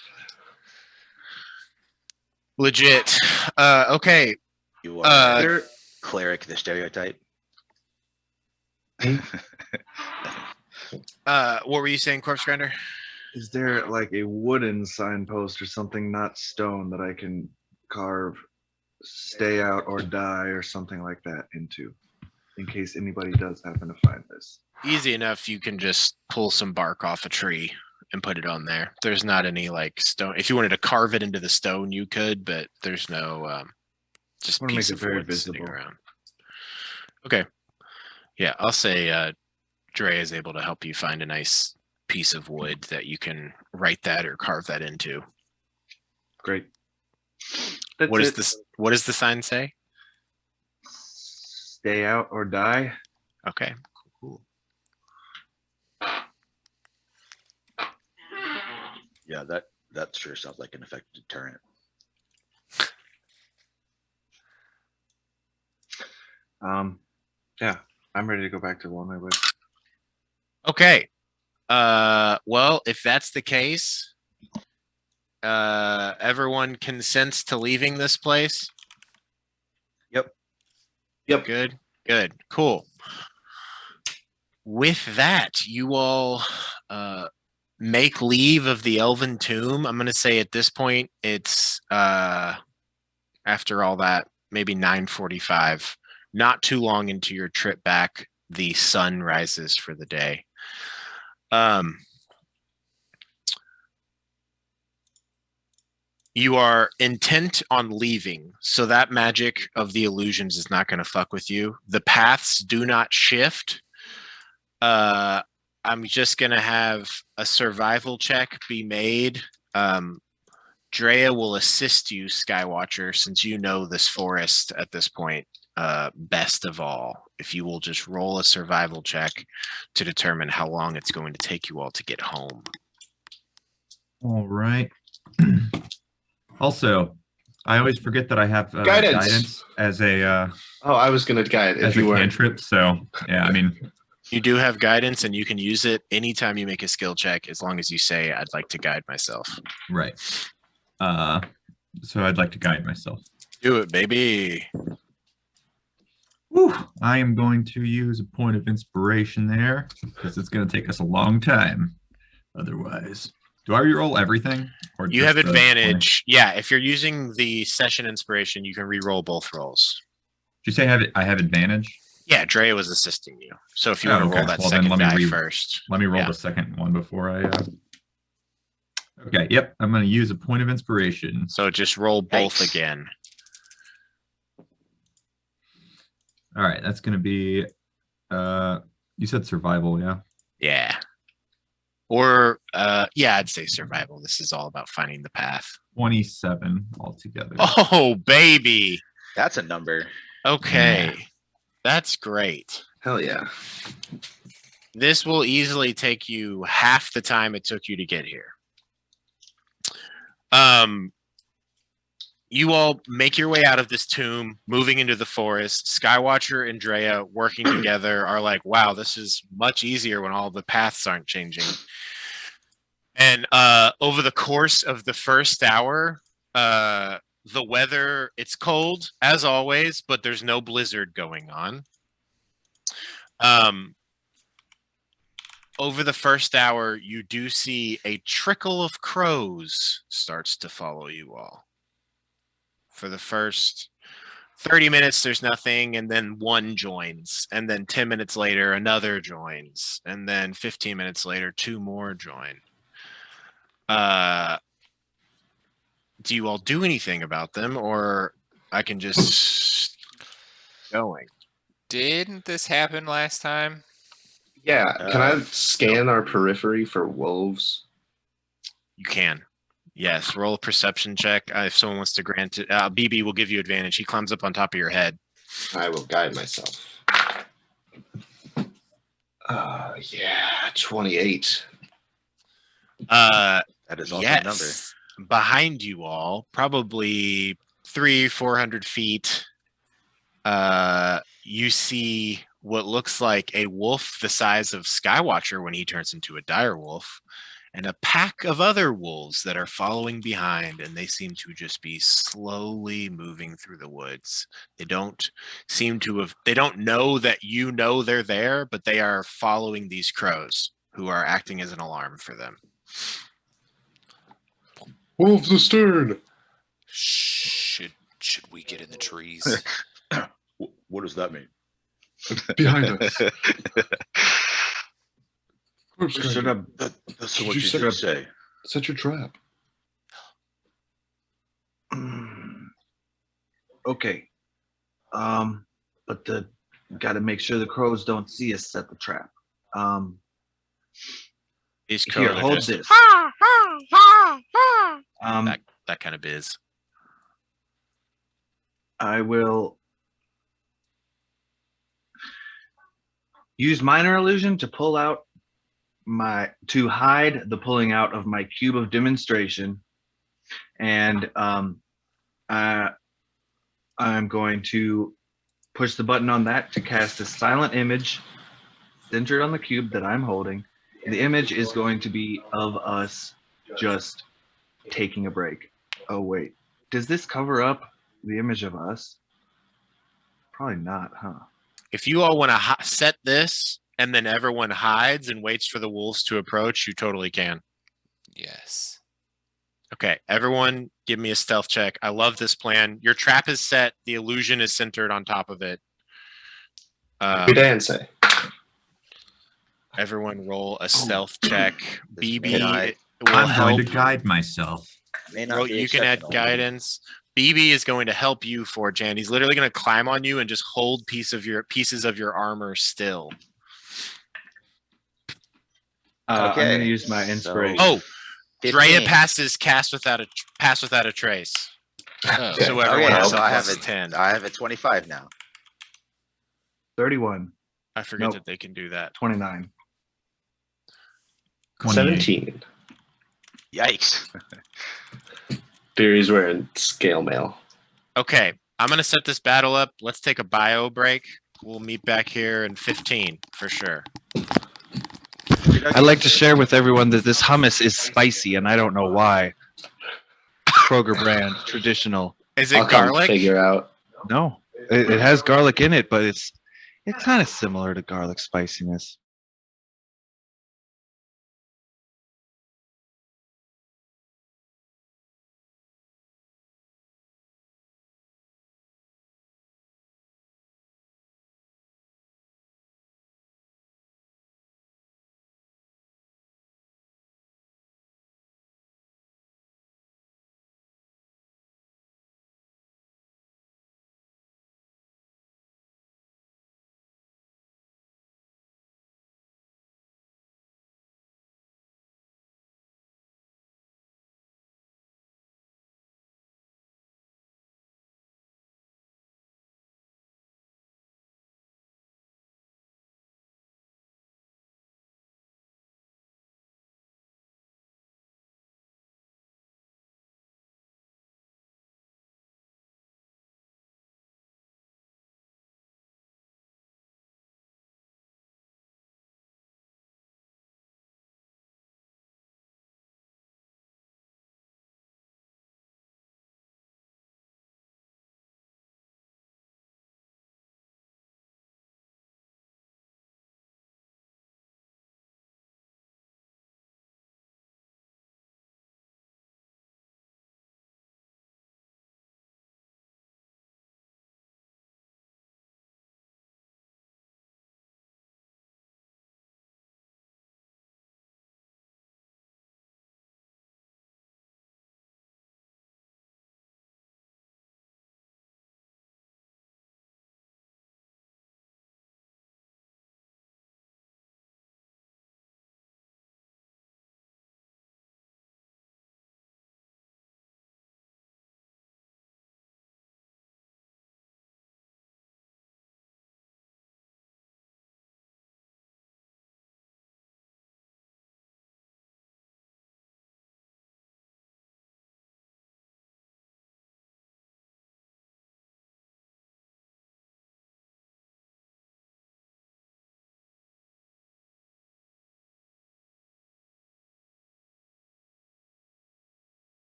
Legit. Okay. you are Uh, cleric, the stereotype. what were you saying, Corpse Grinder? Is there like a wooden signpost or something, not stone, that I can carve "stay out or die" or something like that into, in case anybody does happen to find this? Easy enough. You can just pull some bark off a tree and put it on there. There's not any like stone. If you wanted to carve it into the stone, you could, but there's no just Wanna make piece it of very wood sitting visible. around. Okay. Yeah, I'll say Dre is able to help you find a nice piece of wood that you can write that or carve that into. Great. What is this? What does the sign say? Stay out or die. Okay. Cool. Yeah, that sure sounds like an effective deterrent. Yeah, I'm ready to go back to Walnut Wood. Okay. Well, if that's the case, everyone consents to leaving this place? Yep. Yep. Good. Good. Cool. With that, you all make leave of the Elven Tomb. I'm going to say at this point, it's after all that, maybe 9:45. Not too long into your trip back. the sun rises for the day. You are intent on leaving, so that magic of the illusions is not going to fuck with you. The paths do not shift. I'm just going to have a survival check be made. Drea will assist you, Skywatcher, since you know this forest at this point best of all. If you will just roll a survival check to determine how long it's going to take you all to get home. All right. Also, I always forget that I have Guidance. as a Oh, I was gonna guide if as a you weren't. cantrip. So yeah, I mean, You do have guidance, and you can use it anytime you make a skill check, as long as you say, I'd like to guide myself. right. So I'd like to guide myself. Do it, baby. Whew. I am going to use a point of inspiration there because it's going to take us a long time. Otherwise, do I reroll everything? Or You just have the 20? advantage. Yeah, if you're using the session inspiration, you can re-roll both rolls. Did you say I have advantage? Yeah, Drea was assisting you. So if you Oh, want to okay. roll that Well, then second let me die re- first. Let me roll Yeah. the second one before I. Okay. Yep. I'm going to use a point of inspiration. So just roll both Nice. again. All right. That's going to be. You said survival, yeah. Yeah. Or yeah, I'd say survival. This is all about finding the path. 27 altogether. Oh, baby. That's a number. Okay. That's great. Hell yeah. This will easily take you half the time it took you to get here. You all make your way out of this tomb, moving into the forest. Skywatcher and Drea working together are like, wow, this is much easier when all the paths aren't changing. And over the course of the first hour, the weather, it's cold as always, but there's no blizzard going on. Over the first hour, you do see a trickle of crows starts to follow you all. For the first 30 minutes, there's nothing, and then one joins. And then 10 minutes later, another joins. And then 15 minutes later, two more join. Do you all do anything about them, or I can just going? Didn't this happen last time? Yeah. Can I scan our periphery for wolves? You can. Yes, roll a perception check. If someone wants to grant it, BB will give you advantage. He climbs up on top of your head. I will guide myself. Yeah, 28. That is also a number. Yes. Behind you all, probably 300-400 feet, you see what looks like a wolf the size of Skywatcher when he turns into a dire wolf, and a pack of other wolves that are following behind, and they seem to just be slowly moving through the woods. They don't seem to have, they don't know that you know they're there, but they are following these crows who are acting as an alarm for them. Wolves astern! Should we get in the trees? What does that mean? Behind us. Corpse Shut grinder. up. That's Did what you you set did up- say. Set your trap. Okay. But gotta make sure the crows don't see us set the trap. These Here, crows are hold just this. that kind of biz. I will use minor illusion to pull out to hide the pulling out of my cube of demonstration, and I'm going to push the button on that to cast a silent image centered on the cube that I'm holding. The image is going to be of us just taking a break. Oh wait, does this cover up the image of us? Probably not, huh? If you all want to set this and then everyone hides and waits for the wolves to approach, you totally can. Yes. Okay, everyone give me a stealth check. I love this plan. Your trap is set. The illusion is centered on top of it. Good answer. Everyone roll a stealth check. This may BB not- will I'm help. going to guide myself. May not Roll, be you can add exceptional. guidance. BB is going to help you, 4chan. He's literally going to climb on you and just hold pieces of your armor still. I'm going to Okay, use my so inspiration. Oh, Drea 15. passes pass without a trace. Oh. So everyone Okay, has so a I have plus it. 10. I have a 25 now. 31, I forget Nope. that they can do that. 29. 28. 17. Yikes. Beery's wearing scale mail. Okay, I'm going to set this battle up. Let's take a bio break. We'll meet back here in 15 for sure. I'd like to share with everyone that this hummus is spicy, and I don't know why. Kroger brand, traditional. Is I'll it come garlic? figure out. No, it has garlic in it, but it's kind of similar to garlic spiciness.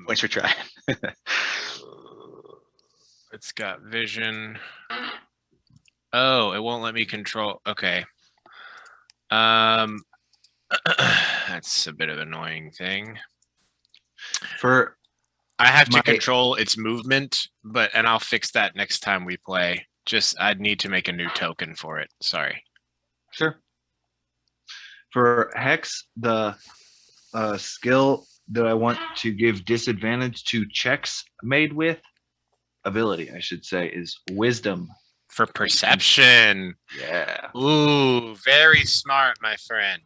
Which we're trying. It's got vision. Oh, it won't let me control. Okay. That's a bit of an annoying thing. For I have to My- control its movement, and I'll fix that next time we play. Just I'd need to make a new token for it. Sorry. Sure. For Hex, the skill that I want to give disadvantage to checks made with ability, I should say, is Wisdom. For perception. Yeah. Ooh, very smart, my friend.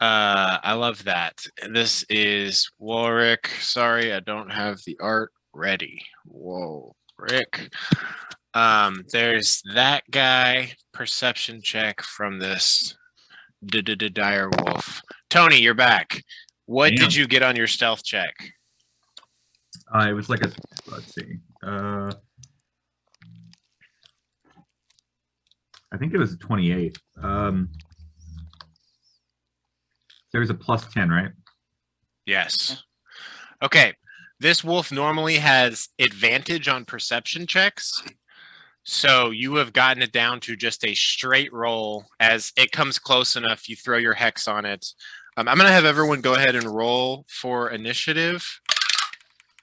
I love that. This is Warwick. Sorry, I don't have the art ready. Whoa, Rick. There's that guy. Perception check from this dire wolf. Tony, you're back. What Damn. did you get on your stealth check? It was like a, let's see. I think it was a 28. There was a plus 10, right? Yes. Okay. This wolf normally has advantage on perception checks. So you have gotten it down to just a straight roll. As it comes close enough, you throw your hex on it. I'm going to have everyone go ahead and roll for initiative.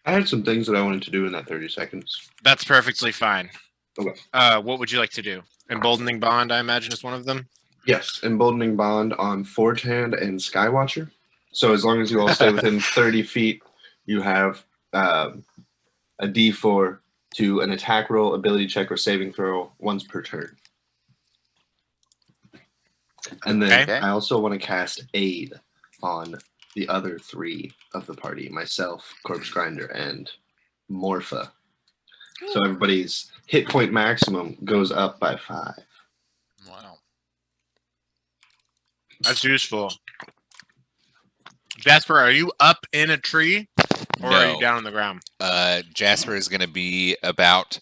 I had some things that I wanted to do in that 30 seconds. That's perfectly fine. Okay. What would you like to do? Emboldening Bond, I imagine, is one of them. Yes, emboldening bond on Forge Hand and Skywatcher. So as long as you all stay within 30 feet, you have a D4 to an attack roll, ability check, or saving throw once per turn. And then Okay. I also want to cast Aid on the other 3 of the party, myself, Corpse Grinder, and Morpha. So everybody's hit point maximum goes up by 5. Wow. That's useful. Jasper, are you up in a tree or are you No. down on the ground? Jasper is going to be about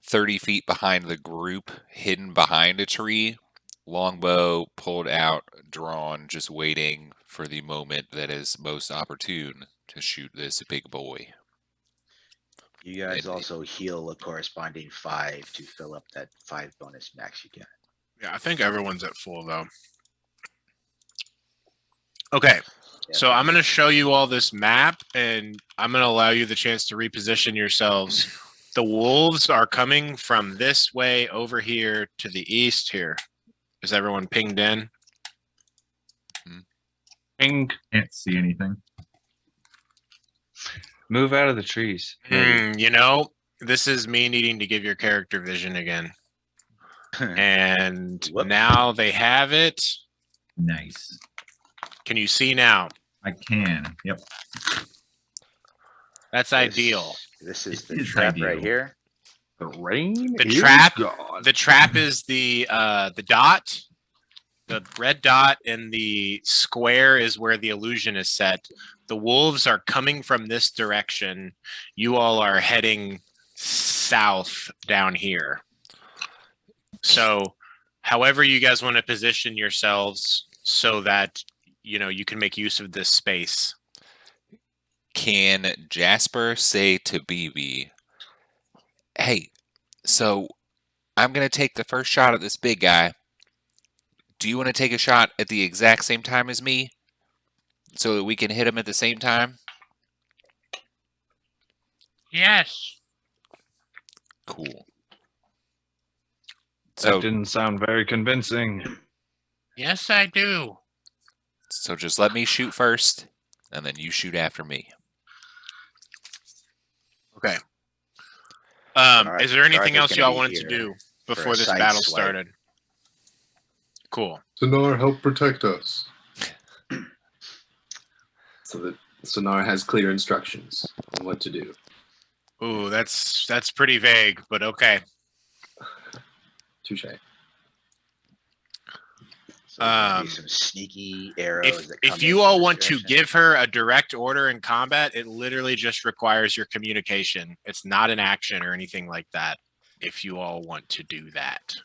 30 feet behind the group, hidden behind a tree, longbow pulled out, drawn, just waiting for the moment that is most opportune to shoot this big boy. You guys And- also heal a corresponding 5 to fill up that 5 bonus max you get. Yeah, I think everyone's at full though. Okay, Yeah, so I'm going to show you all this map and I'm going to allow you the chance to reposition yourselves. The wolves are coming from this way over here to the east here. Is everyone pinged in? Ping. Can't see anything. Move out of the trees. maybe. You know, this is me needing to give your character vision again. And Whoop. now they have it. Nice. Can you see now? I can. Yep. That's ideal. This is It the is trap right ideal. here. The rain. The is trap- gone. The trap is the dot, the red dot, and the square is where the illusion is set. The wolves are coming from this direction. You all are heading south down here. So, however you guys want to position yourselves so that you can make use of this space. Can Jasper say to BB, hey, so I'm going to take the first shot at this big guy. Do you want to take a shot at the exact same time as me so that we can hit him at the same time? Yes. Cool. That So, didn't sound very convincing. Yes, I do. so just let me shoot first, and then you shoot after me. Okay. Alright, Is there anything Arthur's else gonna y'all be wanted to here do for before a this side battle swipe. started? Cool. Sonar, help protect us. So that Sonar has clear instructions on what to do. Ooh, that's pretty vague, but okay. So Touche. there'll be some sneaky arrows. If that come if in you from all this want to direction. give her a direct order in combat, it literally just requires your communication. It's not an action or anything like that. If you all want to do that,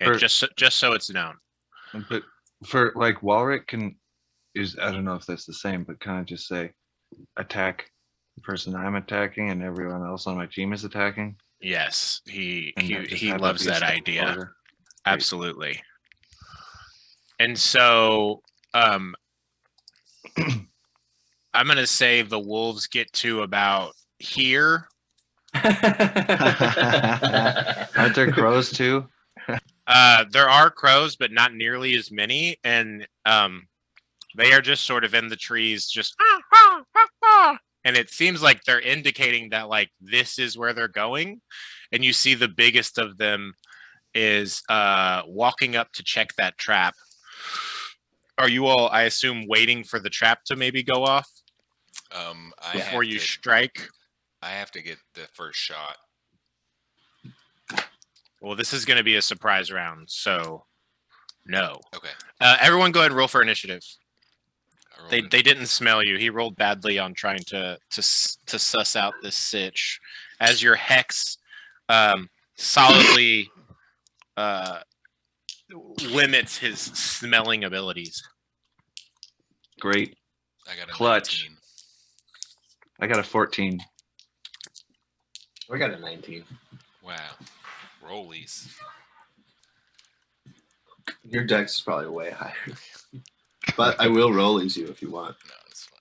For- and just so it's known. But for like Walrick is I don't know if that's the same, but kind of just say attack the person I'm attacking and everyone else on my team is attacking. Yes, And just he have loves be a that step idea. farther. Absolutely. And so I'm gonna say the wolves get to about here. Aren't there crows too? There are crows, but not nearly as many, and they are just sort of in the trees, just and it seems like they're indicating that like this is where they're going, and you see the biggest of them is walking up to check that trap. Are you all, I assume, waiting for the trap to maybe go off before you strike? I have to get the first shot. Well, this is going to be a surprise round, so no. Okay. Everyone go ahead and roll for initiative. I They didn't smell you. He rolled badly on trying to suss out this sitch. As your hex solidly limits his smelling abilities. Great. I got a Clutch. 19. I got a 14. I got a 19. Wow. Rollies. Your dex is probably way higher. But I will rollies you if you want. No, it's fine.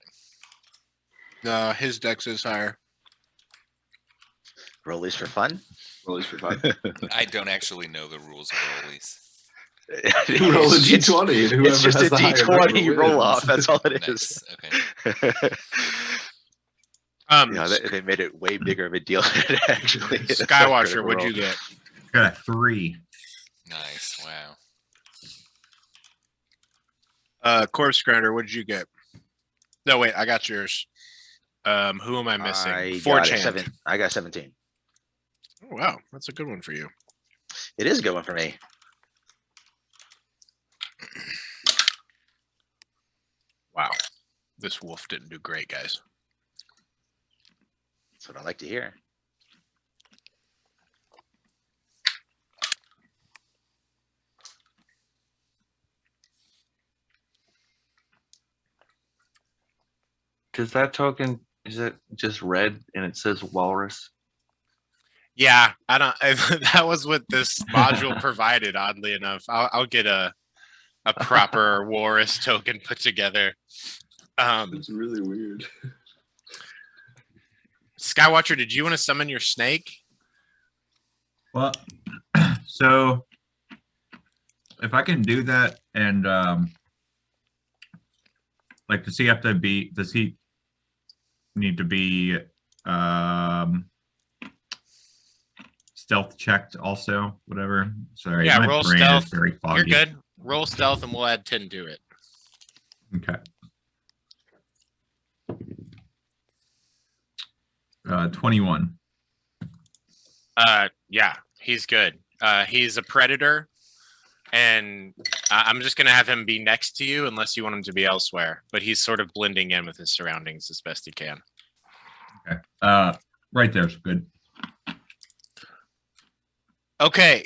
No, his dex is higher. Rollies for fun. Rollies for fun. I don't actually know the rules of rollies. You roll a It's- d20 and whoever It's just has a the higher D20 number roll wins. off. That's all it is. Nice. Okay. Yeah, they made it way bigger of a deal than it actually is. Skywatcher, what'd you get? Got a 3. Nice. Wow. Corpse Grinder, what did you get? No, wait, I got yours. Who am I missing? I Forge got, Hand. I got 17. Oh, wow, that's a good one for you. It is a good one for me. Wow. This wolf didn't do great, guys. That's what I like to hear. Does that token, is it just red and it says walrus? Yeah, I don't. That was what this module provided. Oddly enough, I'll get a proper Walrus token put together. It's really weird. Skywatcher, did you want to summon your snake? Well, so if I can do that, and like, does he need to be stealth checked also? Whatever. Sorry, Yeah, my roll brain stealth. is very foggy. You're good. Roll stealth, and we'll add 10 to it. Okay. 21. Yeah, he's good. He's a predator, and I'm just gonna have him be next to you unless you want him to be elsewhere. But he's sort of blending in with his surroundings as best he can. Okay. Right there's good. Okay.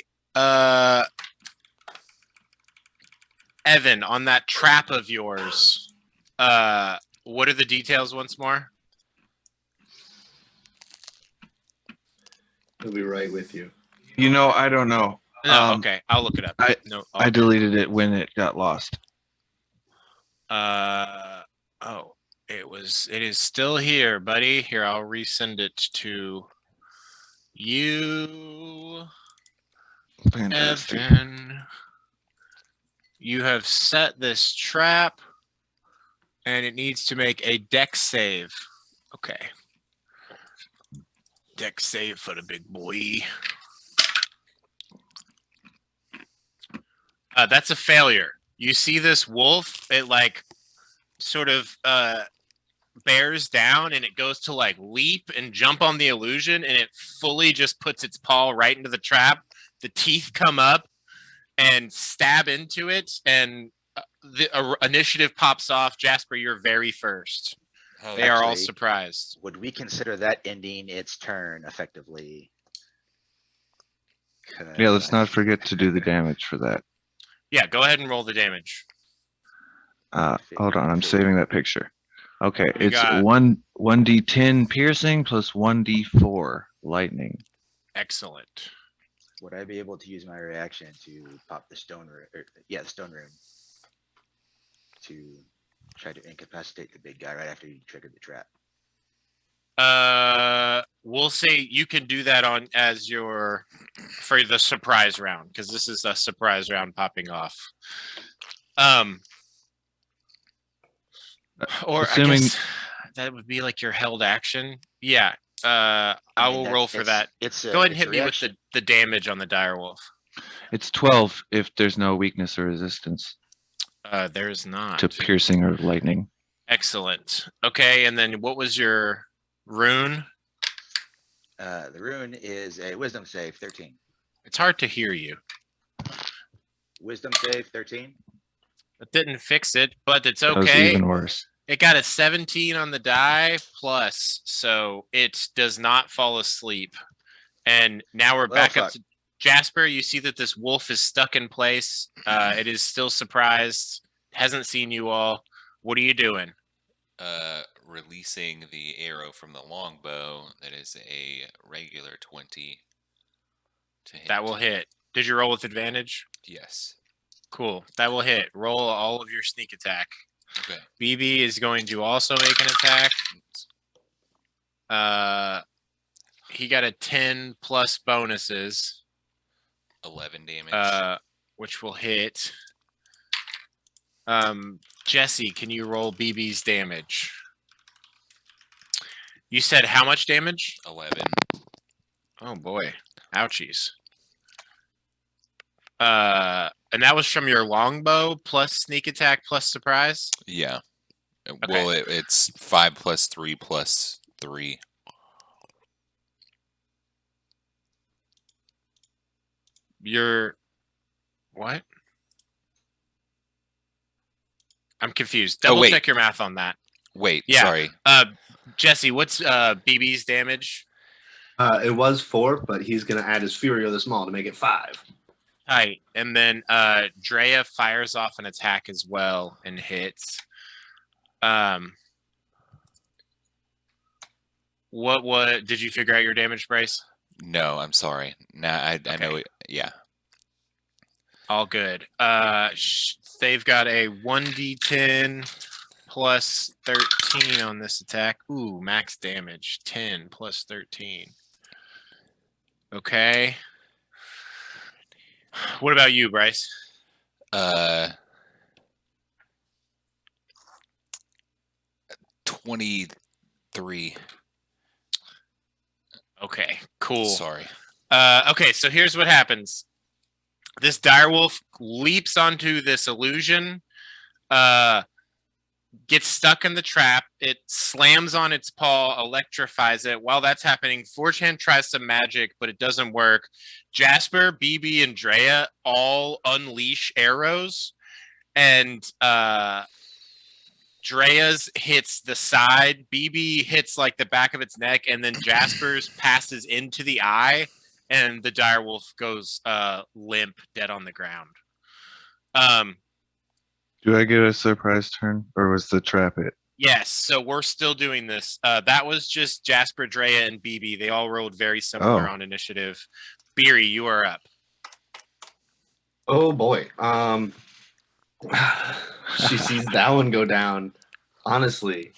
Evan, on that trap of yours, what are the details once more? He'll be right with you. You know, I don't know. No, okay, I'll look it up. I- no, I deleted it when it got lost. Oh, it is still here, buddy. Here, I'll resend it to you, Fantastic. Evan. You have set this trap, and it needs to make a dex save. Okay. Dex save for the big boy. That's a failure. You see this wolf, it like sort of bears down and it goes to like leap and jump on the illusion, and it fully just puts its paw right into the trap. The teeth come up and stab into it, and the initiative pops off. Jasper, you're very first. Oh, They are all Actually, surprised. Would we consider that ending its turn effectively? Yeah, let's not forget to do the damage for that. Yeah, go ahead and roll the damage. Hold on, I'm saving that picture. Okay, You it's got- 1d10 piercing plus 1d4 lightning. Excellent. Would I be able to use my reaction to pop the stone room? Yeah, the stone room. To try to incapacitate the big guy right after you triggered the trap. We'll say you can do that for the surprise round, because this is a surprise round popping off. Or Assuming- I guess that would be like your held action. Yeah. I will roll for that. Go ahead and hit me with the damage on the direwolf. It's 12 if there's no weakness or resistance There's not. to piercing or lightning. Excellent. Okay, and then what was your rune? The rune is a wisdom save 13. It's hard to hear you. Wisdom save 13. It didn't fix it, but it's That was okay. even worse. It got a 17 on the die plus, so it does not fall asleep. And now we're back up to Jasper. You see that this wolf is stuck in place. It is still surprised, hasn't seen you all. What are you doing? Releasing the arrow from the longbow. That is a regular 20 to hit. That will hit. Did you roll with advantage? Yes. Cool. That will hit. Roll all of your sneak attack. Okay. BB is going to also make an attack. He got a 10 plus bonuses. 11 damage. Which will hit. Jesse, can you roll BB's damage? You said how much damage? 11. Oh boy. Ouchies. And that was from your longbow plus sneak attack plus surprise? Yeah. Well, it's 5 plus 3 plus 3. You're what? I'm confused. Double check your math on that. Wait, Yeah. sorry. Jesse, what's BB's damage? It was 4, but he's gonna add his Fury of the Small to make it 5. Right. And then Drea fires off an attack as well and hits. What did you figure out your damage, Bryce? No, I'm sorry. Nah, I know it. Yeah. All good. They've got a 1d10 plus 13 on this attack. Ooh, max damage. 10 plus 13. Okay. What about you, Bryce? 23. Okay, cool. Sorry. Okay, so here's what happens. This direwolf leaps onto this illusion, gets stuck in the trap. It slams on its paw, electrifies it. While that's happening, 4chan tries some magic, but it doesn't work. Jasper, BB, and Drea all unleash arrows, and Drea's hits the side, BB hits like the back of its neck, and then Jasper's passes into the eye, and the direwolf goes limp, dead on the ground. Do I get a surprise turn, or was the trap it? Yes, so we're still doing this. That was just Jasper, Drea, and BB. They all rolled very similar on initiative. Beery, you are up. Oh boy. She sees that one go down. Honestly.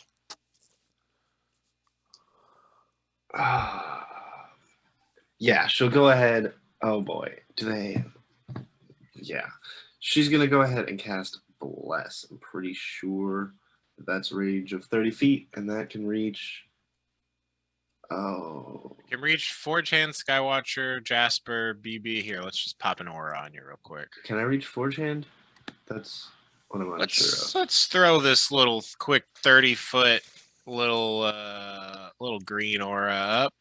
Yeah, she'll go ahead. Oh boy. Do they? Yeah. She's going to go ahead and cast Bless. I'm pretty sure that's a range of 30 feet, and that can reach. Oh. You can reach 4chan, Skywatcher, Jasper, BB. Here, let's just pop an aura on you real quick. Can I reach 4chan? That's what I'm not sure of. Let's throw this little quick 30-foot little green aura up.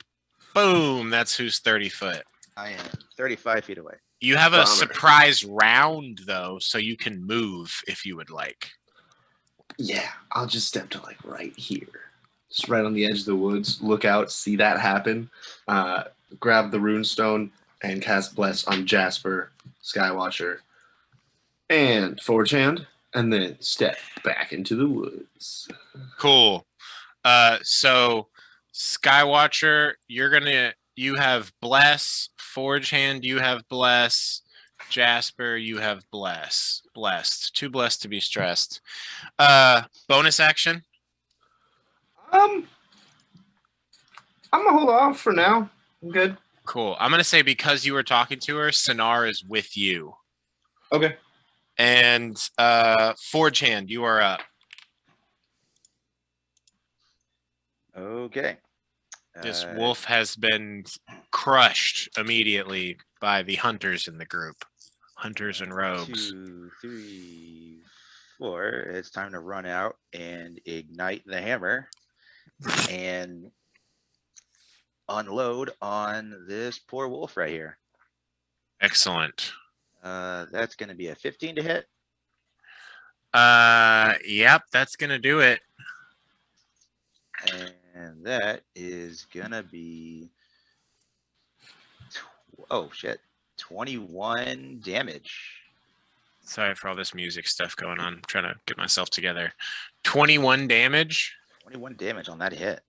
Boom! That's who's 30 foot. I am 35 feet away. You have a Bummer. surprise round though, so you can move if you would like. Yeah, I'll just step to like right here. Just right on the edge of the woods. Look out, see that happen. Grab the runestone and cast Bless on Jasper, Skywatcher, and 4chan. and then step back into the woods. Cool. So Skywatcher, you have Bless. Forge Hand, you have Bless. Jasper, you have Blessed. Too blessed to be stressed. Bonus action. I'm gonna hold off for now. I'm good. Cool. I'm gonna say because you were talking to her, Sonar is with you. Okay. And Forge Hand, you are up. Okay. This wolf has been crushed immediately by the hunters in the group. Hunters and rogues. 2, 3, 4. It's time to run out and ignite the hammer and unload on this poor wolf right here. Excellent. That's going to be a 15 to hit. Yep, that's gonna do it. And that is gonna be, oh shit, 21 damage. Sorry for all this music stuff going on. I'm trying to get myself together. 21 damage 21 damage on that hit.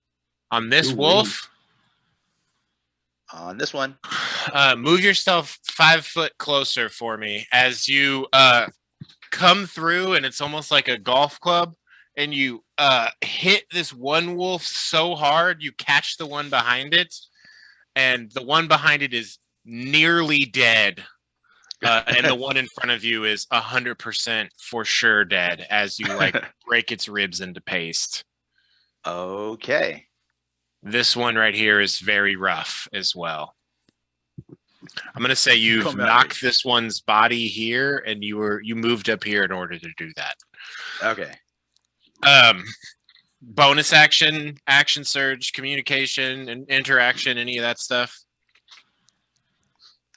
on this Ooh, wolf. On this one. Move yourself 5 foot closer for me as you come through, and it's almost like a golf club, and you hit this one wolf so hard you catch the one behind it, and the one behind it is nearly dead, and the one in front of you is 100% for sure dead as you like break its ribs into paste. Okay. This one right here is very rough as well. I'm gonna say you've Come at me. knocked this one's body here, and you moved up here in order to do that. Okay. Bonus action, action surge, communication, and interaction, any of that stuff.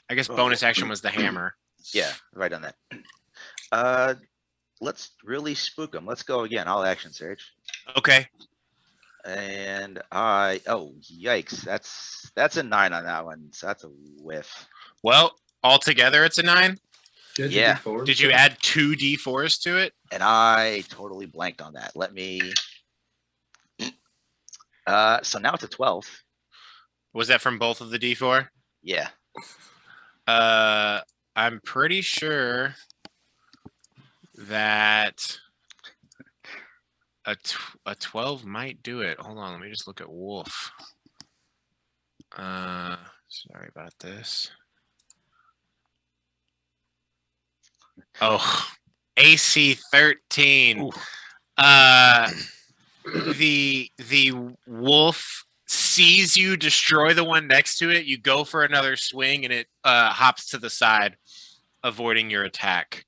I guess bonus action was the hammer. Yeah, right on that. Let's really spook him. Let's go again. I'll action surge. Okay. And oh yikes, that's a 9 on that one. So that's a whiff. Well, altogether it's a 9. Yeah. Did you add 2 d4s to it? And I totally blanked on that. Let me. So now it's a 12. Was that from both of the d4? Yeah. I'm pretty sure that a 12 might do it. Hold on, let me just look at Wolf. Sorry about this. Oh, AC 13. Ooh. The wolf sees you destroy the one next to it. You go for another swing, and it hops to the side, avoiding your attack.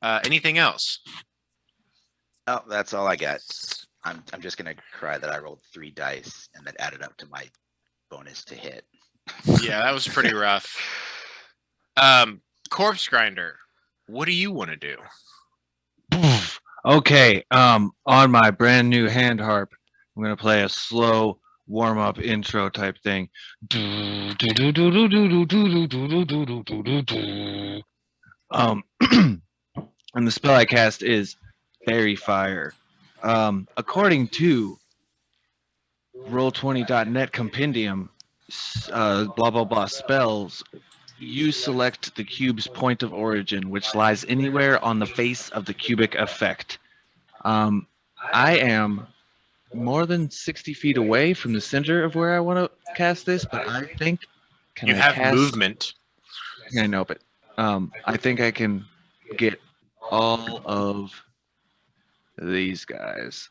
Anything else? Oh, that's all I got. I'm just gonna cry that I rolled 3 dice and that added up to my bonus to hit. Yeah, that was pretty rough. Corpse Grinder, what do you want to do? Okay, on my brand new hand harp, I'm gonna play a slow warm-up intro type thing. And the spell I cast is Fairy Fire. According to Roll20.net compendium, blah blah blah spells, you select the cube's point of origin, which lies anywhere on the face of the cubic effect. I am more than 60 feet away from the center of where I want to cast this, but I think You have movement. I know, but I think I can get all of these guys.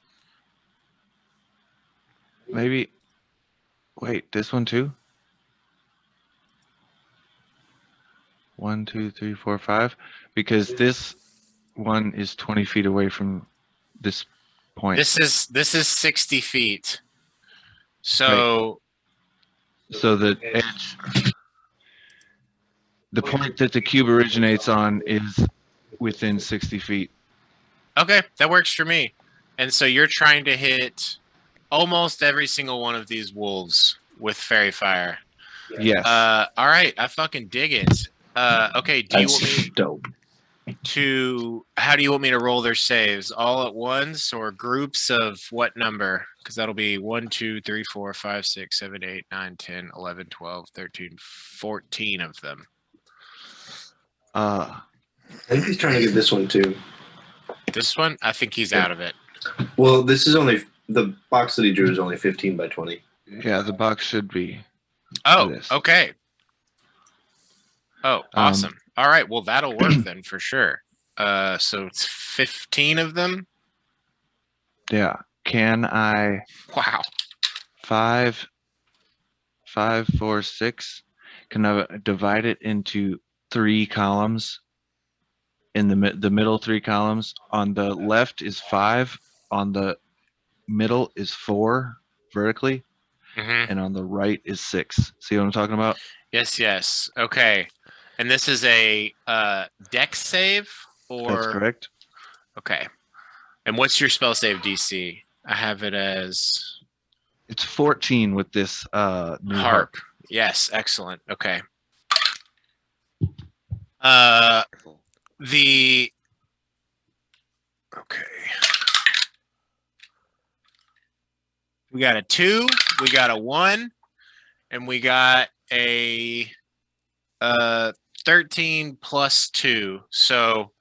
Maybe. Wait, this one too? 1, 2, 3, 4, 5. Because this one is 20 feet away from this point. This is 60 feet. So So the edge, the point that the cube originates on is within 60 feet. okay, that works for me. And so you're trying to hit almost every single one of these wolves with Fairy Fire. Yes. All right, I fucking dig it. Okay, do you want me? dope. how do you want me to roll their saves? All at once or groups of what number? Because that'll be 1, 2, 3, 4, 5, 6, 7, 8, 9, 10, 11, 12, 13, 14 of them. I think he's trying to get this one too. This one? I think he's out of it. Well, this is only the box that he drew is only 15 by 20. Yeah, the box should be. Oh, this. okay. Oh, awesome. All right, well that'll work then for sure. So it's 15 of them. Yeah. Can I Wow. 5, 5, 4, 6? Can I divide it into 3 columns? In the middle 3 columns. On the left is 5. On the middle is 4 vertically, and on the right is 6. See what I'm talking about? Yes. Okay. And this is a dex save, or That's correct. Okay. And what's your spell save DC? I have it as It's 14 with this new harp. Yes, excellent. Okay. We got a 2, we got a 1, and we got a 13 plus 2. So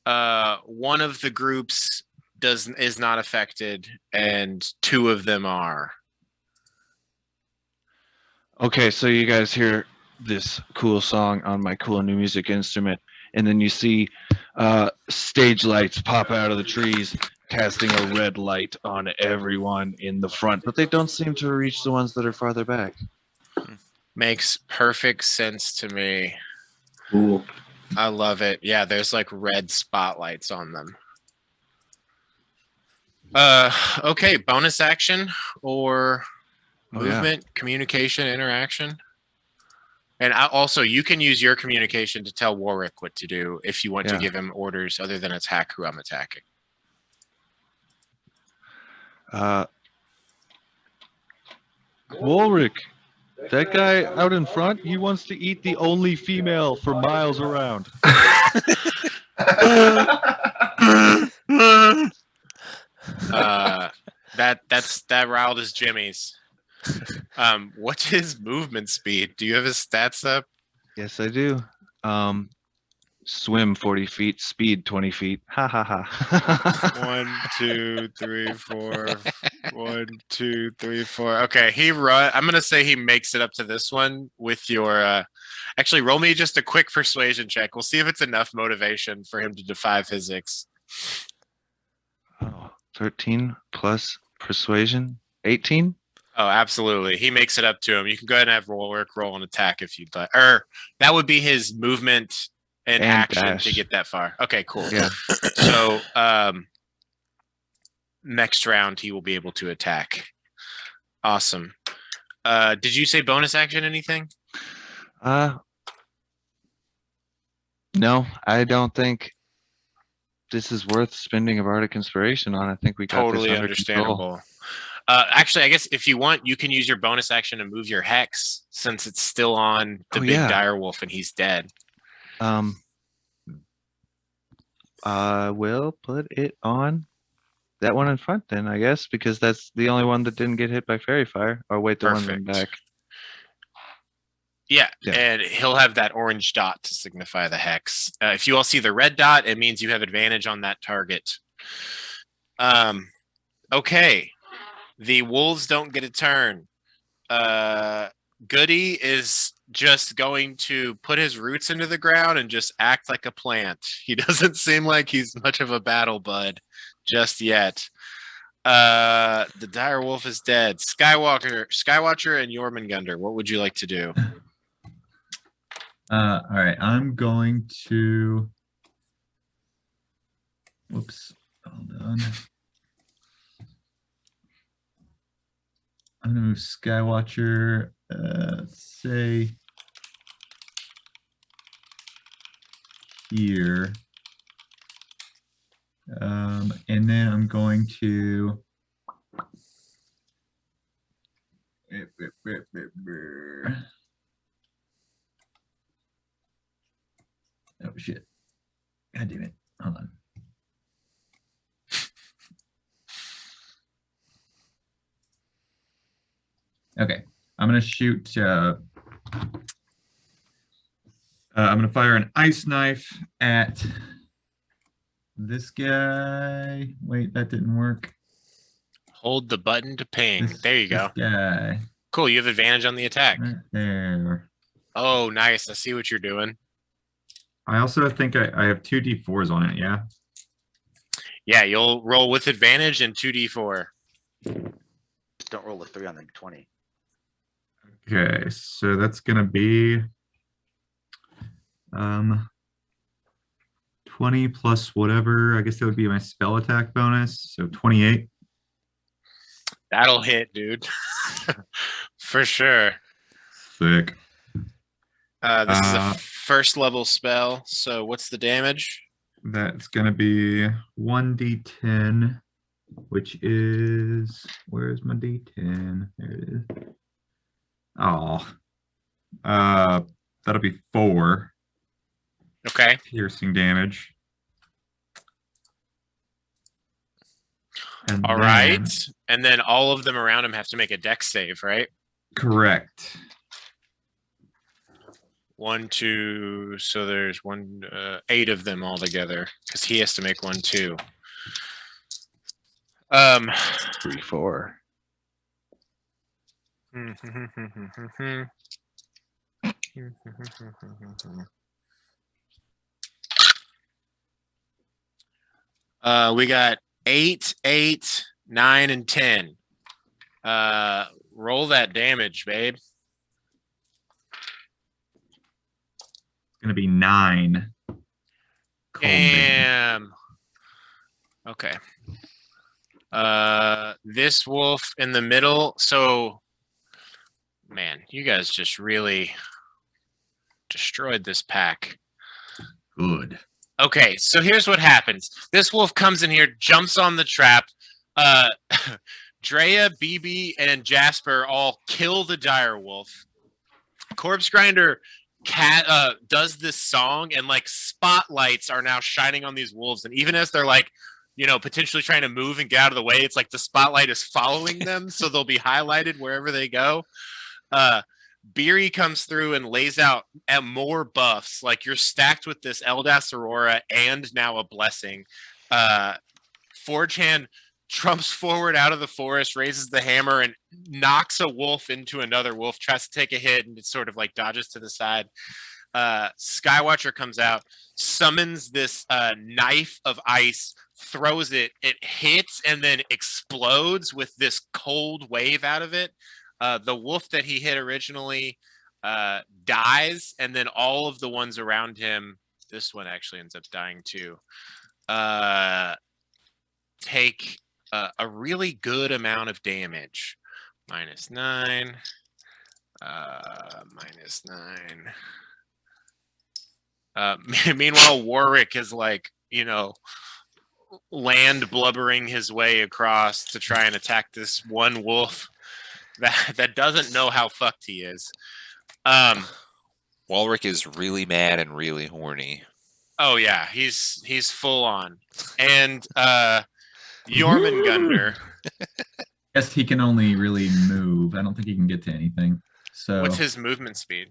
one of the groups is not affected, and 2 of them are. Okay, so you guys hear this cool song on my cool new music instrument, and then you see stage lights pop out of the trees, casting a red light on everyone in the front, but they don't seem to reach the ones that are farther back. Makes perfect sense to me. Cool. I love it. Yeah, there's like red spotlights on them. Okay, bonus action or movement, communication, interaction. And also, you can use your communication to tell Warwick what to do if you want to give him orders other than attack who I'm attacking. Warwick, that guy out in front, he wants to eat the only female for miles around. That riled his jimmies. What's his movement speed? Do you have his stats up? Yes, I do. Swim 40 feet, speed 20 feet. Ha ha ha. 1, 2, 3, 4. 1, 2, 3, 4. Okay, I'm gonna say he makes it up to this one with your. Actually, roll me just a quick persuasion check. We'll see if it's enough motivation for him to defy physics. Oh, 13 plus persuasion, 18. Oh, absolutely. He makes it up to him. You can go ahead and have Warwick roll an attack if you'd like. Or that would be his movement and action dash to get that far. Okay, cool. Yeah. So next round he will be able to attack. Awesome. Did you say bonus action anything? No, I don't think this is worth spending a Bardic Inspiration on. I think we got Totally this under understandable. control. Actually, I guess if you want, you can use your bonus action to move your hex since it's still on the big dire wolf and he's dead. I will put it on that one in front then, I guess, because that's the only one that didn't get hit by fairy fire. Or wait, the one in the back. Yeah, and he'll have that orange dot to signify the hex. If you all see the red dot, it means you have advantage on that target. Okay. The wolves don't get a turn. Goody is just going to put his roots into the ground and just act like a plant. He doesn't seem like he's much of a battle bud just yet. The dire wolf is dead. Skywatcher and Jormungandr, what would you like to do? All right, I'm going to. Whoops, hold on. I'm gonna move Skywatcher. Say here, and then I'm going to. Oh shit. gonna shoot. I'm gonna fire an ice knife at this guy. Wait, that didn't work. Hold the button to ping. There you go. This guy. Cool. You have advantage on the attack. Right there. Oh, nice. I see what you're doing. I also think I have 2d4s on it, yeah? Yeah, you'll roll with advantage and 2d4. Just don't roll a 3 on the 20. Okay, so that's gonna be 20 plus whatever. I guess that would be my spell attack bonus. So 28. That'll hit, dude. For sure. Sick. This is a first level spell. So what's the damage? That's gonna be 1d10, which is, where's my d10? There it is. Oh, that'll be 4 Okay. piercing damage. And All then- right. And then all of them around him have to make a dex save, right? Correct. 1, 2. So there's 8 of them all together because he has to make 1 too. 3, 4. We got 8, 8, 9, and 10. Roll that damage, babe. It's gonna be 9. Cold damage. Damn. Okay. This wolf in the middle. So, man, you guys just really destroyed this pack. Good. Okay, so here's what happens. This wolf comes in here, jumps on the trap. Drea, BB, and Jasper all kill the dire wolf. Corpse Grinder does this song, and like spotlights are now shining on these wolves. And even as they're like, you know, potentially trying to move and get out of the way, it's like the spotlight is following them, so they'll be highlighted wherever they go. Beery comes through and lays out more buffs. Like you're stacked with this Eldas Aurora and now a blessing. Forge trumps forward out of the forest, raises the hammer, and knocks a wolf into another wolf, tries to take a hit, and it sort of like dodges to the side. Skywatcher comes out, summons this knife of ice, throws it, it hits, and then explodes with this cold wave out of it. The wolf that he hit originally dies, and then all of the ones around him, this one actually ends up dying too, take a really good amount of damage. -9, -9. Meanwhile, Warwick is like, you know, land blubbering his way across to try and attack this one wolf that doesn't know how fucked he is. Walrick is really mad and really horny. Oh yeah, he's full on. And Jormungandr. Guess he can only really move. I don't think he can get to anything. So What's his movement speed?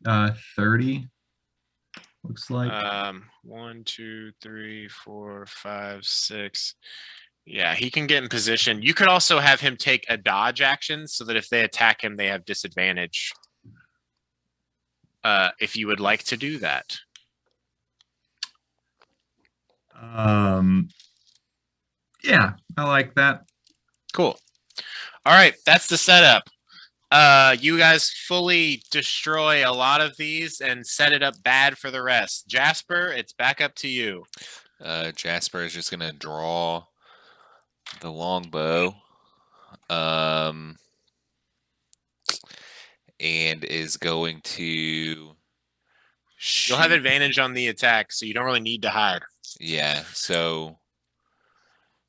30. Looks like. 1, 2, 3, 4, 5, 6. Yeah, he can get in position. You could also have him take a dodge action so that if they attack him, they have disadvantage. If you would like to do that. Yeah, I like that. Cool. All right, that's the setup. You guys fully destroy a lot of these and set it up bad for the rest. Jasper, it's back up to you. Jasper is just gonna draw the longbow, and is going to. You'll have advantage on the attack, so you don't really need to hide. Yeah. So,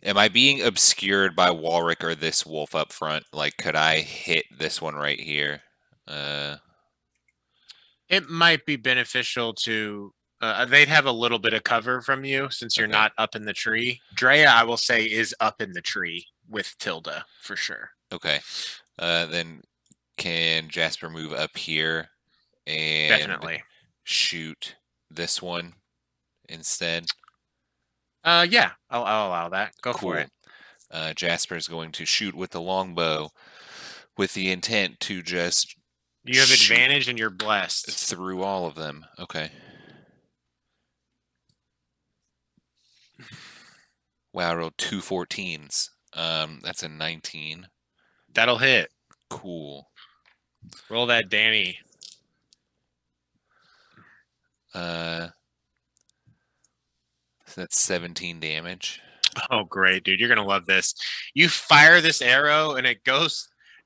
am I being obscured by Walrick or this wolf up front? Like, could I hit this one right here? It might be beneficial to. They'd have a little bit of cover from you since you're not up in the tree. Drea, I will say, is up in the tree with Tilda for sure. Okay. Then Can Jasper move up here and Definitely. shoot this one instead? Yeah, I'll allow that. Go for it. Jasper's going to shoot with the longbow with the intent to just You have shoot advantage and you're blessed. through all of them. Okay. Wow, I rolled 2 14s. That's a 19. That'll hit. Cool. Roll that Danny. So that's 17 damage. Oh, great, dude. You're going to love this. You fire this arrow and it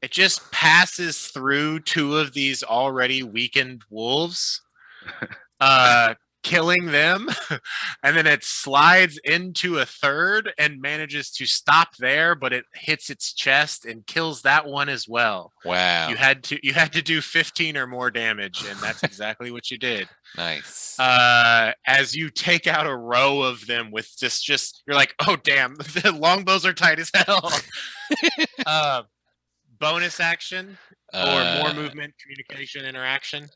just passes through 2 of these already weakened wolves, killing them. And then it slides into a third and manages to stop there, but it hits its chest and kills that one as well. Wow. You had to do 15 or more damage, and that's exactly what you did. Nice. As you take out a row of them with just you're like, oh damn, the longbows are tight as hell. Bonus action or more movement, communication, interaction.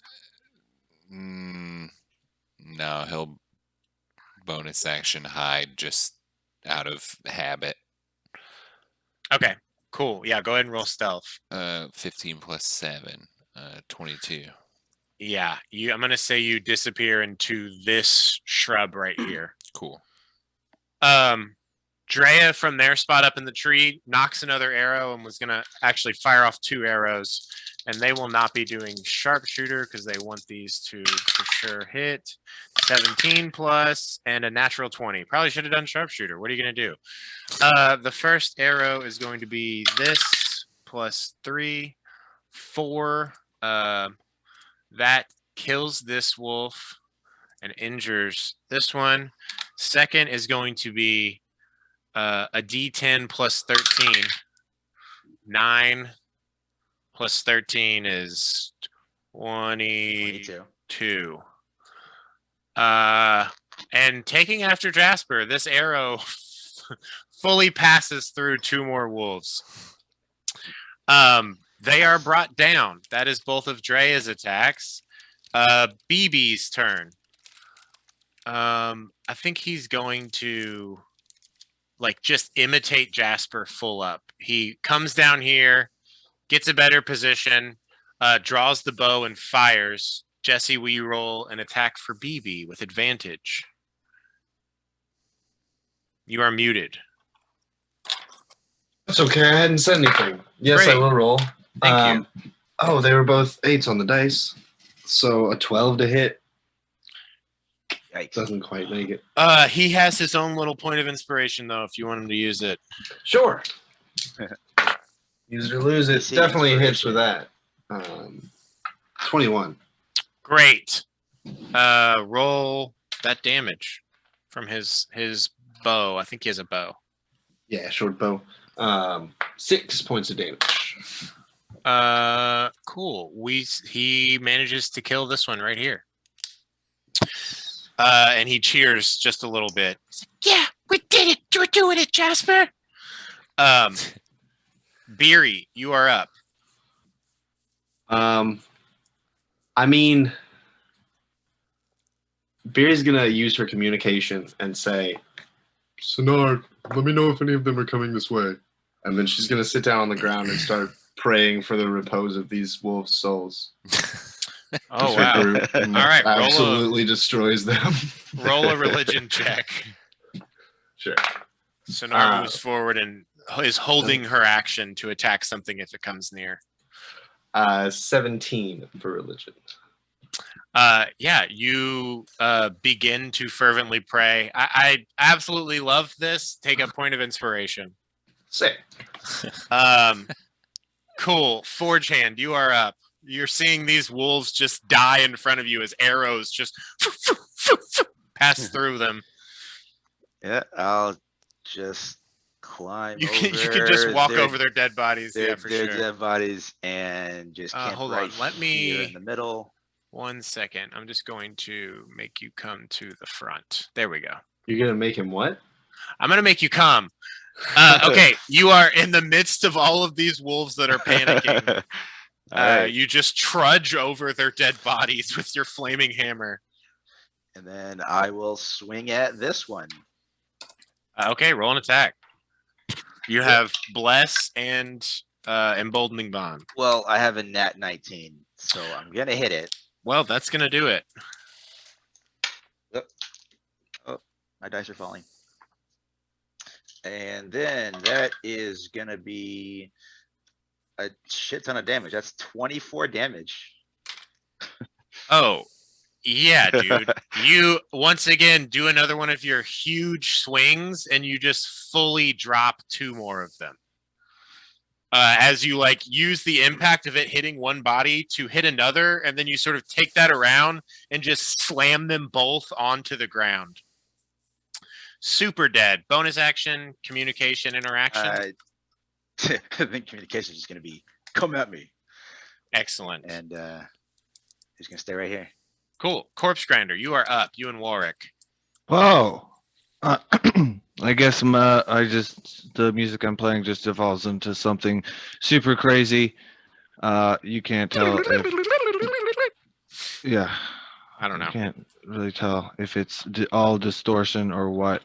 No, he'll bonus action hide just out of habit. Okay, cool. Yeah, go ahead and roll stealth. 15 plus 7, 22. Yeah, I'm gonna say you disappear into this shrub right here. Cool. Drea from their spot up in the tree knocks another arrow and was gonna actually fire off 2 arrows, and they will not be doing sharpshooter because they want these to for sure hit. 17 plus and a natural 20. Probably should have done sharpshooter. What are you gonna do? The first arrow is going to be this plus 3, 4. That kills this wolf and injures this one. Second is going to be a D10 plus 13. 9 plus 13 is 22. And taking after Jasper, this arrow fully passes through 2 more wolves. They are brought down. That is both of Drea's attacks. BB's turn. I think he's going to just imitate Jasper full up. He comes down here, gets a better position, draws the bow and fires. Jesse, will you roll an attack for BB with advantage? You are muted. That's okay. I hadn't said anything. Yes, Great. I will roll. Thank you. Oh, they were both 8s on the dice. So a 12 to hit Yikes. doesn't quite make it. He has his own little point of inspiration, though, if you want him to use it. Sure. Use it or lose it. See, Definitely hits inspiration. for that. 21. Great. Roll that damage from his bow. I think he has a bow. Yeah, short bow. 6 points of damage. Cool. He manages to kill this one right here. And he cheers just a little bit. Yeah, we did it. We're doing it, Jasper. Beery, you are up. I mean, Beery's gonna use her communication and say, Sonard, let me know if any of them are coming this way. and then she's gonna sit down on the ground and start praying for the repose of these wolves' souls. Oh, wow. All right, roll a- absolutely destroys them. Roll a religion check. Sure. Sonar moves forward and is holding her action to attack something if it comes near. 17 for religion. Yeah, you begin to fervently pray. I absolutely love this. Take a point of inspiration. Sick. Cool. Forge Hand, you are up. You're seeing these wolves just die in front of you as arrows just pass through them. Yeah, I'll just climb You over. can just walk over their dead bodies. their, Yeah, for their sure. dead bodies and just camp Hold right on. Let here me. in the middle. 1 second. I'm just going to make you come to the front. There we go. You're gonna make him what? I'm going to make you come. Okay, you are in the midst of all of these wolves that are panicking. All right. You just trudge over their dead bodies with your flaming hammer. And then I will swing at this one. Okay, roll an attack. You have Bless and Emboldening Bond. Well, I have a nat 19, so I'm gonna hit it. Well, that's gonna do it. Oh, my dice are falling. And then that is gonna be a shit ton of damage. That's 24 damage. Oh, yeah, dude. You once again do another one of your huge swings, and you just fully drop 2 more of them. As you like use the impact of it hitting one body to hit another, and then you sort of take that around and just slam them both onto the ground. Super dead. Bonus action, communication, interaction. I think communication is gonna be come at me, Excellent. and he's gonna stay right here. Cool. Corpse Grinder, you are up. You and Warwick. Whoa. I guess the music I'm playing just evolves into something super crazy. You can't tell if, yeah, I don't know. you can't really tell if it's all distortion or what.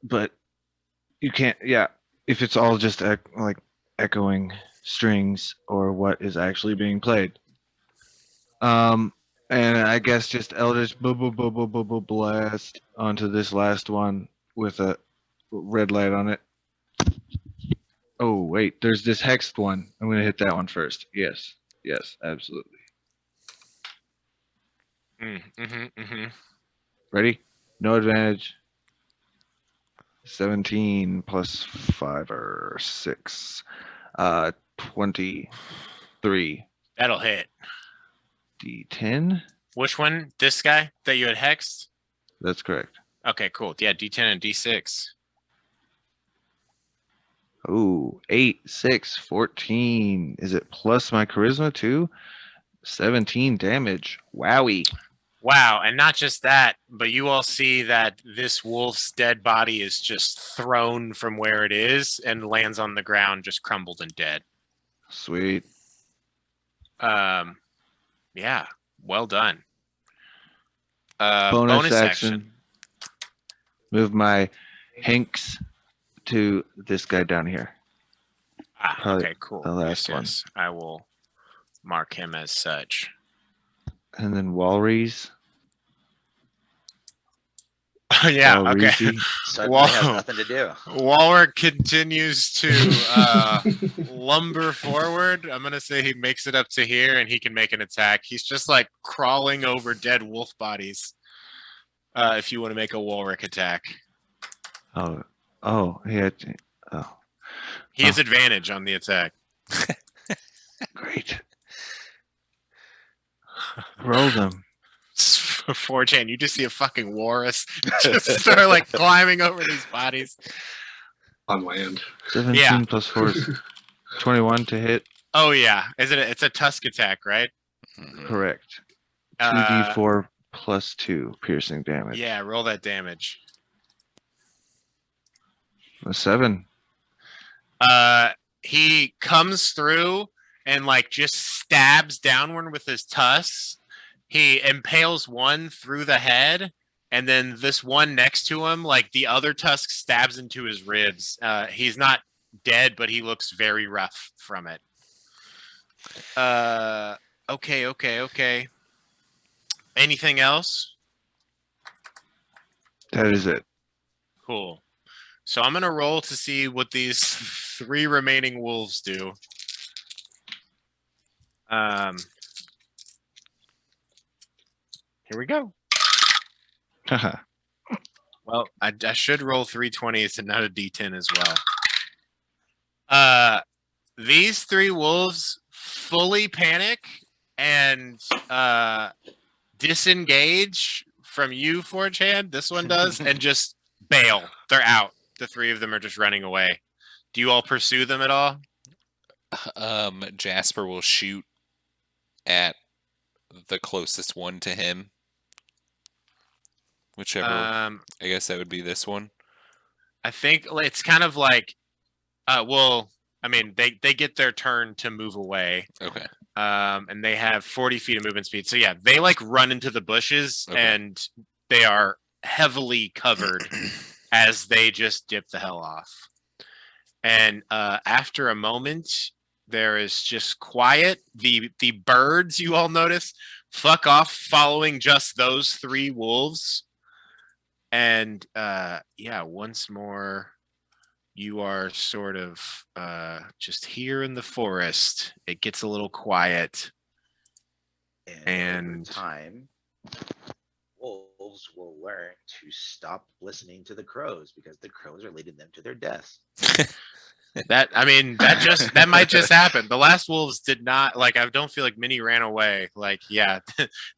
But you can't, yeah, if it's all just like echoing strings or what is actually being played. And I guess just Eldritch blast onto this last one with a red light on it. Oh wait, there's this hexed one. I'm gonna hit that one first. Yes, absolutely. Ready? No advantage. 17 plus 5 or 6. 23. That'll hit. D10. Which one? This guy that you had hexed? That's correct. Okay, cool. Yeah, D10 and D6. Ooh, 8, 6, 14. Is it plus my charisma too? 17 damage. Wowie. Wow, and not just that, but you all see that this wolf's dead body is just thrown from where it is and lands on the ground, just crumbled and dead. Sweet. Yeah, well done. Bonus action. Move my Hanks to this guy down here. Probably Okay, cool. the last one. Yes, I will mark him as such. And then Walrys. Yeah, okay. Walrysy. Suddenly has nothing to do. Walrick continues to lumber forward. I'm going to say he makes it up to here and he can make an attack. He's just like crawling over dead wolf bodies. If you want to make a Walrick attack. He has advantage on the attack. Great. Roll them. 4chan, you just see a fucking walrus just start like climbing over these bodies. On land. 17 plus 4 is 21 to hit. Oh yeah, it's a tusk attack, right? Correct. 2d4 plus 2 piercing damage. Yeah, roll that damage. A 7. He comes through and like just stabs downward with his tusks. He impales one through the head, and then this one next to him, like the other tusk stabs into his ribs. He's not dead, but he looks very rough from it. Okay. Anything else? That is it. Cool. So I'm going to roll to see what these 3 remaining wolves do. Here we go. Well, I should roll 3 20s and not a D10 as well. These 3 wolves fully panic and disengage from you, 4chan. This one does, and just bail. They're out. The 3 of them are just running away. Do you all pursue them at all? Jasper will shoot at the closest one to him. Whichever, I guess that would be this one. I think it's kind of like, well, I mean, they get their turn to move away. Okay. And they have 40 feet of movement speed. So yeah, they like run into the bushes Okay. and they are heavily covered as they just dip the hell off. And after a moment, there is just quiet. The birds you all notice fuck off, following just those 3 wolves. And yeah, once more, you are sort of just here in the forest. It gets a little quiet. And over time, wolves will learn to stop listening to the crows because the crows are leading them to their deaths. That might just happen. The last wolves did not, like, I don't feel like Minnie ran away. Like, yeah,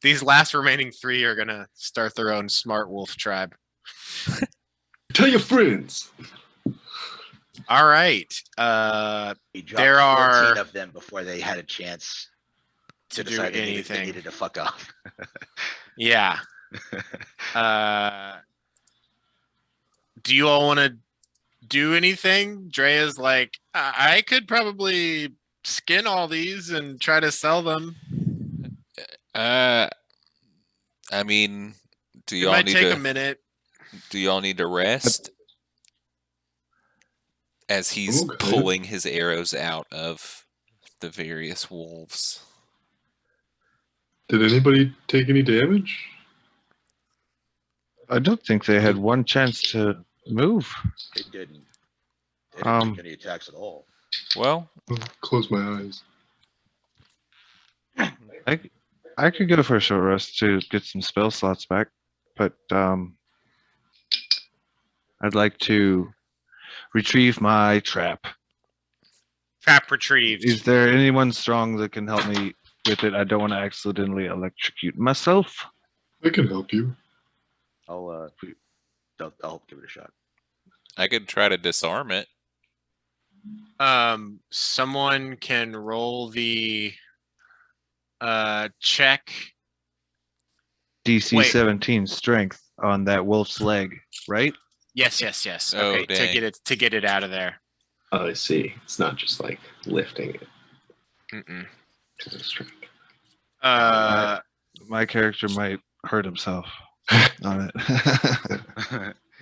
these last remaining 3 are gonna start their own smart wolf tribe. Tell your friends. All right. There are 14 of them before they had a chance to do decide anything. They needed to fuck off. Yeah. Do you all want to do anything? Drea's like, I could probably skin all these and try to sell them. I mean, do It y'all might need take to? a minute. Do y'all need to rest? As he's Okay. pulling his arrows out of the various wolves. Did anybody take any damage? I don't think they had one chance to move. They didn't. They didn't take any attacks at all. Well, I'll close my eyes. I could go for a short rest to get some spell slots back, but I'd like to retrieve my trap. Trap retrieved. Is there anyone strong that can help me with it? I don't want to accidentally electrocute myself. I can help you. I'll give it a shot. I could try to disarm it. Someone can roll the check. DC Wait. 17 strength on that wolf's leg, right? Yes. Oh, Okay, dang. to get it out of there. Oh, I see. It's not just like lifting it. Mm-mm. To the strength. My character might hurt himself on it.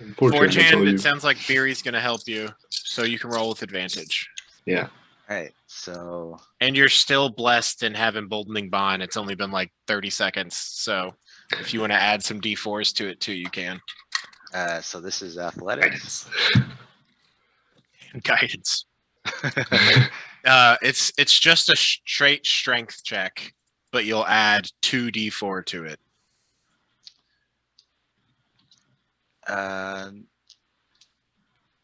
Unfortunately, that's all Forehand, you. it sounds like Beery's going to help you, so you can roll with advantage. Yeah. Alright, so And you're still blessed and have emboldening bond. It's only been like 30 seconds, so if you want to add some d4s to it too, you can. so this is athletics. And guidance. It's just a straight strength check, but you'll add 2d4 to it.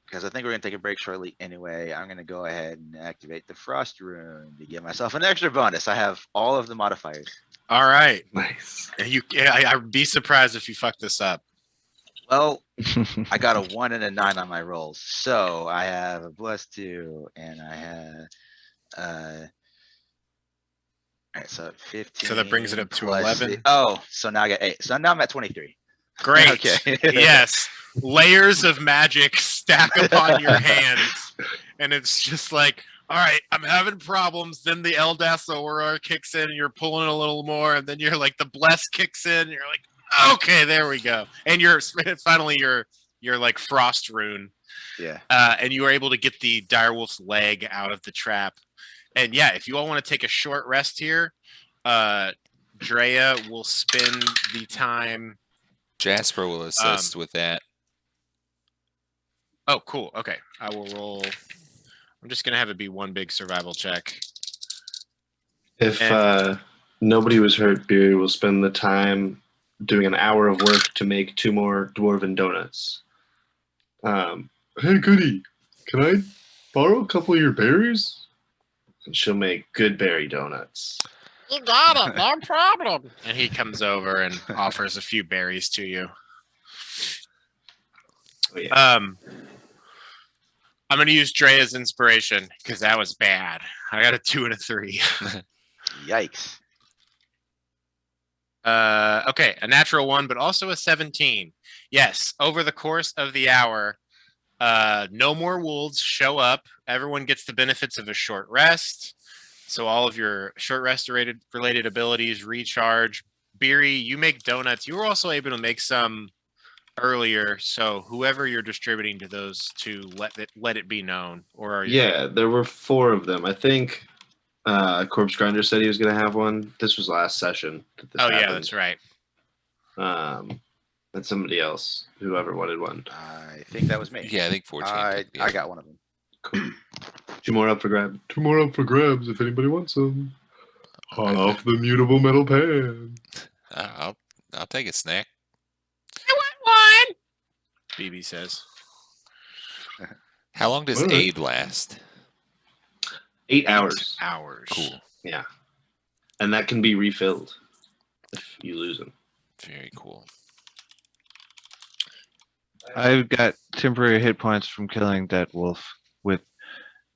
Because I think we're gonna take a break shortly anyway. I'm gonna go ahead and activate the frost rune to give myself an extra bonus. I have all of the modifiers. All right. Nice. I'd be surprised if you fuck this up. Well, I got a 1 and a 9 on my rolls, so I have a +2, and I have Alright, so 15. So that brings it up to plus 11. Oh, so now I got 8. So now I'm at 23. Great. Okay. Yes. Layers of magic stack upon your hands. And it's just like, all right, I'm having problems. Then the Eldas Aura kicks in and you're pulling a little more. And then you're like, the Bless kicks in. And you're like, okay, there we go. And you're finally your like frost rune. Yeah. And you are able to get the direwolf's leg out of the trap. And yeah, if you all want to take a short rest here, Drea will spend the time. Jasper will assist with that. Oh, cool. Okay. I will roll. I'm just going to have it be one big survival check. If nobody was hurt, Beery will spend the time doing an hour of work to make 2 more dwarven donuts. Hey, goody. Can I borrow a couple of your berries? And she'll make good berry donuts. You got it. No problem. And he comes over and offers a few berries to you. Oh, yeah. I'm going to use Drea's inspiration because that was bad. I got a 2 and a 3. Yikes. Okay, a natural 1, but also a 17. Yes, over the course of the hour, No more wolves show up. Everyone gets the benefits of a short rest. So all of your short rest related abilities recharge. Beery, you make donuts. You were also able to make some earlier. So whoever you're distributing to those two, let it be known. Or are you? Yeah, there were 4 of them. I think Corpse Grinder said he was going to have one. This was last session. That this happened. Yeah, that's right. And somebody else, whoever wanted one. I think that was me. Yeah, I think 14. I got one of them. Cool. 2 more up for grab. 2 more up for grabs if anybody wants them. Hot off the mutable metal pan. I'll take a snack. I want one. BB says. How long does All right. aid last? 8 hours. Hours. Cool. Yeah. And that can be refilled if you lose them. Very cool. I've got temporary hit points from killing that wolf with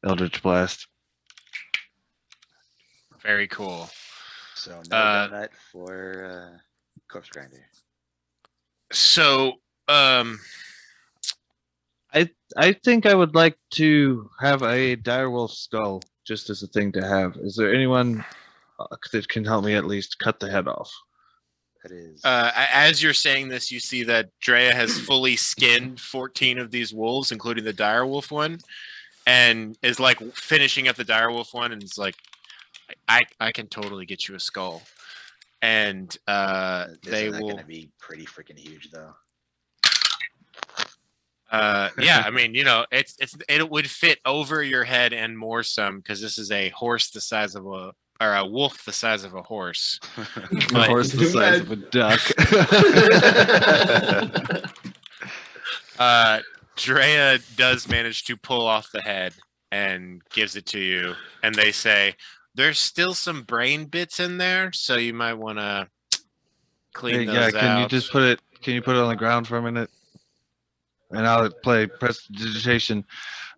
Eldritch Blast. Very cool. So no donut for Corpse Grinder. So, I think I would like to have a direwolf skull just as a thing to have. Is there anyone that can help me at least cut the head off? That is. as you're saying this, you see that Drea has fully skinned 14 of these wolves, including the direwolf one, and is like finishing up the direwolf one, and is like, I can totally get you a skull. And they Isn't that will. gonna be pretty freaking huge though. Yeah, I mean, it would fit over your head and more some, because this is a horse the size of a wolf the size of a horse. A But- horse the size of a duck. Drea does manage to pull off the head and gives it to you, and they say there's still some brain bits in there, so you might want to clean those Yeah, out. can you just put it? Can you put it on the ground for a minute? And I'll play prestidigitation.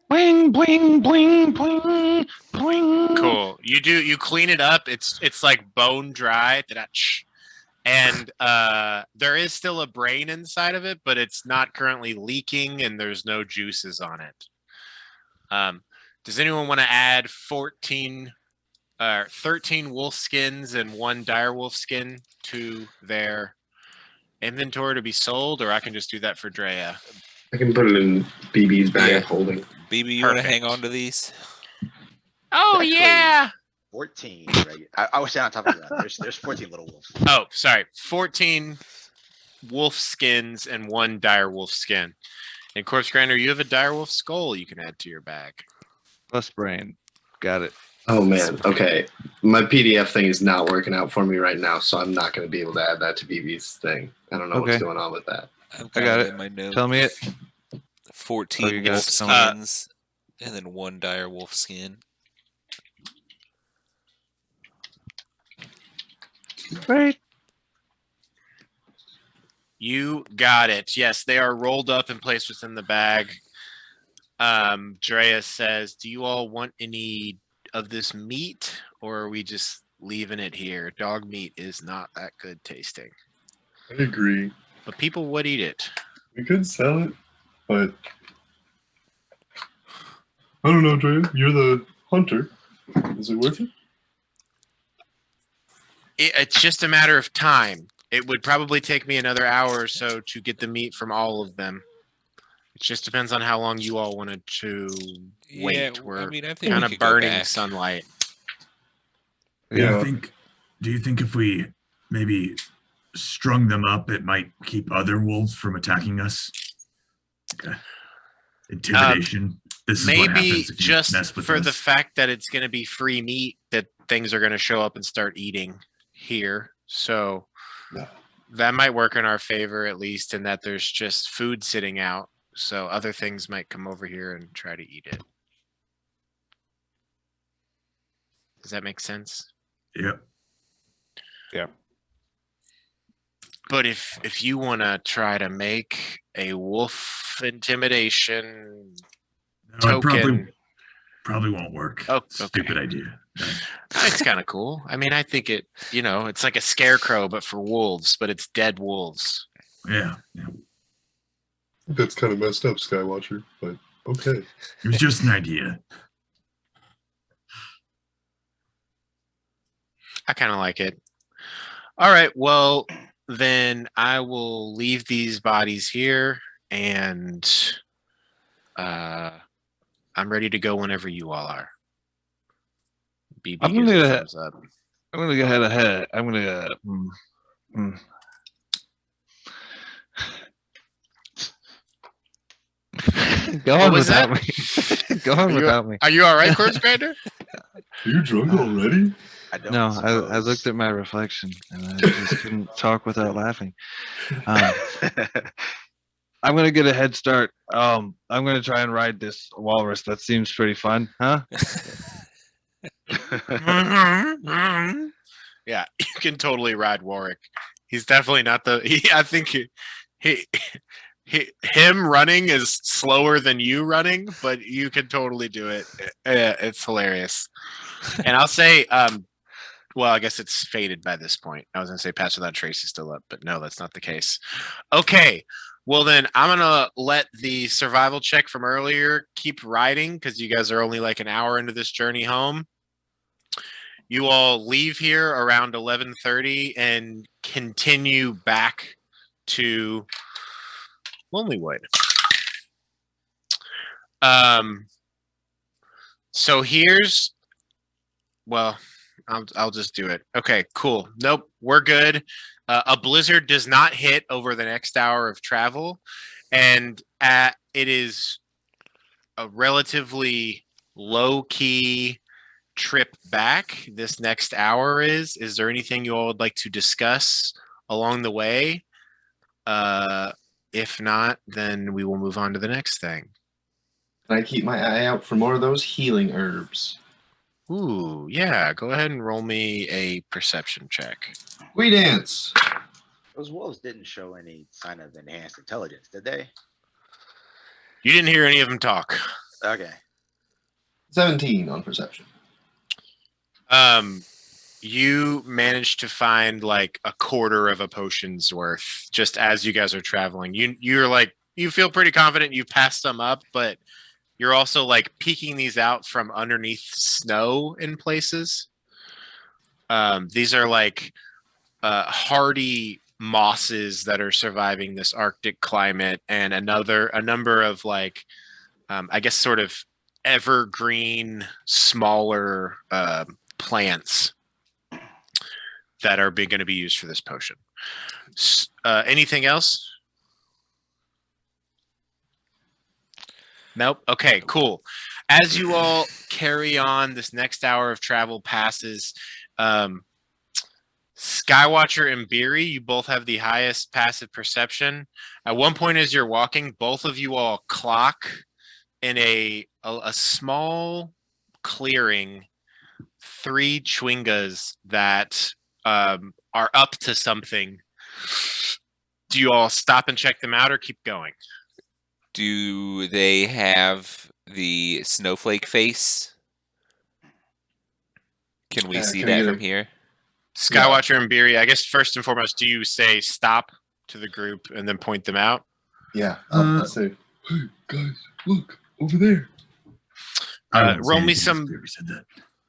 Bling bling bling bling bling. Cool. You clean it up. It's like bone dry. And there is still a brain inside of it, but it's not currently leaking, and there's no juices on it. Does anyone want to add 13 wolf skins and 1 direwolf skin to their inventory to be sold, or I can just do that for Drea? I can put it in BB's bag Yeah. of holding. BB, you want to hang Perfect. on to these? Oh Actually- yeah. 14. Right? I was down on top of that. There's 14 little wolves. Oh, sorry. 14 wolf skins and 1 direwolf skin. And Corpse Grinder, you have a direwolf skull you can add to your bag. Plus brain. Got it. Oh man. Okay. My PDF thing is not working out for me right now, so I'm not going to be able to add that to BB's thing. I don't know what's Okay. going on with that. I've I got it it. in my notes. Tell me it. 14 you got wolf it. skins and then 1 dire wolf skin. Right. You got it. Yes, they are rolled up and placed within the bag. Drea says, do you all want any of this meat, or are we just leaving it here? Dog meat is not that good tasting, I agree. but people would eat it. We could sell it, but I don't know, Dre. You're the hunter. Is it worth it? It's just a matter of time. It would probably take me another hour or so to get the meat from all of them. It just depends on how long you all wanted to wait. Yeah, We're I mean, I think kind we of could go burning back. sunlight. Yeah. Do you think if we maybe strung them up, it might keep other wolves from attacking us? Okay. Intimidation. This is what Maybe happens if you just mess with for us. the fact that it's going to be free meat, that things are going to show up and start eating here. So No. that might work in our favor, at least, in that there's just food sitting out. So other things might come over here and try to eat it. Does that make sense? Yep. But if you want to try to make a wolf intimidation No, it token, probably won't work. Oh, okay. Stupid idea. it's kind of cool. I mean, I think it's like a scarecrow, but for wolves, but it's dead wolves. Yeah. That's kind of messed up, Skywatcher, but okay. It was just an idea. I kind of like it. All right, well, then I will leave these bodies here, and I'm ready to go whenever you all are. BB I'm gives a gonna- thumbs up. I'm gonna go ahead. I'm gonna. Go What on was without that? me. Go on without me. Are you all right, Corpse Grinder? Are you drunk already? I don't No, I suppose. looked at my reflection and I just couldn't talk without laughing. I'm gonna get a head start. I'm gonna try and ride this walrus. That seems pretty fun, huh? Yeah, you can totally ride Warwick. He's definitely not the. I think him running is slower than you running, but you can totally do it. It's hilarious. And I'll say, well, I guess it's faded by this point. I was gonna say Patch Without Trace is still up, but no, that's not the case. Okay. Well, then I'm gonna let the survival check from earlier keep riding because you guys are only like an hour into this journey home. You all leave here around 11:30 and continue back to Lonelywood. So here's, well, I'll just do it. Okay, cool. Nope, we're good. A blizzard does not hit over the next hour of travel, and it is a relatively low key trip back. This next hour is there anything you all would like to discuss along the way? If not, then we will move on to the next thing. Can I keep my eye out for more of those healing herbs? Ooh, yeah. Go ahead and roll me a perception check. We dance. Those wolves didn't show any sign of enhanced intelligence, did they? You didn't hear any of them talk. Okay. 17 on perception. You managed to find like a quarter of a potion's worth just as you guys are traveling. You're like, you feel pretty confident you've passed some up, but you're also like peeking these out from underneath snow in places. These are like hardy mosses that are surviving this Arctic climate, and a number of like, I guess sort of evergreen, smaller plants that are going to be used for this potion. Anything else? Nope. Okay, cool. As you all carry on, this next hour of travel passes. Skywatcher and Beery, you both have the highest passive perception. At one point as you're walking, both of you all clock in a small clearing 3 chwingas that are up to something. Do you all stop and check them out or keep going? Do they have the snowflake face? Can we see can we that get from here? Skywatcher and Beery, I guess first and foremost, do you say stop to the group and then point them out? Yeah. I'll say, Hey, guys, look, over there. Roll me some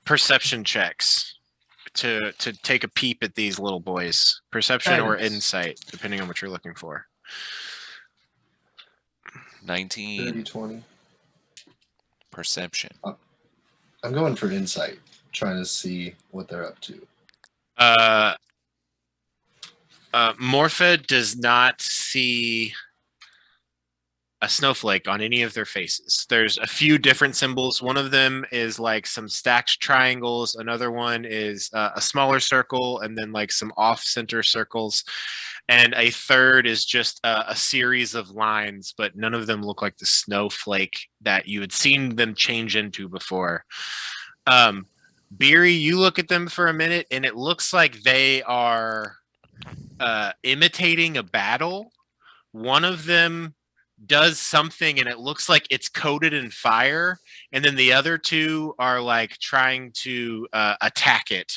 perception checks to take a peep at these little boys. Perception or insight, depending on what you're looking for. 19 30, 20. perception. I'm going for insight, trying to see what they're up to. Morpha does not see a snowflake on any of their faces. There's a few different symbols. One of them is like some stacked triangles. Another one is a smaller circle, and then like some off-center circles. And a third is just a series of lines, but none of them look like the snowflake that you had seen them change into before. Beery, you look at them for a minute, and it looks like they are imitating a battle. One of them does something and it looks like it's coated in fire, and then the other two are like trying to attack it,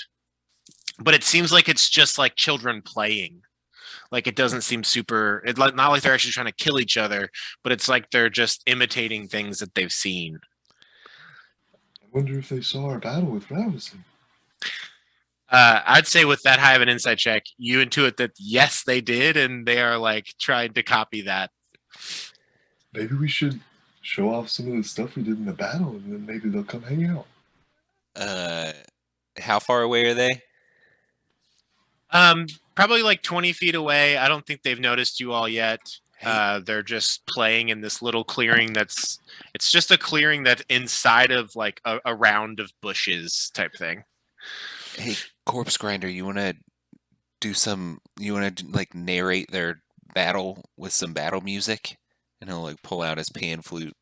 but it seems like it's just like children playing. Like it doesn't seem super. It's like not like they're actually trying to kill each other, but it's like they're just imitating things that they've seen. I wonder if they saw our battle with Ravison. I'd say with that high of an insight check, you intuit that yes, they did, and they are like trying to copy that. Maybe we should show off some of the stuff we did in the battle, and then maybe they'll come hang out. How far away are they? Probably like 20 feet away. I don't think they've noticed you all yet. They're just playing in this little clearing it's just a clearing that's inside of like a round of bushes type thing. Hey, Corpse Grinder, you want to like narrate their battle with some battle music? And he'll like pull out his pan flute.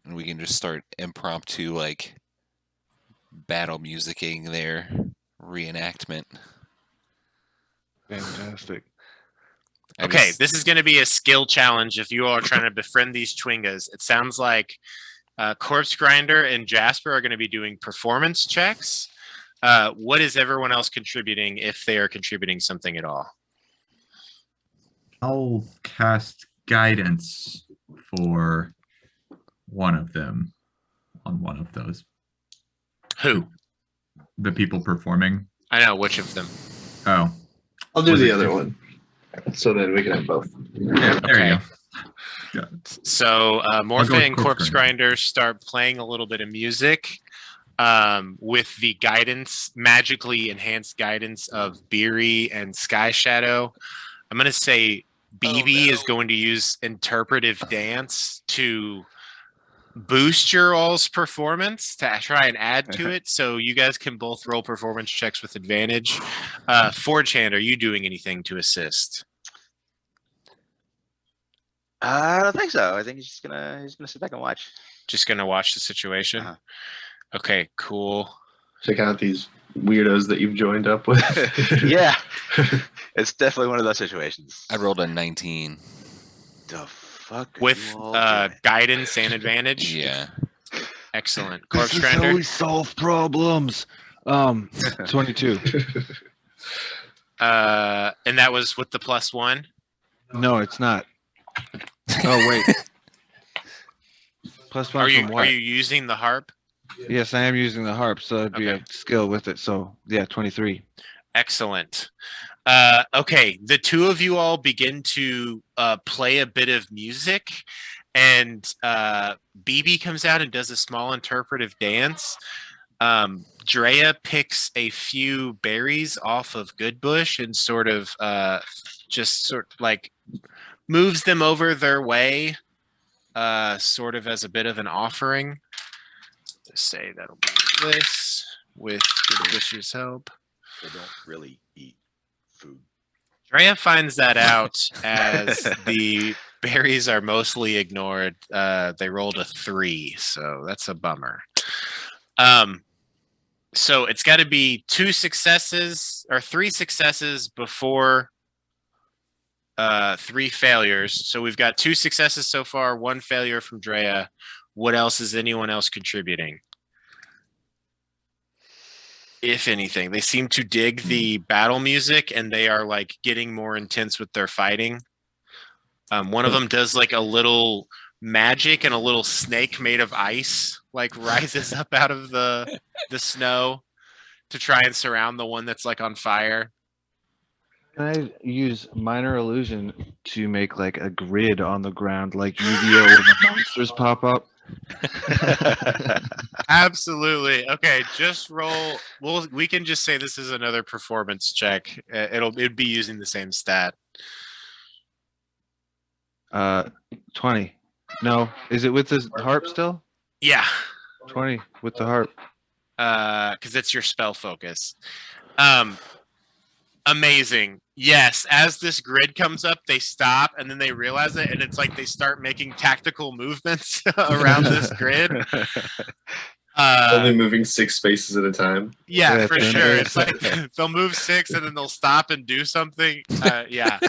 And we can just start impromptu like battle musicking their reenactment. Fantastic. Okay, this is going to be a skill challenge if you all are trying to befriend these Chwingas. It sounds like Corpse Grinder and Jasper are going to be doing performance checks. What is everyone else contributing if they are contributing something at all? I'll cast guidance for one of them on one of those. Who? The people performing. I know, which of them? Oh. I'll do the other one. So then we can have both. Yeah, there you go. So Morphe and Corpse Grinder. Grinder start playing a little bit of music with the guidance, magically enhanced guidance of Beery and Sky Shadow. I'm going to say BB is going to use interpretive dance to boost your all's performance, to try and add to it. So you guys can both roll performance checks with advantage. Forge Hand, are you doing anything to assist? I don't think so. I think he's gonna sit back and watch. Just gonna watch the situation. Uh-huh. Okay, cool. Check out these weirdos that you've joined up with. Yeah, it's definitely one of those situations. I rolled a 19. The fuck are With you all doing? guidance and advantage. Yeah. Excellent. Corpse This is how Grinder. we solve problems. 22. And that was with the +1. No, it's not. Oh wait. +1 Are you from what? are you using the harp? Yes, I am using the harp, so it'd be Okay. a skill with it. So yeah, 23. Excellent. Okay, the two of you all begin to play a bit of music, and BB comes out and does a small interpretive dance. Drea picks a few berries off of Goodbush and sort of moves them over their way, sort of as a bit of an offering. Just say that'll be this with Goodbush's help. They don't really eat food. Drea finds that out as the berries are mostly ignored. They rolled a 3, so that's a bummer. So it's got to be 2 successes or 3 successes before 3 failures. So we've got 2 successes so far, 1 failure from Drea. What else is anyone else contributing? If anything, they seem to dig the battle music and they are like getting more intense with their fighting. One of them does like a little magic, and a little snake made of ice like rises up out of the snow to try and surround the one that's like on fire. Can I use minor illusion to make like a grid on the ground, like Yu-Gi-Oh when the monsters pop up? Absolutely. Okay, just roll. We can just say this is another performance check. It'd be using the same stat. 20. No, is it with the harp still? Yeah, 20 with the harp. because it's your spell focus. Amazing. Yes, as this grid comes up, they stop and then they realize it, and it's like they start making tactical movements around this grid. Only moving 6 spaces at a time. Yeah, Yeah, for it's sure. amazing. It's like they'll move 6 and then they'll stop and do something. Yeah.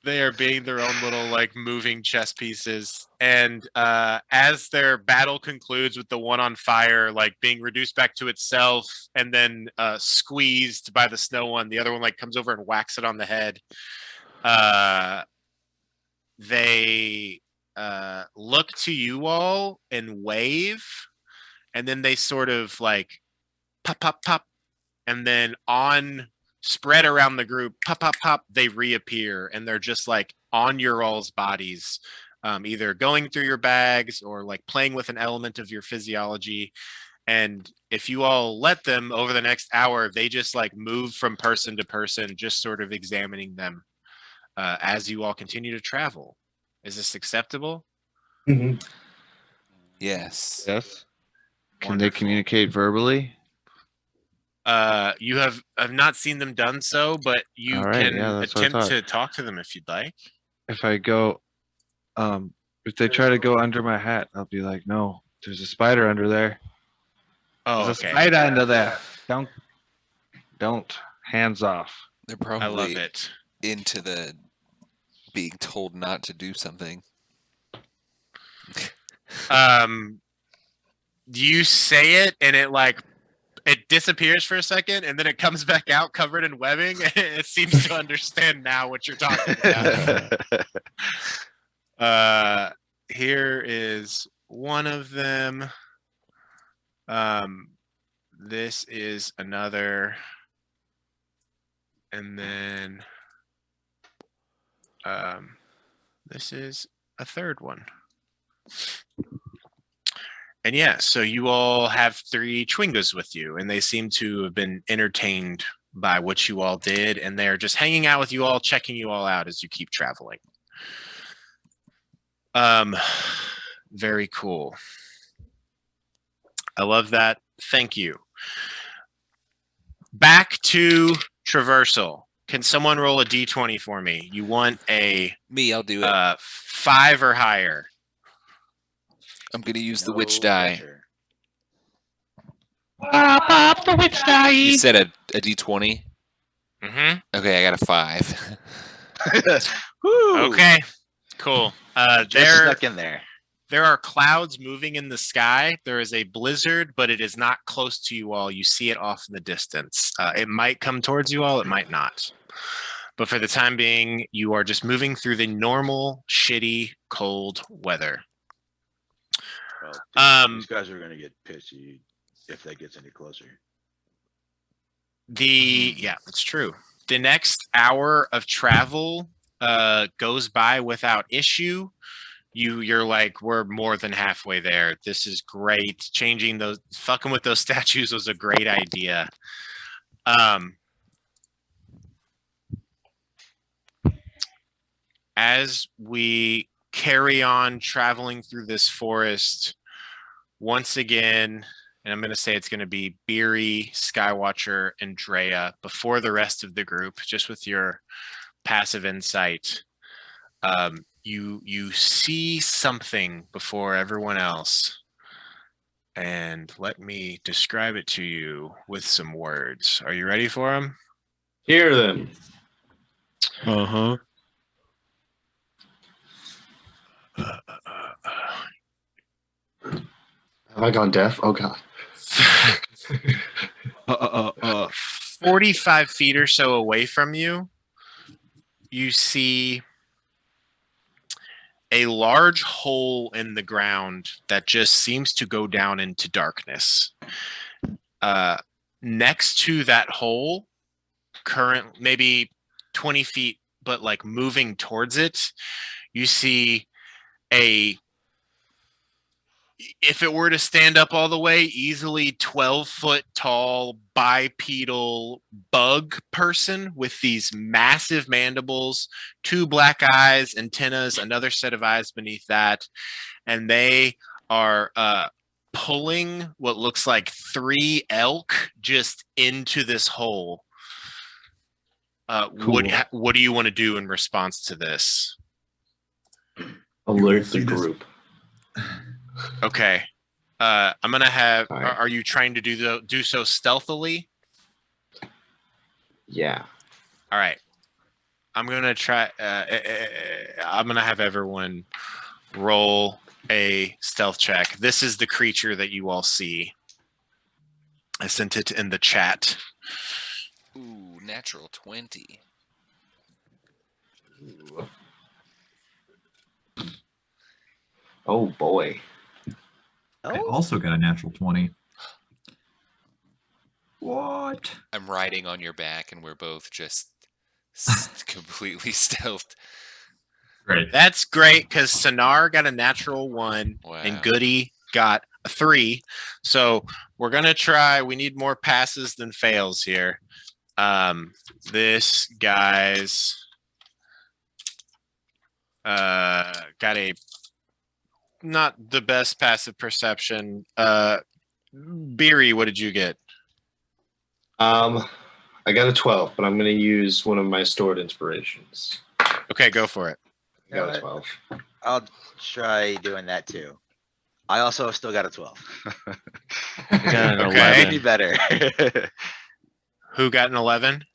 They are being their own little like moving chess pieces. And as their battle concludes with the one on fire, like being reduced back to itself and then squeezed by the snow one, the other one like comes over and whacks it on the head. They look to you all and wave, and then they sort of like pop, pop, pop, and then on spread around the group, pop, pop, pop, they reappear, and they're just like on your all's bodies, either going through your bags or like playing with an element of your physiology. And if you all let them over the next hour, they just like move from person to person, just sort of examining them as you all continue to travel. Is this acceptable? Mhm. Yes. Yes. Can they Wonderful. communicate verbally? You have not seen them done so, but you All right, can yeah, that's what I attempt thought. to talk to them if you'd like. If I go, if they try to go under my hat, I'll be like, no, there's a spider under there. Oh, There's okay. a spider under there. Don't. Hands off. They're I love probably it. into the being told not to do something. You say it and it disappears for a second and then it comes back out covered in webbing. It seems to understand now what you're talking about. Here is one of them. This is another. And then this is a third one. And yeah, so you all have 3 Chwingas with you, and they seem to have been entertained by what you all did, and they're just hanging out with you all, checking you all out as you keep traveling. Very cool. I love that. Thank you. Back to traversal. Can someone roll a d20 for me? You want a Me, I'll do it. 5 or higher. I'm gonna use the No witch die. pressure. Pop the witch die. You said a d20. Mm-hmm. Okay, I got a 5. Woo! Okay, cool. Just snuck in there. There are clouds moving in the sky. There is a blizzard, but it is not close to you all. You see it off in the distance. It might come towards you all. It might not. But for the time being, you are just moving through the normal, shitty, cold weather. Well, these guys are gonna get pissy if that gets any closer. Yeah, that's true. The next hour of travel goes by without issue. You're like, we're more than halfway there. This is great. Fucking with those statues was a great idea. As we carry on traveling through this forest, once again, and I'm going to say it's going to be Beery, Skywatcher, and Drea before the rest of the group, just with your passive insight. You see something before everyone else. And let me describe it to you with some words. Are you ready for them? Hear them. Uh-huh. Have I gone deaf? Oh god. 45 feet or so away from you, you see a large hole in the ground that just seems to go down into darkness. Next to that hole, maybe 20 feet, but like moving towards it, you see if it were to stand up all the way, easily 12-foot tall bipedal bug person with these massive mandibles, 2 black eyes, antennas, another set of eyes beneath that. And they are pulling what looks like 3 elk just into this hole. Cool. What do you want to do in response to this? Alert see the this- group. Okay. I'm gonna have. All right. Are you trying to do so stealthily? Yeah. All right. I'm gonna try. I'm gonna have everyone roll a stealth check. This is the creature that you all see. I sent it in the chat. Ooh, natural 20. Ooh. Oh boy. I Oh, also got a natural 20. What? I'm riding on your back, and we're both just completely stealthed. Great. That's great because Sonar got a natural 1 Wow. and Goody got a 3. So we're gonna try. We need more passes than fails here. This guy's got a not the best passive perception. Beery, what did you get? I got a 12, but I'm gonna use one of my stored inspirations. Okay, go for it. I got a 12. I'll try doing that too. I also still got a 12. I got an Okay. Be 11. better. Who got an 11?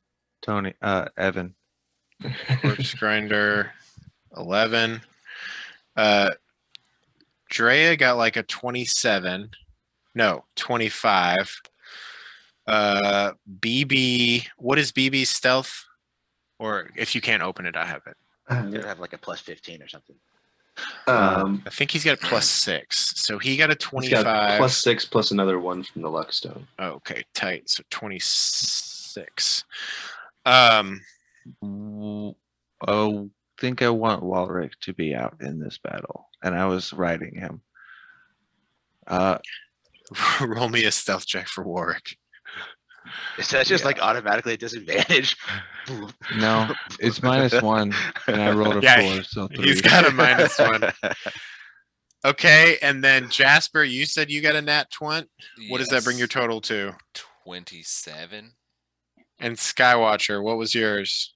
Tony, Evan. Corpse Grinder, 11. Drea got like a 27. No, 25. BB, what is BB's stealth? Or if you can't open it, I have it. They have like a plus 15 or something. I think he's got a plus 6. So he got a He's 25. got plus 6 plus another 1 from the luck stone. Okay, tight. So 26. Oh, think I want Walrick to be out in this battle, and I was riding him. Roll me a stealth check for Warwick. Is that just like automatically a disadvantage? No, it's -1, and I rolled a Yeah, 4, so 3. He's got a -1. Okay, and then Jasper, you said you got a nat 20. What does that bring your Yes. total to? 27. And Skywatcher, what was yours?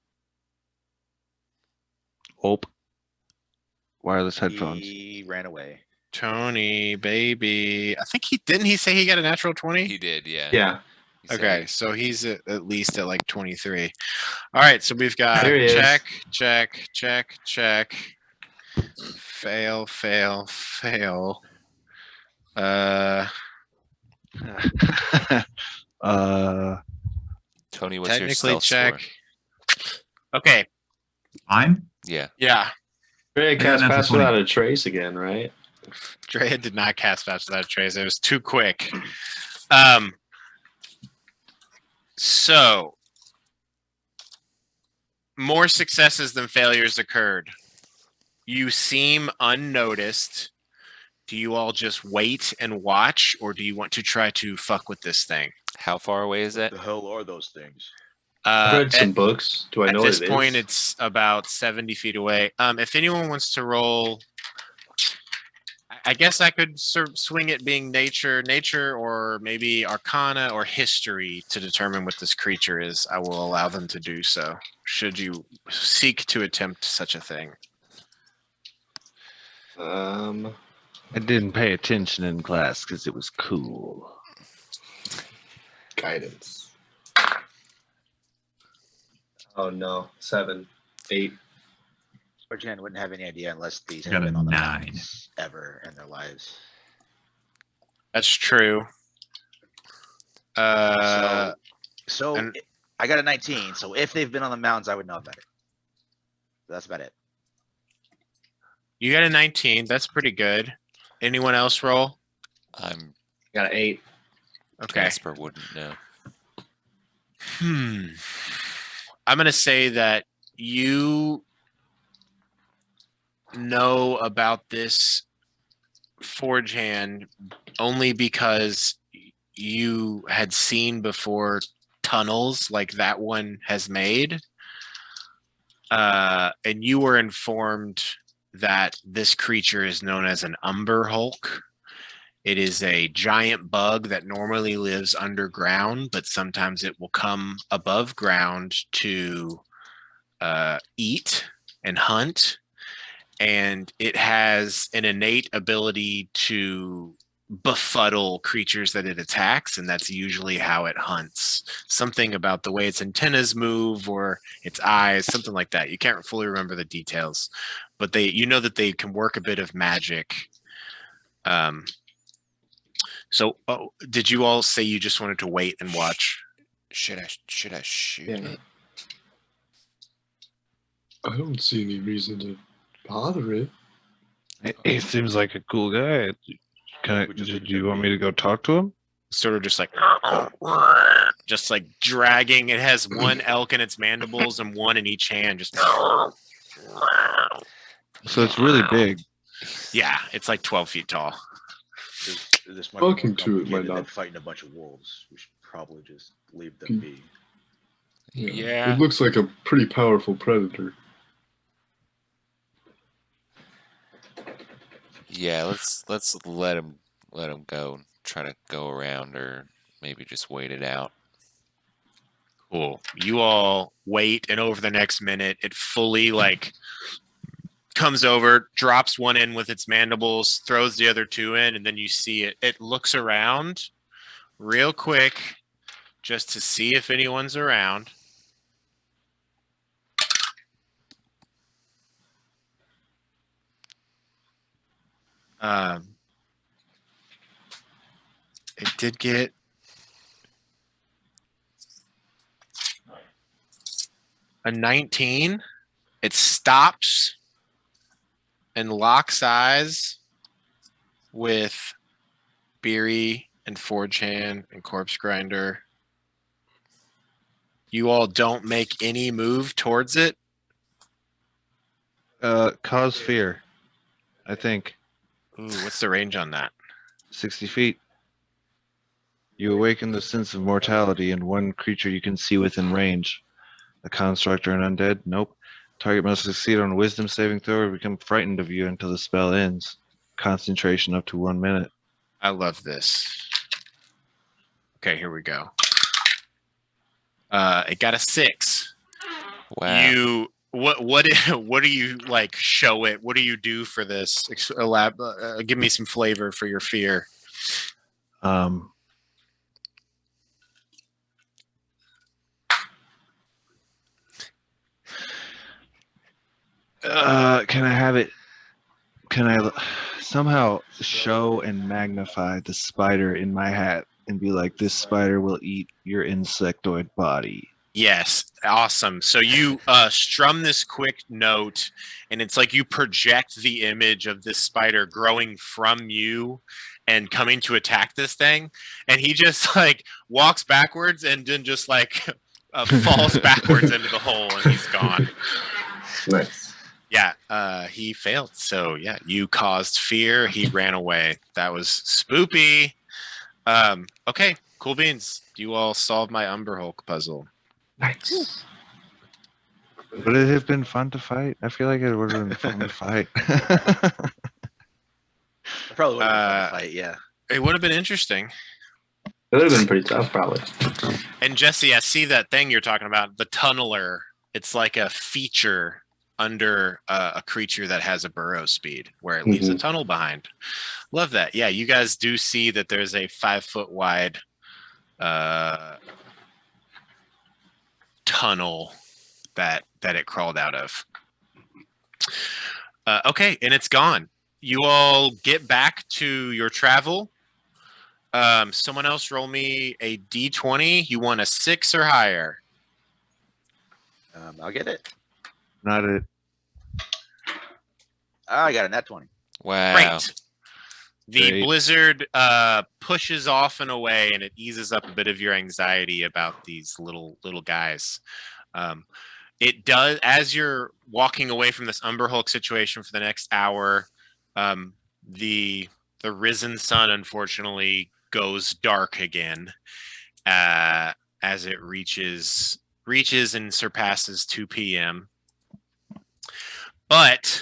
Ope. Wireless headphones. He ran away. Tony, baby. I think he say he got a natural 20? He did, yeah. Yeah. He said Okay, it. so he's at least at like 23. All right, so we've got There he is. check, check, check, check. Fail, fail, fail. Tony, what's your Technically stealth check. score? Okay, Mine? Yeah. yeah. Drea got cast natural Pass 20. Without a Trace again, right? Drea did not cast Fast Without a Trace. It was too quick. So more successes than failures occurred. You seem unnoticed. Do you all just wait and watch, or do you want to try to fuck with this thing? How far away is What that? the hell are those things? I've read some books. Do I At know this what it point, is? it's about 70 feet away. If anyone wants to roll, I guess I could swing it being nature, or maybe Arcana or history to determine what this creature is. I will allow them to do so, should you seek to attempt such a thing. I didn't pay attention in class because it was cool. Guidance. Oh no, 7, 8. Orjan wouldn't have any idea unless these I have got a been on the 9. mountains ever in their lives. That's true. So and- I got a 19. So if they've been on the mountains, I would know about it. That's about it. You got a 19. That's pretty good. Anyone else roll? I'm Got an 8. Okay. Casper wouldn't know. I'm going to say that you know about this forge hand only because you had seen before tunnels like that one has made. And you were informed that this creature is known as an Umber Hulk. It is a giant bug that normally lives underground, but sometimes it will come above ground to eat and hunt. And it has an innate ability to befuddle creatures that it attacks, and that's usually how it hunts. Something about the way its antennas move or its eyes, something like that. You can't fully remember the details, but you know that they can work a bit of magic. So did you all say you just wanted to wait and watch? Should I shoot it? I don't see any reason to bother it. He seems like a cool guy. Do you want me to go talk to him? Sort of just like dragging. It has one elk in its mandibles and one in each hand. Just so it's really big. Yeah, it's like 12 feet tall. This might Talking be to more it might complicated than not- fighting a bunch of wolves. We should probably just leave them be. Yeah. It looks like a pretty powerful predator. Yeah, let's let him go and try to go around, or maybe just wait it out. Cool. You all wait, and over the next minute, it fully comes over, drops one in with its mandibles, throws the other two in, and then you see it. It looks around real quick just to see if anyone's around. It did get a 19. It stops and locks eyes with Beery and Forge Hand and Corpse Grinder. You all don't make any move towards it. Cause fear, I think. Ooh, what's the range on that? 60 feet. You awaken the sense of mortality in one creature you can see within range. A construct or an undead? Nope. Target must succeed on a wisdom saving throw or become frightened of you until the spell ends. Concentration up to 1 minute. I love this. Okay, here we go. It got a 6. Wow. What do you show it? What do you do for this? Give me some flavor for your fear. Can I have it? Can I somehow show and magnify the spider in my hat and be like, this spider will eat your insectoid body? Yes, awesome. So you strum this quick note, and it's like you project the image of this spider growing from you and coming to attack this thing, and he just walks backwards and then just falls backwards into the hole, and he's gone. Nice. Yeah, he failed. So yeah, you caused fear. He ran away. That was spoopy. Okay, cool beans. You all solved my Umber Hulk puzzle. Nice. Would it have been fun to fight? I feel like it would have been fun to fight. It probably would have been fun to fight, yeah. It would have been interesting. It would have been pretty tough, probably. And Jesse, I see that thing you're talking about, the tunneler. It's like a feature under a creature that has a burrow speed where it leaves a tunnel behind. Love that. Yeah, you guys do see that there's a 5-foot wide tunnel that it crawled out of. Okay, and it's gone. You all get back to your travel. Someone else roll me a d20. You want a 6 or higher? I'll get it. Not it. I got a nat 20. Wow. Great. The Great. blizzard pushes off and away, and it eases up a bit of your anxiety about these little guys. It does, as you're walking away from this Umber Hulk situation for the next hour. The risen sun, unfortunately, goes dark again as it reaches and surpasses 2 p.m. But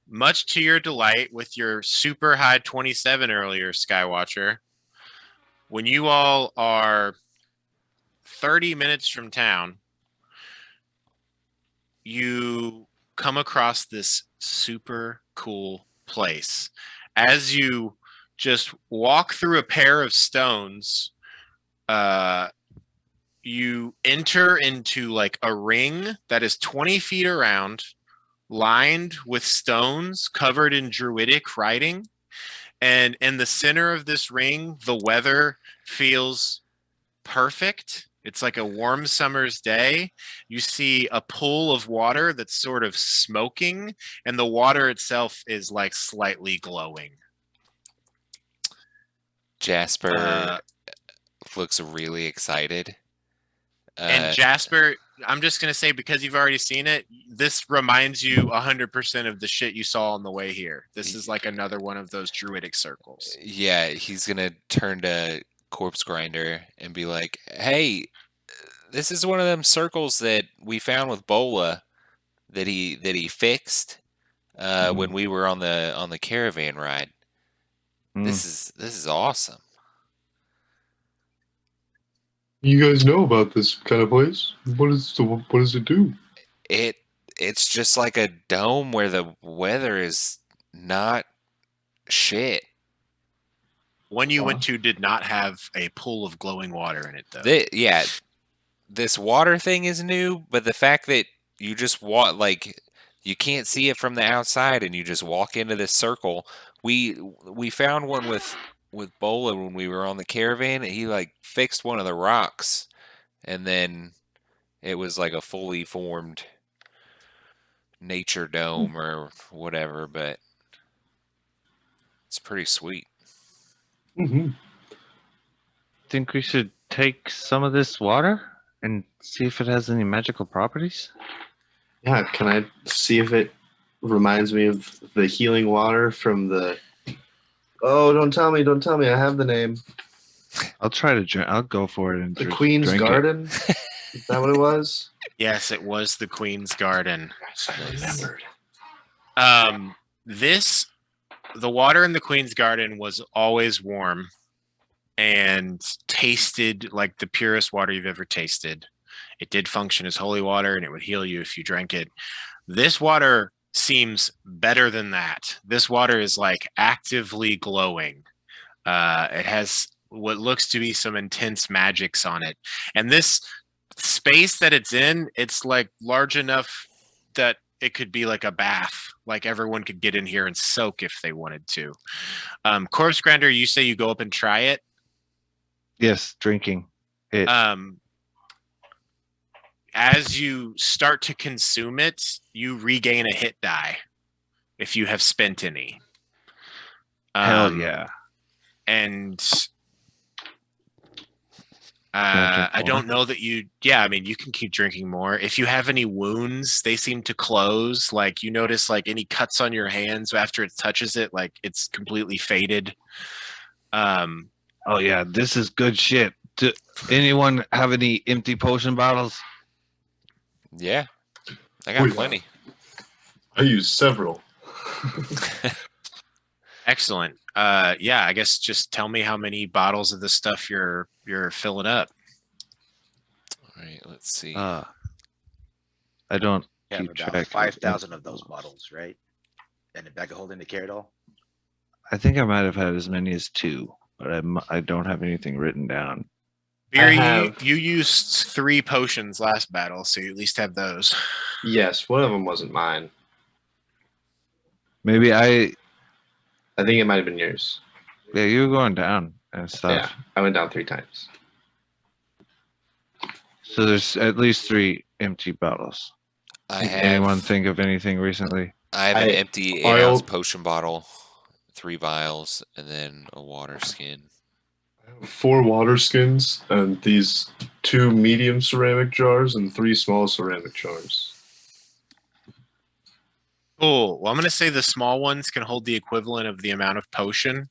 much to your delight, with your super high 27 earlier, Skywatcher, when you all are 30 minutes from town, you come across this super cool place. As you just walk through a pair of stones. You enter into like a ring that is 20 feet around, lined with stones covered in druidic writing. And in the center of this ring, the weather feels perfect. It's like a warm summer's day. You see a pool of water that's sort of smoking, and the water itself is like slightly glowing. Jasper looks really excited. And Jasper, I'm just going to say, because you've already seen it, this reminds you 100% of the shit you saw on the way here. This is like another one of those druidic circles. Yeah, he's going to turn to Corpse Grinder and be like, hey, this is one of them circles that we found with Bola that he fixed when we were on the caravan ride. This is awesome. You guys know about this kind of place? What does it do? It's just like a dome where the weather is not shit. One you went to did not have a pool of glowing water in it, though. This water thing is new, but the fact that you just walk, like, you can't see it from the outside and you just walk into this circle. We found one with Bola when we were on the caravan, and he like fixed one of the rocks, and then it was like a fully formed nature dome or whatever, but it's pretty sweet. Think we should take some of this water and see if it has any magical properties? Yeah, can I see if it reminds me of the healing water from the... Oh, don't tell me, I have the name. I'll try to drink. I'll go for it and The Queen's drink Garden? Is that what it was? Yes, it was the Queen's Garden. Yes, I remembered. The water in the Queen's Garden was always warm and tasted like the purest water you've ever tasted. It did function as holy water, and it would heal you if you drank it. This water seems better than that. This water is like actively glowing. It has what looks to be some intense magics on it. And this space that it's in, it's like large enough that it could be like a bath. Like everyone could get in here and soak if they wanted to. Corpse Grinder, you say you go up and try it? Yes, drinking it. As you start to consume it, you regain a hit die if you have spent any. Hell yeah. And I don't know that you... Yeah, I mean, you can keep drinking more. If you have any wounds, they seem to close. Like, you notice, like, any cuts on your hands after it touches it, like, it's completely faded. Oh, yeah, this is good shit. Do anyone have any empty potion bottles? Yeah, I got plenty. I use several. Excellent. Yeah, I guess just tell me how many bottles of the stuff you're filling up. All right, let's see. I don't You have keep about track. 5,000 of those bottles, right? And a bag of holding the carrot all. I think I might have had as many as 2, but I don't have anything written down. Beer, you used 3 potions last battle, so you at least have those. Yes, one of them wasn't mine. Maybe I think it might have been yours. Yeah, you were going down and stuff. Yeah, I went down 3 times. So there's at least 3 empty bottles. Anyone think of anything recently? I have an empty 8-ounce potion bottle, 3 vials, and then a water skin. 4 water skins and these 2 medium ceramic jars and 3 small ceramic jars. Cool. Well, I'm going to say the small ones can hold the equivalent of the amount of potion,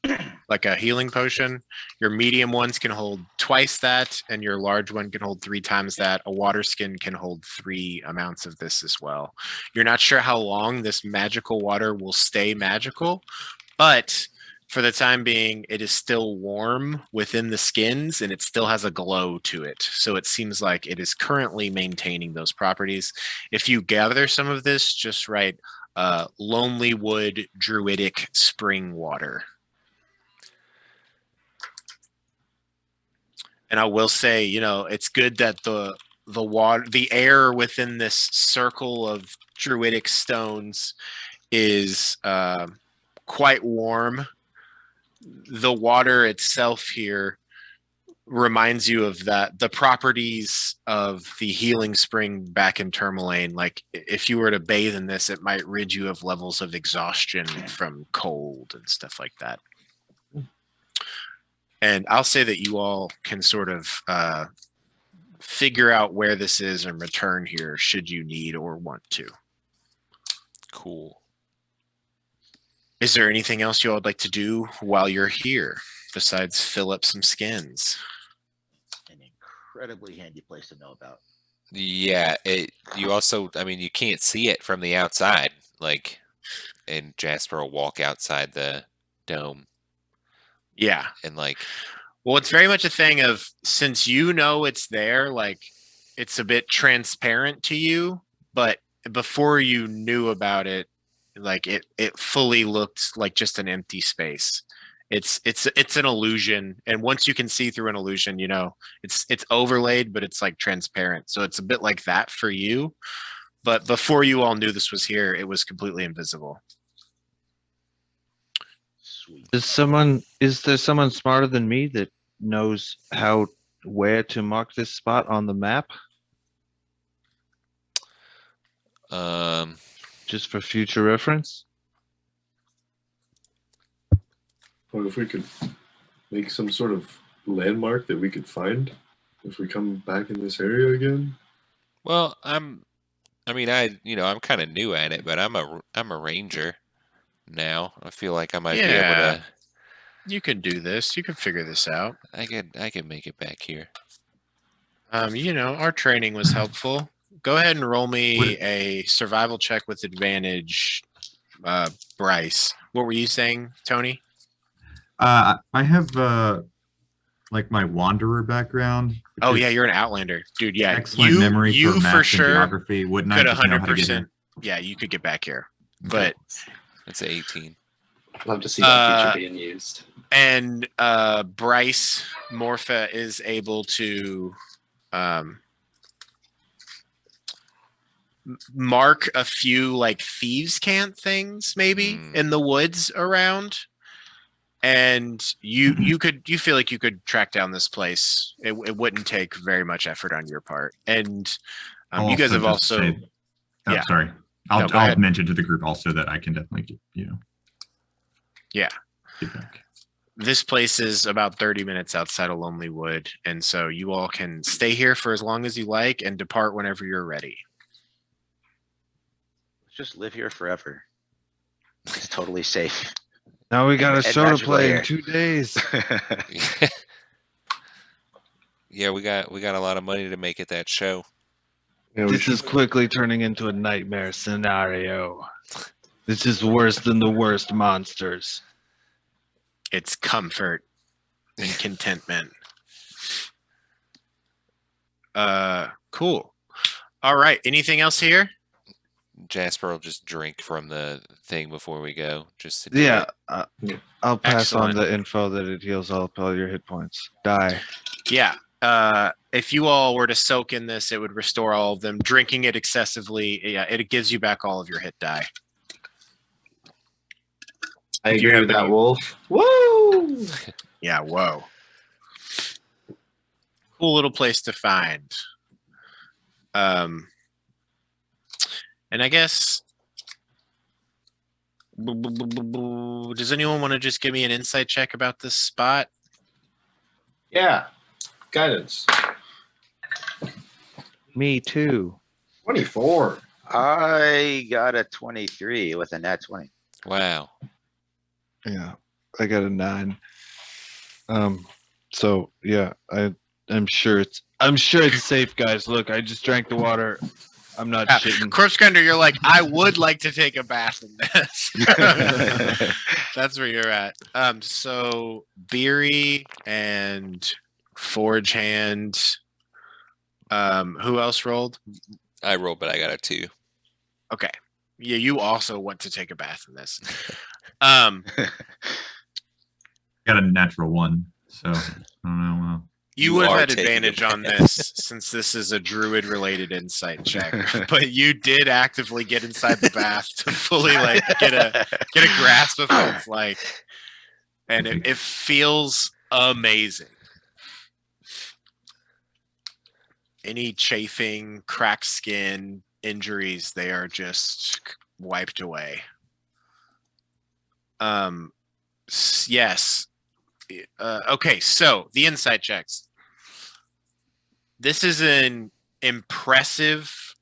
like a healing potion. Your medium ones can hold twice that, and your large one can hold 3 times that. A water skin can hold 3 amounts of this as well. You're not sure how long this magical water will stay magical, but for the time being, it is still warm within the skins, and it still has a glow to it. So it seems like it is currently maintaining those properties. If you gather some of this, just write Lonely Wood Druidic Spring Water. And I will say, it's good that the air within this circle of druidic stones is quite warm. The water itself here reminds you of the properties of the healing spring back in Tourmaline. Like if you were to bathe in this, it might rid you of levels of exhaustion from cold and stuff like that. And I'll say that you all can sort of figure out where this is and return here should you need or want to. Cool. Is there anything else you all would like to do while you're here besides fill up some skins? An incredibly handy place to know about. Yeah, you also, I mean, you can't see it from the outside, like, and Jasper will walk outside the dome. Yeah. And like, well, it's very much a thing of, since it's there, like it's a bit transparent to you, but before you knew about it, like it fully looked like just an empty space. It's an illusion, and once you can see through an illusion, it's overlaid, but it's like transparent. So it's a bit like that for you. But before you all knew this was here, it was completely invisible. Sweet. Is there someone smarter than me that knows where to mark this spot on the map? Just for future reference? Or if we could make some sort of landmark that we could find if we come back in this area again. well, I'm kind of new at it, but I'm a ranger now. I feel like I might be able Yeah. to. You can do this. You can figure this out. I could make it back here. Our training was helpful. Go ahead and roll me a survival check with advantage, Bryce. What were you saying, Tony? I have like my wanderer background. Oh yeah, you're an outlander, dude. Yeah, excellent memory you for math for and sure geography. Wouldn't I could just know how to get 100%. here? Yeah, you could get back here, but It's 18. Love to see that feature being used. and Bryce Morpha is able to mark a few like thieves' cant things maybe in the woods around, and you feel like you could track down this place. It wouldn't take very much effort on your part, and you guys have also yeah. Sorry. I'll mention to the group also that I can definitely get back. This place is about 30 minutes outside of Lonely Wood, and so you all can stay here for as long as you like and depart whenever you're ready. Let's just live here forever. It's totally safe. Now we got a show to magical play air. in 2 days. Yeah, we got a lot of money to make it that show. Yeah, we This should- is quickly turning into a nightmare scenario. This is worse than the worst monsters. It's comfort and contentment. Cool. All right. Anything else here? Jasper will just drink from the thing before we go. Just to do Yeah, it. I'll pass Excellent. on the info that it heals all your hit points. Die. Yeah. If you all were to soak in this, it would restore all of them. Drinking it excessively, yeah, it gives you back all of your hit die. I If you agree have with that, any- Wolf. Woo! Yeah, whoa. Cool little place to find. And I guess, does anyone want to just give me an insight check about this spot? Yeah. Guidance. Me too. 24. I got a 23 with a nat 20. Wow. Yeah, I got a 9. So yeah, I'm sure it's safe, guys. Look, I just drank the water. I'm not shitting. Corpse Grinder, you're like, I would like to take a bath in this. That's where you're at. So Beery and Forge Hand. Who else rolled? I rolled, but I got a 2. Okay. Yeah, you also want to take a bath in this. Um, Got a natural 1, so I don't know. You would have are had taking a advantage on bath. this since this is a druid-related insight check. But you did actively get inside the bath to fully like get a grasp of what it's like, and it feels amazing. Any chafing, cracked skin, injuries, they are just wiped away. Yes. Okay, so the insight checks. This is an impressive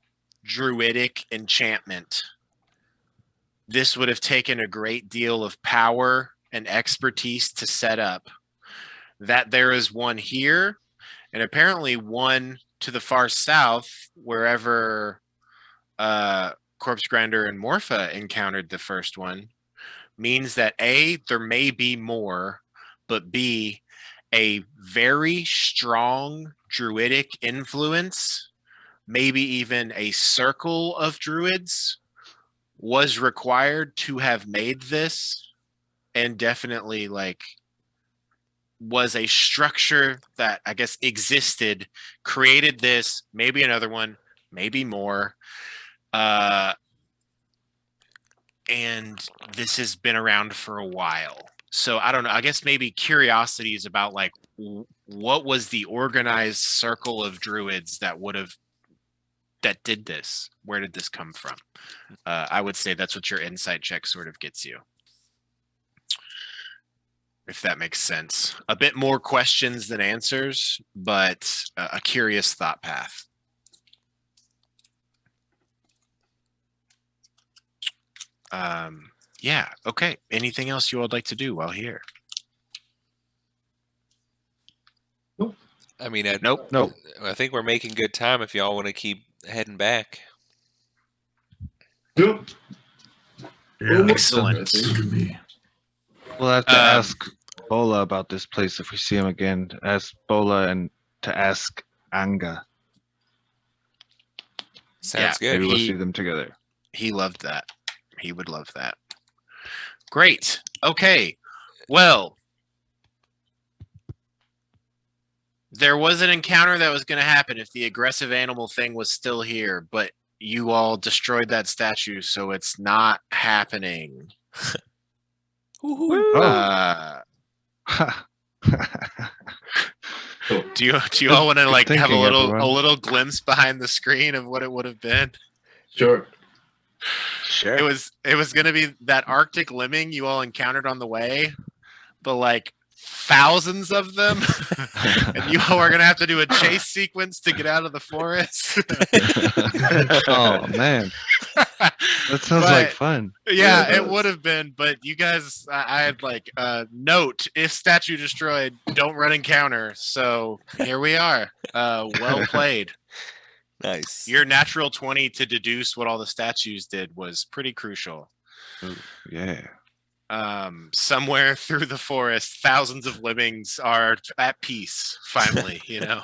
druidic enchantment. This would have taken a great deal of power and expertise to set up. That there is one here, and apparently one to the far south, wherever Corpse Grinder and Morpha encountered the first one, means that A, there may be more, but B, a very strong druidic influence, maybe even a circle of druids, was required to have made this, and definitely like was a structure that I guess existed, created this, maybe another one, maybe more. And this has been around for a while. So I don't know. I guess maybe curiosity is about like what was the organized circle of druids that did this? Where did this come from? I would say that's what your insight check sort of gets you. If that makes sense. A bit more questions than answers, but a curious thought path. Yeah, okay. Anything else you would like to do while here? I mean, Nope. I think we're making good time if y'all want to keep heading back. Yep. Yeah, Excellent. sounds good to me. We'll have to ask Bola about this place if we see him again. Ask Bola and to ask Anga. Sounds good. Maybe we'll see them together. He loved that. He would love that. Great. Okay. Well, there was an encounter that was going to happen if the aggressive animal thing was still here, but you all destroyed that statue, so it's not happening. Do you all want to like have a little glimpse behind the screen of what it would have been? Sure. Sure. It was gonna be that Arctic lemming you all encountered on the way, but like thousands of them, and you all are gonna have to do a chase sequence to get out of the forest. Oh man, that sounds like fun. Yeah, it would have been, but you guys, I had like note: if statue destroyed, don't run encounter. So here we are. Well played. Nice. Your natural 20 to deduce what all the statues did was pretty crucial. Ooh, yeah. Somewhere through the forest, thousands of lemmings are at peace, finally, you know.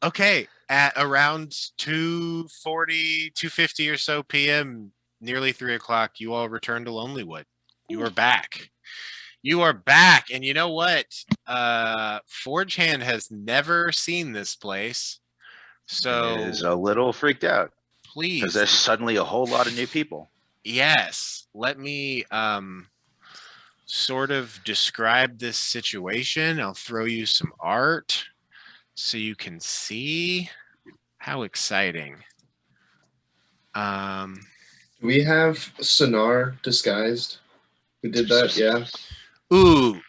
Okay, at around 2:40, 2:50 or so p.m., nearly 3 o'clock, you all return to Lonelywood. You are back. You are back, and you know what? Forge Hand has never seen this place, so is a little freaked out. Please, because there's suddenly a whole lot of new people. Yes, let me sort of describe this situation. I'll throw you some art so you can see how exciting. Do we have Sonar disguised? Who did that? Yeah. Ooh,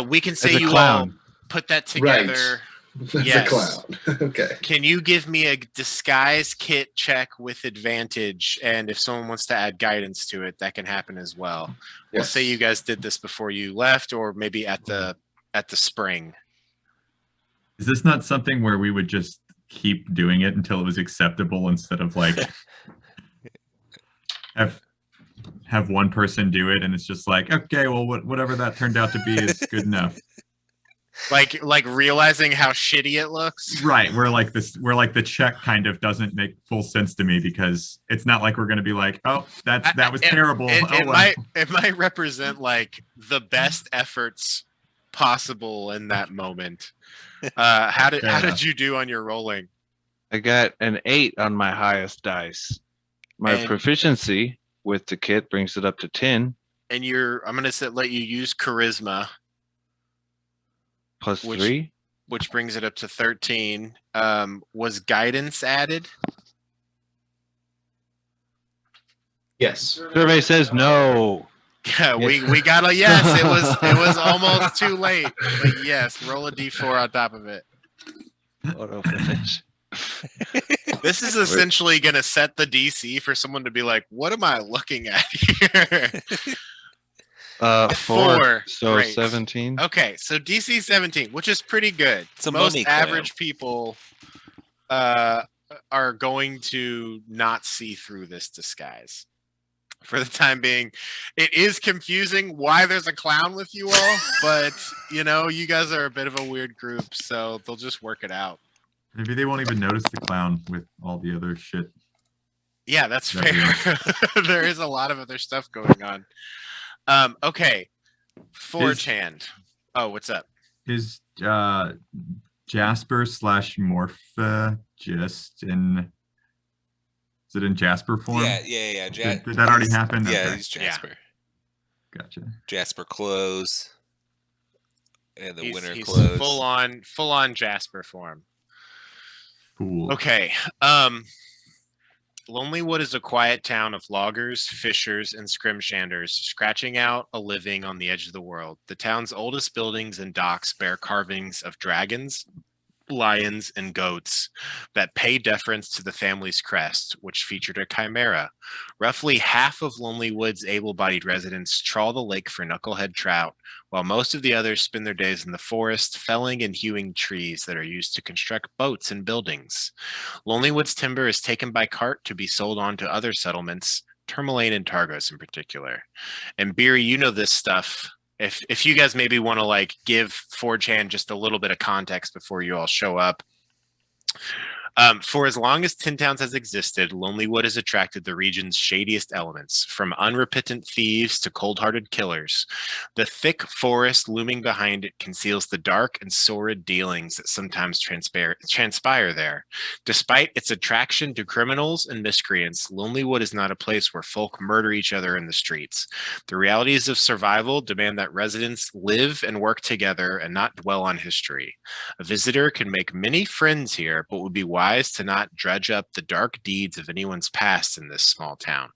we can say you all put that together. Right. That's Yes. a clown. Okay. Can you give me a disguise kit check with advantage? And if someone wants to add guidance to it, that can happen as well. We'll say you guys did this before you left, or maybe at the spring. Is this not something where we would just keep doing it until it was acceptable instead of like have one person do it and it's just like, okay, well, whatever that turned out to be is good enough. Like realizing how shitty it looks. Right. We're like the check kind of doesn't make full sense to me because it's not like we're going to be like, oh, that was terrible. It might represent like the best efforts possible in that moment. How did you do on your rolling? I got an 8 on my highest dice. My And- proficiency with the kit brings it up to 10 And I'm gonna let you use charisma, plus Which- 3. which brings it up to 13. Was guidance added? Yes. Survey says no. Yeah, we got a yes. It was almost too late, but yes, roll a d4 on top of it. Auto finish. This is essentially going to set the DC for someone to be like, "What am I looking at here?" 4. Four. So Great. 17. Okay, so DC 17, which is pretty good. It's a Most mummy clam. average people are going to not see through this disguise. For the time being, it is confusing why there's a clown with you all, but you guys are a bit of a weird group, so they'll just work it out. Maybe they won't even notice the clown with all the other shit. Yeah, that's That'd fair. There is a lot of other stuff going on. Okay, 4chan. Oh, what's up? Is Jasper / Morpha just in? Is it in Jasper form? Yeah. Did that already happen? Yeah, Okay. he's Jasper. Gotcha. Jasper clothes. And the winter He's clothes. full on Jasper form. Cool. Okay. Lonelywood is a quiet town of loggers, fishers, and scrimshanders scratching out a living on the edge of the world. The town's oldest buildings and docks bear carvings of dragons, lions, and goats that pay deference to the family's crest, which featured a chimera. Roughly half of Lonelywood's able-bodied residents trawl the lake for knucklehead trout, while most of the others spend their days in the forest, felling and hewing trees that are used to construct boats and buildings. Lonelywood's timber is taken by cart to be sold on to other settlements, Tourmaline and Targos in particular. And Beery, you know this stuff. If you guys maybe want to give 4chan just a little bit of context before you all show up. For as long as Tin Towns has existed, Lonelywood has attracted the region's shadiest elements, from unrepentant thieves to cold-hearted killers. The thick forest looming behind it conceals the dark and sordid dealings that sometimes transpire there. Despite its attraction to criminals and miscreants, Lonelywood is not a place where folk murder each other in the streets. The realities of survival demand that residents live and work together and not dwell on history. A visitor can make many friends here, but would be wise to not dredge up the dark deeds of anyone's past in this small town.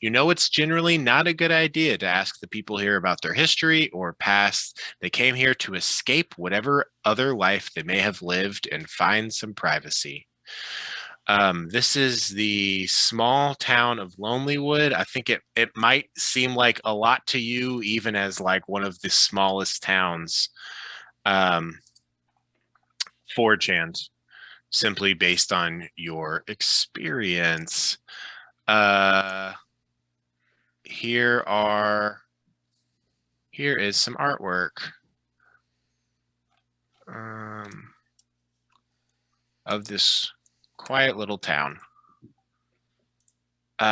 It's generally not a good idea to ask the people here about their history or past. They came here to escape whatever other life they may have lived and find some privacy. This is the small town of Lonelywood. I think it might seem like a lot to you, even as one of the smallest towns. 4chan's. Simply based on your experience. Here is some artwork of this quiet little town.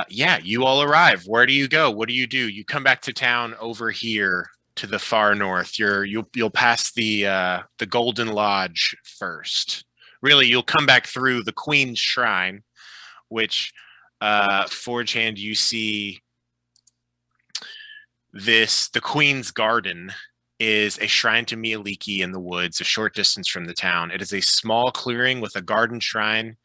Yeah, you all arrive. Where do you go? What do? You come back to town over here to the far north. You'll pass the Golden Lodge first. Really, you'll come back through the Queen's Shrine, which 4chan you see the Queen's Garden is a shrine to Mialiki in the woods, a short distance from the town. It is a small clearing with a garden shrine.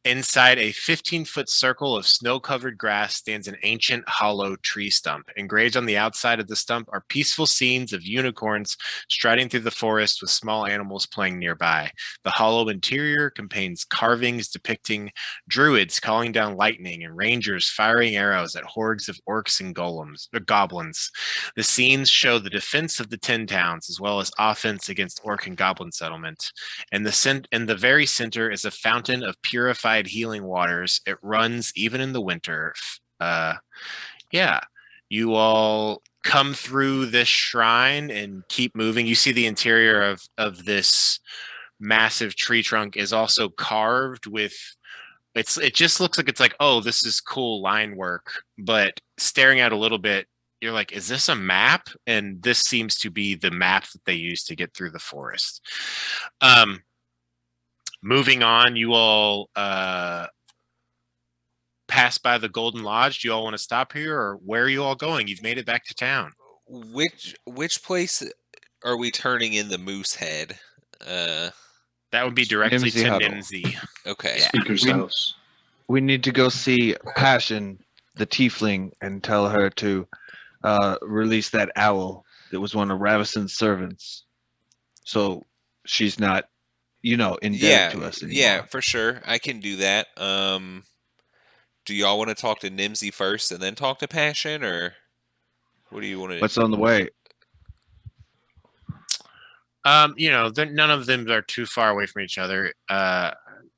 Inside a 15-foot circle of snow-covered grass stands an ancient hollow tree stump. Engraved on the outside of the stump are peaceful scenes of unicorns striding through the forest with small animals playing nearby. The hollow interior contains carvings depicting druids calling down lightning and rangers firing arrows at hordes of orcs and goblins. The scenes show the defense of the Tin Towns as well as offense against orc and goblin settlement. In the very center is a fountain of purified healing waters. It runs even in the winter. You all come through this shrine and keep moving. You see the interior of this massive tree trunk is also carved with it just looks like it's oh, this is cool line work, but staring out a little bit, you're like, is this a map? And this seems to be the map that they use to get through the forest. Moving on, you all pass by the Golden Lodge. Do you all want to stop here, or where are you all going? You've made it back to town. Which place are we turning in the moose head? That would be directly Nimsy to Huddle. Nimsy. Okay. Yeah. Speaker's house. We need to go see Passion, the tiefling, and tell her to release that owl that was one of Ravison's servants. So she's not, indebted to us anymore. Yeah, for sure. I can do that. Do y'all want to talk to Nimsy first and then talk to Passion, or what do you want to? What's on the way? None of them are too far away from each other.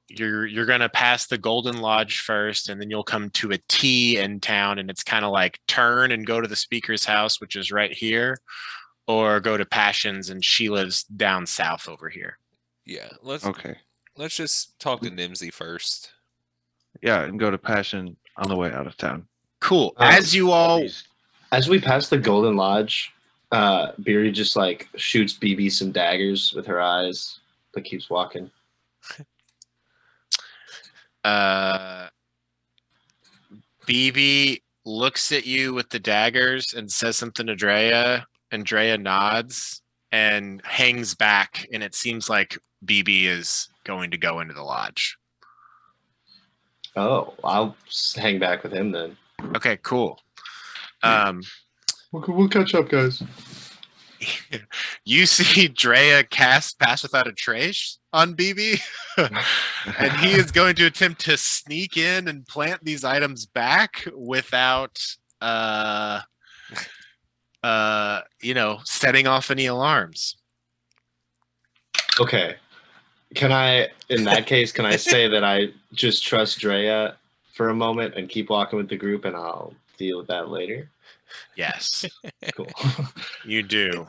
You're gonna pass the Golden Lodge first, and then you'll come to a T in town, and it's kind of like turn and go to the speaker's house, which is right here, or go to Passion's, and she lives down south over here. Yeah, let's just talk to Nimsy first. Yeah, and go to Passion on the way out of town. Cool. As you all, as we pass the Golden Lodge, Beery just like shoots BB some daggers with her eyes, but keeps walking. BB looks at you with the daggers and says something to Drea, and Drea nods and hangs back, and it seems like BB is going to go into the lodge. Oh, I'll hang back with him then. Okay, cool. We'll catch up, guys. You see Drea cast Pass Without a Trace on BB, and he is going to attempt to sneak in and plant these items back without, setting off any alarms. Okay. In that case, can I say that I just trust Drea for a moment and keep walking with the group, and I'll deal with that later? Yes. Cool. You do.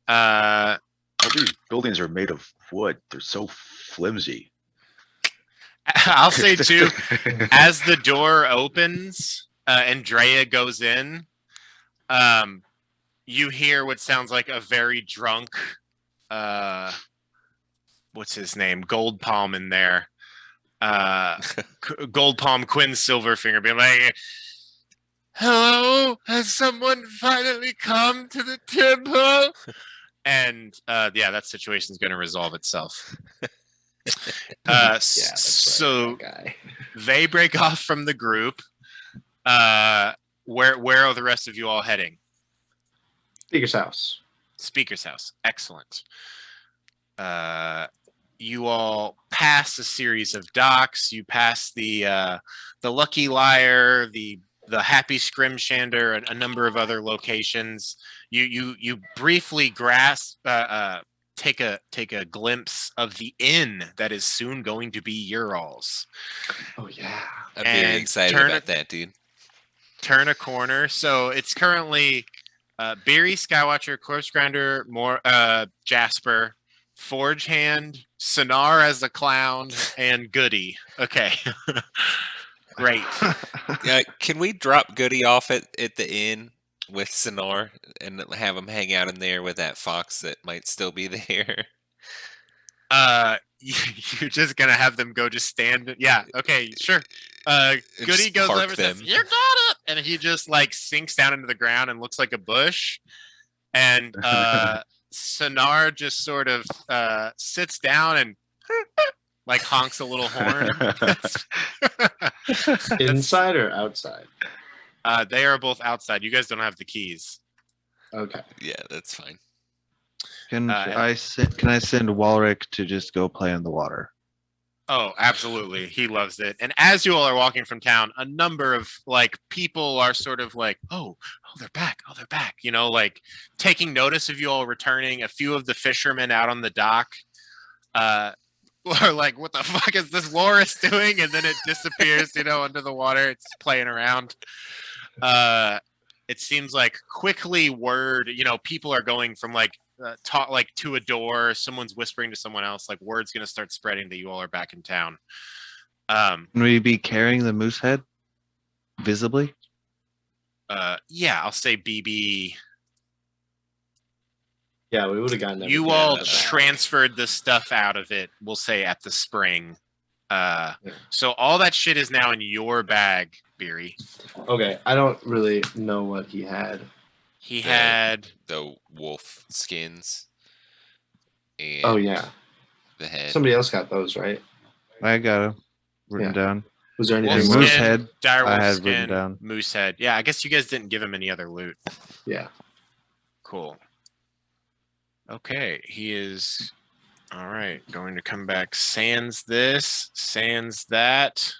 All these buildings are made of wood. They're so flimsy. I'll say too, as the door opens and Drea goes in, you hear what sounds like a very drunk, what's his name? Gold Palm in there. Gold Palm Quinn Silverfinger being like, hello, has someone finally come to the temple? And that situation's going to resolve itself. So guy. They break off from the group. Where are the rest of you all heading? Speaker's house. Speaker's house. Excellent. You all pass a series of docks. You pass the Lucky Liar, the Happy Scrimshander, and a number of other locations. You briefly take a glimpse of the inn that is soon going to be your all's. Oh yeah, I'm very excited about that, dude. Turn a corner. So it's currently Beery, Skywatcher, Corpse Grinder, Jasper, Forge Hand, Sonar as a clown, and Goody. Okay. Great. Can we drop Goody off at the inn with Sonar and have him hang out in there with that fox that might still be there? You're just gonna have them go just stand. Yeah. Okay. Sure. Goody goes over and says, "You got it," and he just like sinks down into the ground and looks like a bush. And Sonar just sort of sits down and like honks a little horn. Inside or outside? They are both outside. You guys don't have the keys. Okay. Yeah, that's fine. Can I send Walrick to just go play in the water? Oh, absolutely. He loves it. And as you all are walking from town, a number of like people are sort of like, oh, they're back. Oh, they're back. Like taking notice of you all returning. A few of the fishermen out on the dock are like, what the fuck is this walrus doing? And then it disappears, under the water. It's playing around. It seems like quickly word, people are going from like talk like to a door, someone's whispering to someone else, like word's gonna start spreading that you all are back in town. Can we be carrying the moose head visibly? yeah, I'll say BB. Yeah, we would have gotten You everything out all of that bag. transferred the stuff out of it, we'll say at the spring. Yeah. So all that shit is now in your bag, Beery. Okay, I don't really know what he had. He The- had The wolf skins. And Oh yeah, the head. somebody else got those, right? I got him written Yeah. down. Was there wolf anything Moose more? skin, head, dire I wolf had written skin, down. moose head. Yeah, I guess you guys didn't give him any other loot. Yeah. Cool. Okay, he is all right. Going to come back. Sans this, sans that.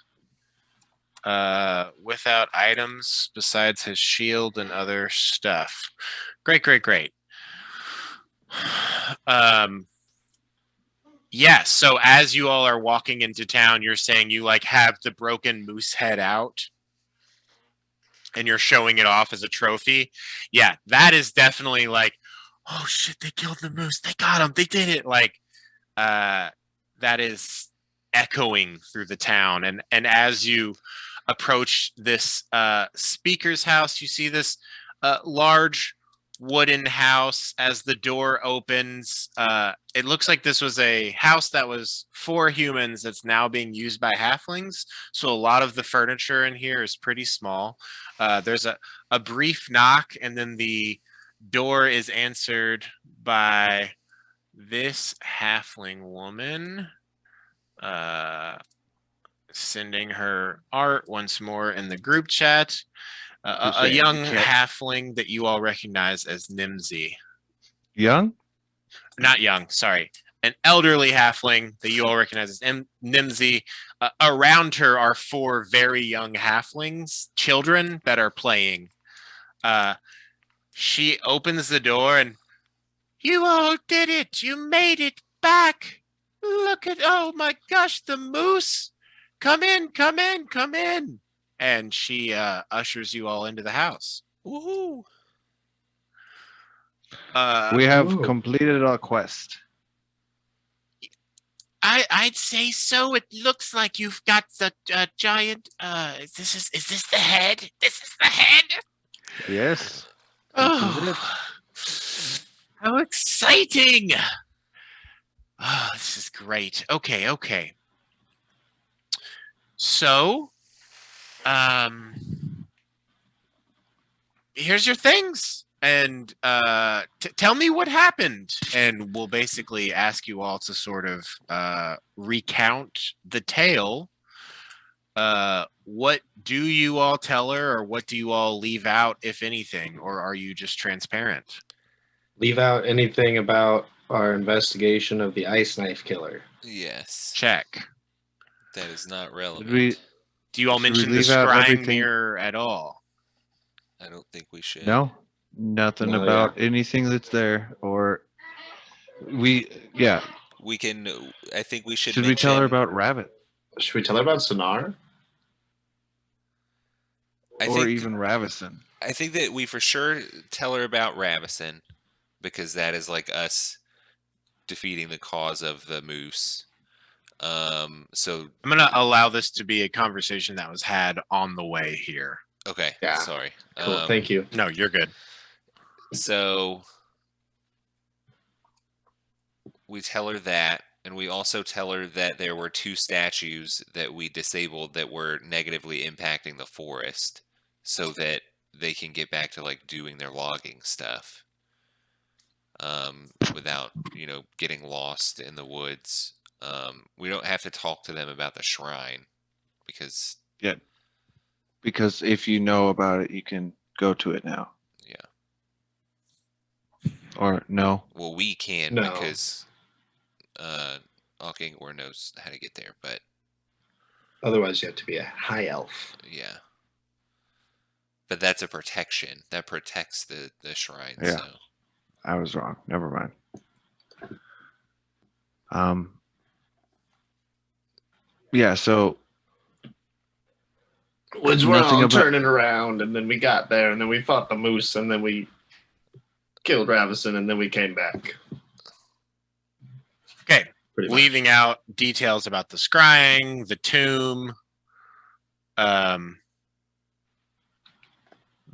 Without items besides his shield and other stuff. Great. Yeah, so as you all are walking into town, you're saying you like have the broken moose head out and you're showing it off as a trophy. Yeah, that is definitely like, oh shit, they killed the moose. They got him. They did it. Like, that is echoing through the town. And as you approach this speaker's house, you see this large wooden house. As the door opens, it looks like this was a house that was for humans that's now being used by halflings. So a lot of the furniture in here is pretty small. There's a brief knock, and then the door is answered by this halfling woman. Sending her art once more in the group chat. A young halfling that you all recognize as Nimsy. Young? Not young, sorry. An elderly halfling that you all recognize as Nimsy. Around her are 4 very young halflings, children that are playing. She opens the door and, you all did it! You made it back! Look at, oh my gosh, the moose! Come in. And she ushers you all into the house. Woohoo! We have Ooh. completed our quest. I'd say so. It looks like you've got the giant. Is this the head? This is the head. Yes. Oh, how exciting! Oh, this is great. Okay. So, here's your things, and tell me what happened, and we'll basically ask you all to sort of recount the tale. What do you all tell her, or what do you all leave out, if anything, or are you just transparent? Leave out anything about our investigation of the ice knife killer. Yes. Check. That is not relevant. Do you all Should we mention the leave out scrying everything? mirror at all? I don't think we should. No? Nothing No, about anything that's there, or we can. I think we should. Should we tell her about Rabbit? Should we tell her about Sonar? Or even Ravison? I think that we for sure tell her about Ravison, because that is like us defeating the cause of the moose. So I'm gonna allow this to be a conversation that was had on the way here. okay. Yeah. Sorry. Cool. Thank you. No, you're good. So we tell her that, and we also tell her that there were 2 statues that we disabled that were negatively impacting the forest, so that they can get back to like doing their logging stuff without getting lost in the woods. We don't have to talk to them about the shrine because if you know about it, you can go to it now. Yeah. Or no? Well, we can No. because Alkingor knows how to get there, but Otherwise, you have to be a high elf. yeah. But that's a protection. That protects the shrine. Yeah. So. I was wrong. Never mind. Yeah, so Woods were Nothing all about- turning around, and then we got there, and then we fought the moose, and then we killed Ravison, and then we came back. Okay. Pretty much. Leaving out details about the scrying, the tomb,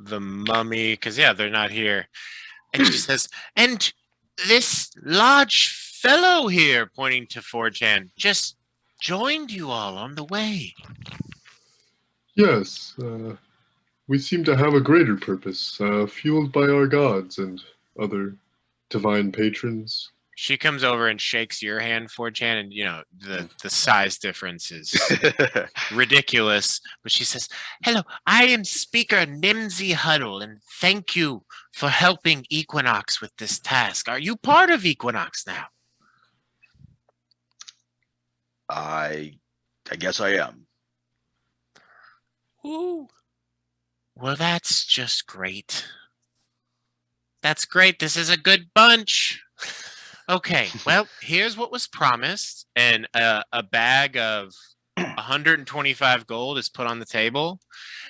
the mummy, because they're not here. And she says, and this large fellow here, pointing to Forjan, just joined you all on the way. Yes, we seem to have a greater purpose, fueled by our gods and other divine patrons. She comes over and shakes your hand, Forjan, and the size difference is ridiculous. But she says, hello, I am Speaker Nimsy Huddle, and thank you for helping Equinox with this task. Are you part of Equinox now? I guess I am. Ooh. Well, that's just great. That's great. This is a good bunch. Okay, well, here's what was promised, and a bag of 125 gold is put on the table,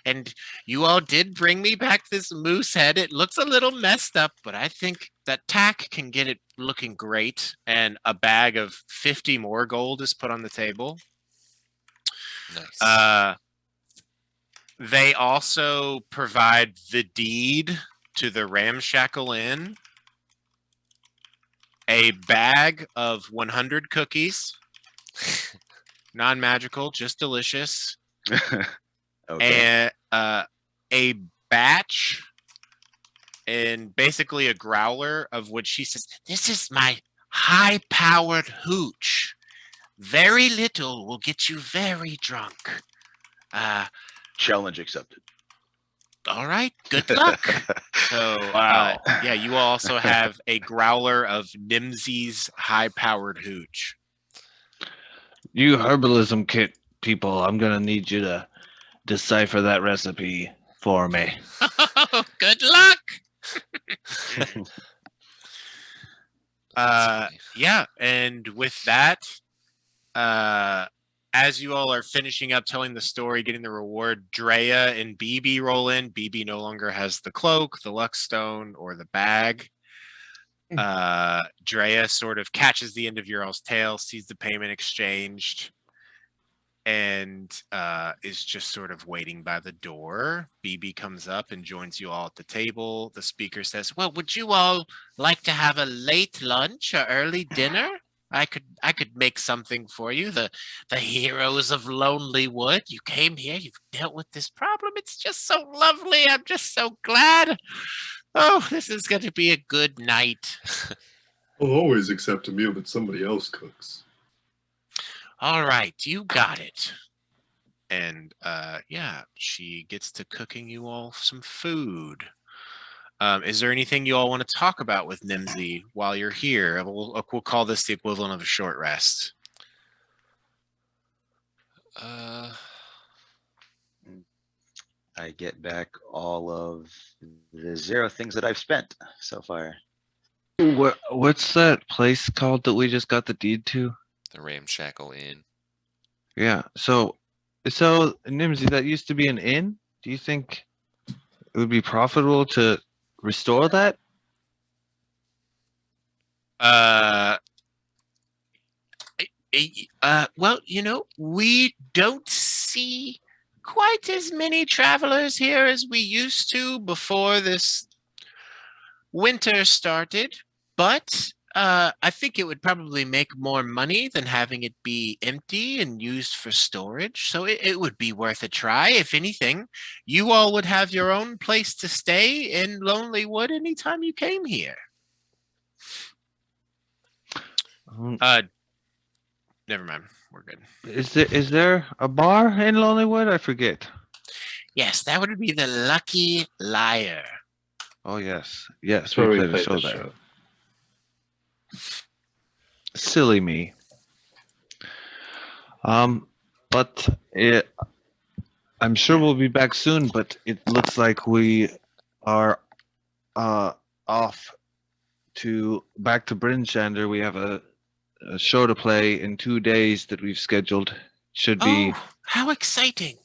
and you all did bring me back this moose head. It looks a little messed up, but I think that tack can get it looking great, and a bag of 50 more gold is put on the table. Nice. They also provide the deed to the Ramshackle Inn, a bag of 100 cookies, non-magical, just delicious, Okay. and a batch, and basically a growler, of which she says, this is my high-powered hooch. Very little will get you very drunk. Challenge accepted. All right, good luck. So, Wow. you also have a growler of Nimsy's high-powered hooch. You herbalism kit people, I'm gonna need you to decipher that recipe for me. Good luck. That's funny. Yeah, and with that, as you all are finishing up telling the story, getting the reward, Drea and BB roll in. BB no longer has the cloak, the luck stone, or the bag. Drea sort of catches the end of your all's tail, sees the payment exchanged, and is just sort of waiting by the door. BB comes up and joins you all at the table. The speaker says, well, would you all like to have a late lunch or early dinner? I could make something for you. The heroes of Lonely Wood. You came here, you've dealt with this problem. It's just so lovely. I'm just so glad. Oh, this is going to be a good night. I'll always accept a meal that somebody else cooks. All right, you got it. And she gets to cooking you all some food. Is there anything you all want to talk about with Nimsy while you're here? We'll call this the equivalent of a short rest. I get back all of the 0 things that I've spent so far. What's that place called that we just got the deed to? The Ramshackle Inn. Yeah. So Nimsy, that used to be an inn. Do you think it would be profitable to restore that? Well, we don't see quite as many travelers here as we used to before this winter started, but I think it would probably make more money than having it be empty and used for storage. So it would be worth a try. If anything, you all would have your own place to stay in Lonely Wood anytime you came here. Never mind. We're good. Is there a bar in Lonelywood? I forget. Yes, that would be the Lucky Liar. Oh yes, That's where we played a played show the there. show. Silly me. But I'm sure we'll be back soon. But it looks like we are off back to Brinshander. We have a show to play in 2 days that we've scheduled. Should be how exciting!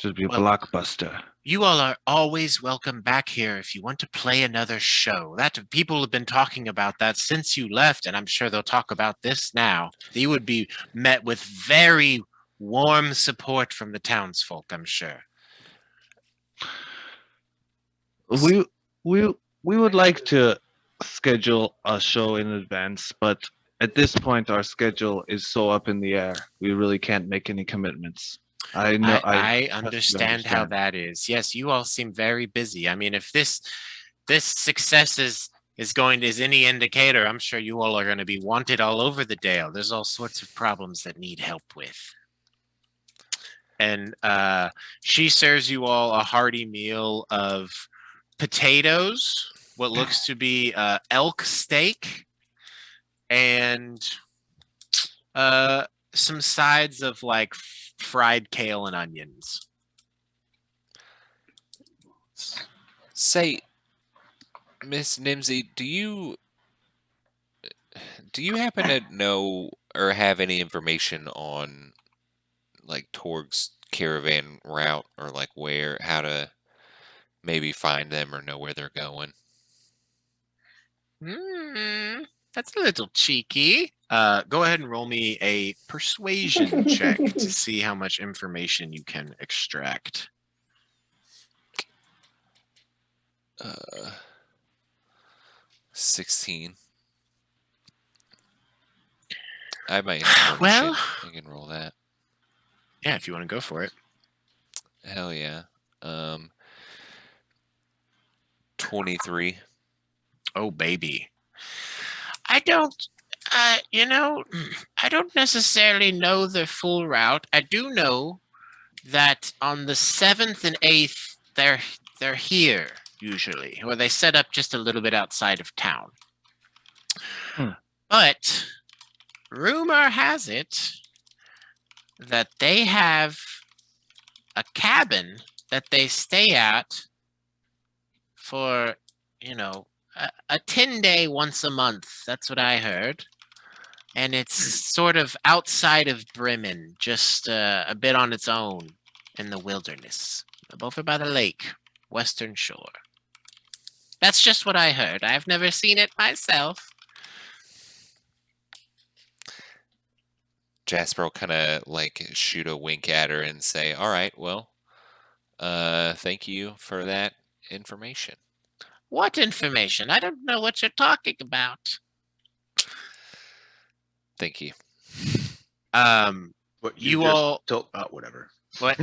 a blockbuster. You all are always welcome back here if you want to play another show. That people have been talking about that since you left, and I'm sure they'll talk about this now. You would be met with very warm support from the townsfolk, I'm sure. We would like to schedule a show in advance, but at this point our schedule is so up in the air. We really can't make any commitments. I know. I understand how that is. Yes, you all seem very busy. I mean, if this success is any indicator, I'm sure you all are going to be wanted all over the Dale. There's all sorts of problems that need help with. And she serves you all a hearty meal of potatoes, what looks to be elk steak, and some sides of like fried kale and onions. Say, Miss Nimsy, do you happen to know or have any information on like Torg's caravan route, or like how to maybe find them or know where they're going? That's a little cheeky. Go ahead and roll me a persuasion check to see how much information you can extract. 16. I have my information. Well, I can roll that. Yeah, if you want to go for it. Hell yeah. 23. Oh, baby. I don't necessarily know the full route. I do know that on the 7th and 8th, they're here usually, or they set up just a little bit outside of town. But rumor has it that they have a cabin that they stay at for, a 10-day once a month. That's what I heard. And it's sort of outside of Bremen, just a bit on its own in the wilderness, over by the lake, western shore. That's just what I heard. I've never seen it myself. Jasper will kind of like shoot a wink at her and say, "All right, well, thank you for that information." What information? I don't know what you're talking about. Thank you. What You just all whatever. What?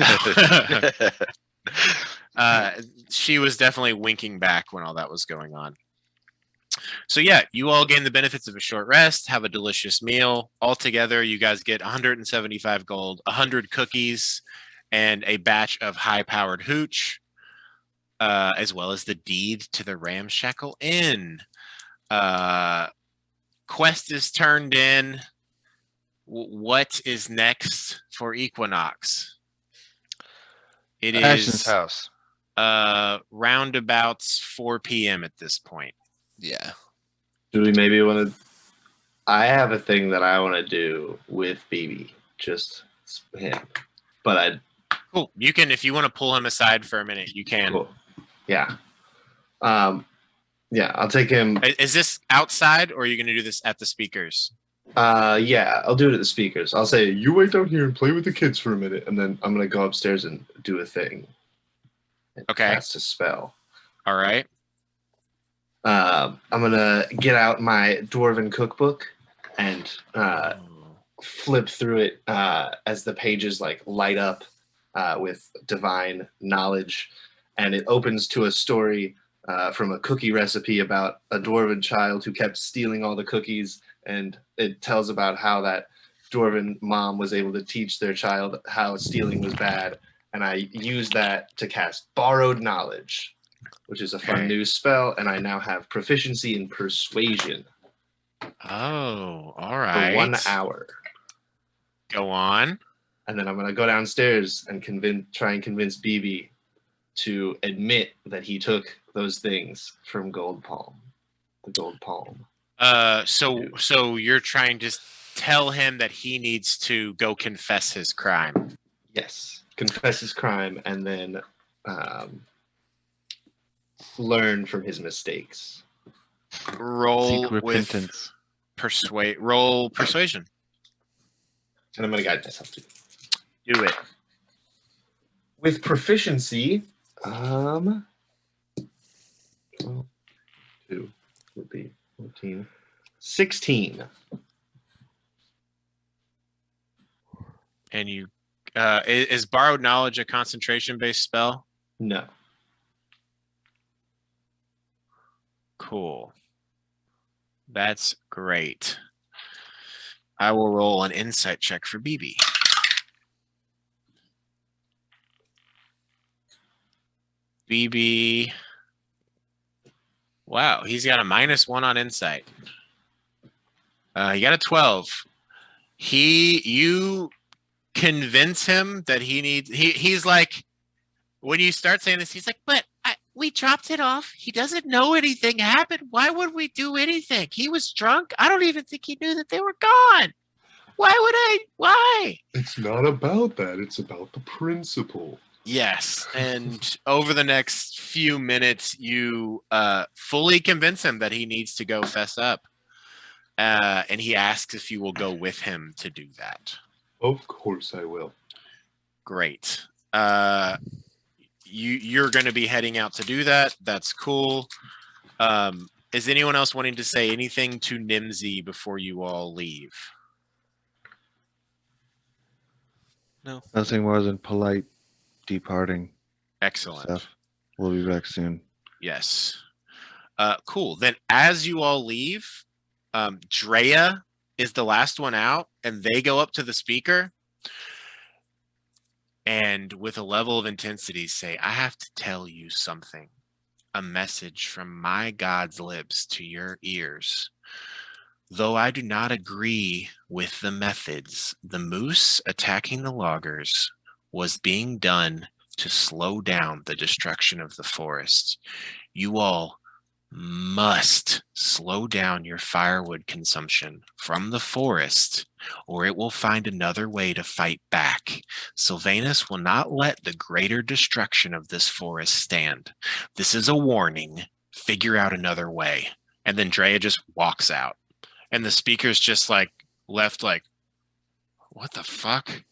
She was definitely winking back when all that was going on. So yeah, you all gain the benefits of a short rest, have a delicious meal. Altogether, you guys get 175 gold, 100 cookies, and a batch of high-powered hooch, as well as the deed to the Ramshackle Inn. Quest is turned in. What is next for Equinox? It Ashton's is house. roundabouts 4 p.m. at this point. Yeah. Do we maybe want to? I have a thing that I want to do with BB, just him. But Cool. You can, if you want to pull him aside for a minute, you can. cool. Yeah. Yeah, I'll take him. Is this outside, or are you going to do this at the speakers? Yeah, I'll do it at the speakers. I'll say, you wait down here and play with the kids for a minute, and then I'm gonna go upstairs and do a thing. And Okay. cast a spell. All right. I'm gonna get out my dwarven cookbook and flip through it as the pages like light up with divine knowledge, and it opens to a story from a cookie recipe about a dwarven child who kept stealing all the cookies, and it tells about how that dwarven mom was able to teach their child how stealing was bad, and I use that to cast Borrowed Knowledge, which is a fun new spell, and I now have proficiency in Persuasion. Oh, all right. For 1 hour. Go on. And then I'm going to go downstairs and try and convince BB to admit that he took those things from Gold Palm. The Gold Palm. So you're trying to tell him that he needs to go confess his crime. Yes. Confess his crime and then learn from his mistakes. Roll Seek repentance. Roll persuasion. And I'm going to guide myself too. Do it. With proficiency, 12, 2 would be 14. 16. And you, is borrowed knowledge a concentration-based spell? No. Cool. That's great. I will roll an insight check for BB. BB. Wow, he's got a -1 on insight. He got a 12. You convince him that he needs. He's like, when you start saying this, he's like, but we dropped it off. He doesn't know anything happened. Why would we do anything? He was drunk. I don't even think he knew that they were gone. Why? It's not about that. It's about the principle. Yes. And over the next few minutes, you fully convince him that he needs to go fess up. And he asks if you will go with him to do that. Of course I will. Great. You're going to be heading out to do that. That's cool. Is anyone else wanting to say anything to Nimsy before you all leave? No. Nothing more than polite departing. Excellent. Stuff. We'll be back soon. Yes. Cool. Then as you all leave, Drea is the last one out, and they go up to the speaker and with a level of intensity say, I have to tell you something. A message from my God's lips to your ears. Though I do not agree with the methods, the moose attacking the loggers was being done to slow down the destruction of the forest. You all must slow down your firewood consumption from the forest, or it will find another way to fight back. Sylvanus will not let the greater destruction of this forest stand. This is a warning. Figure out another way. And then Drea just walks out. And the speaker's just like left like, what the fuck?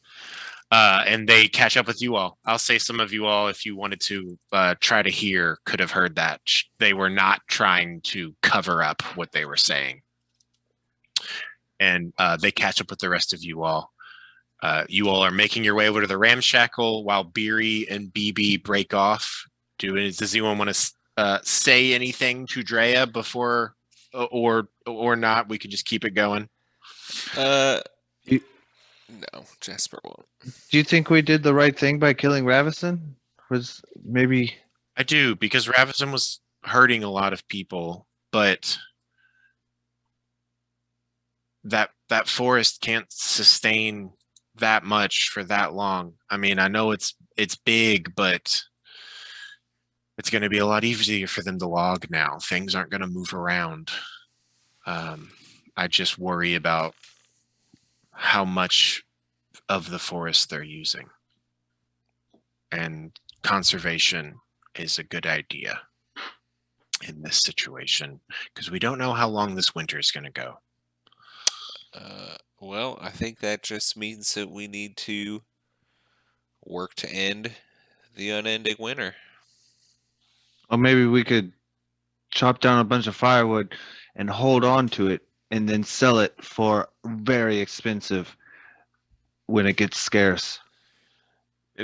And they catch up with you all. I'll say some of you all, if you wanted to try to hear, could have heard that. They were not trying to cover up what they were saying. And they catch up with the rest of you all. You all are making your way over to the ramshackle while Beery and BB break off. Does anyone want to say anything to Drea before, or not? We could just keep it going. No, Jasper won't. Do you think we did the right thing by killing Ravison? Was maybe I do, because Ravison was hurting a lot of people, but that forest can't sustain that much for that long. I mean, I know it's big, but it's going to be a lot easier for them to log now. Things aren't going to move around. I just worry about how much of the forest they're using. And conservation is a good idea in this situation, because we don't know how long this winter is going to go. Well, I think that just means that we need to work to end the unending winter. or maybe we could chop down a bunch of firewood and hold on to it and then sell it for very expensive when it gets scarce.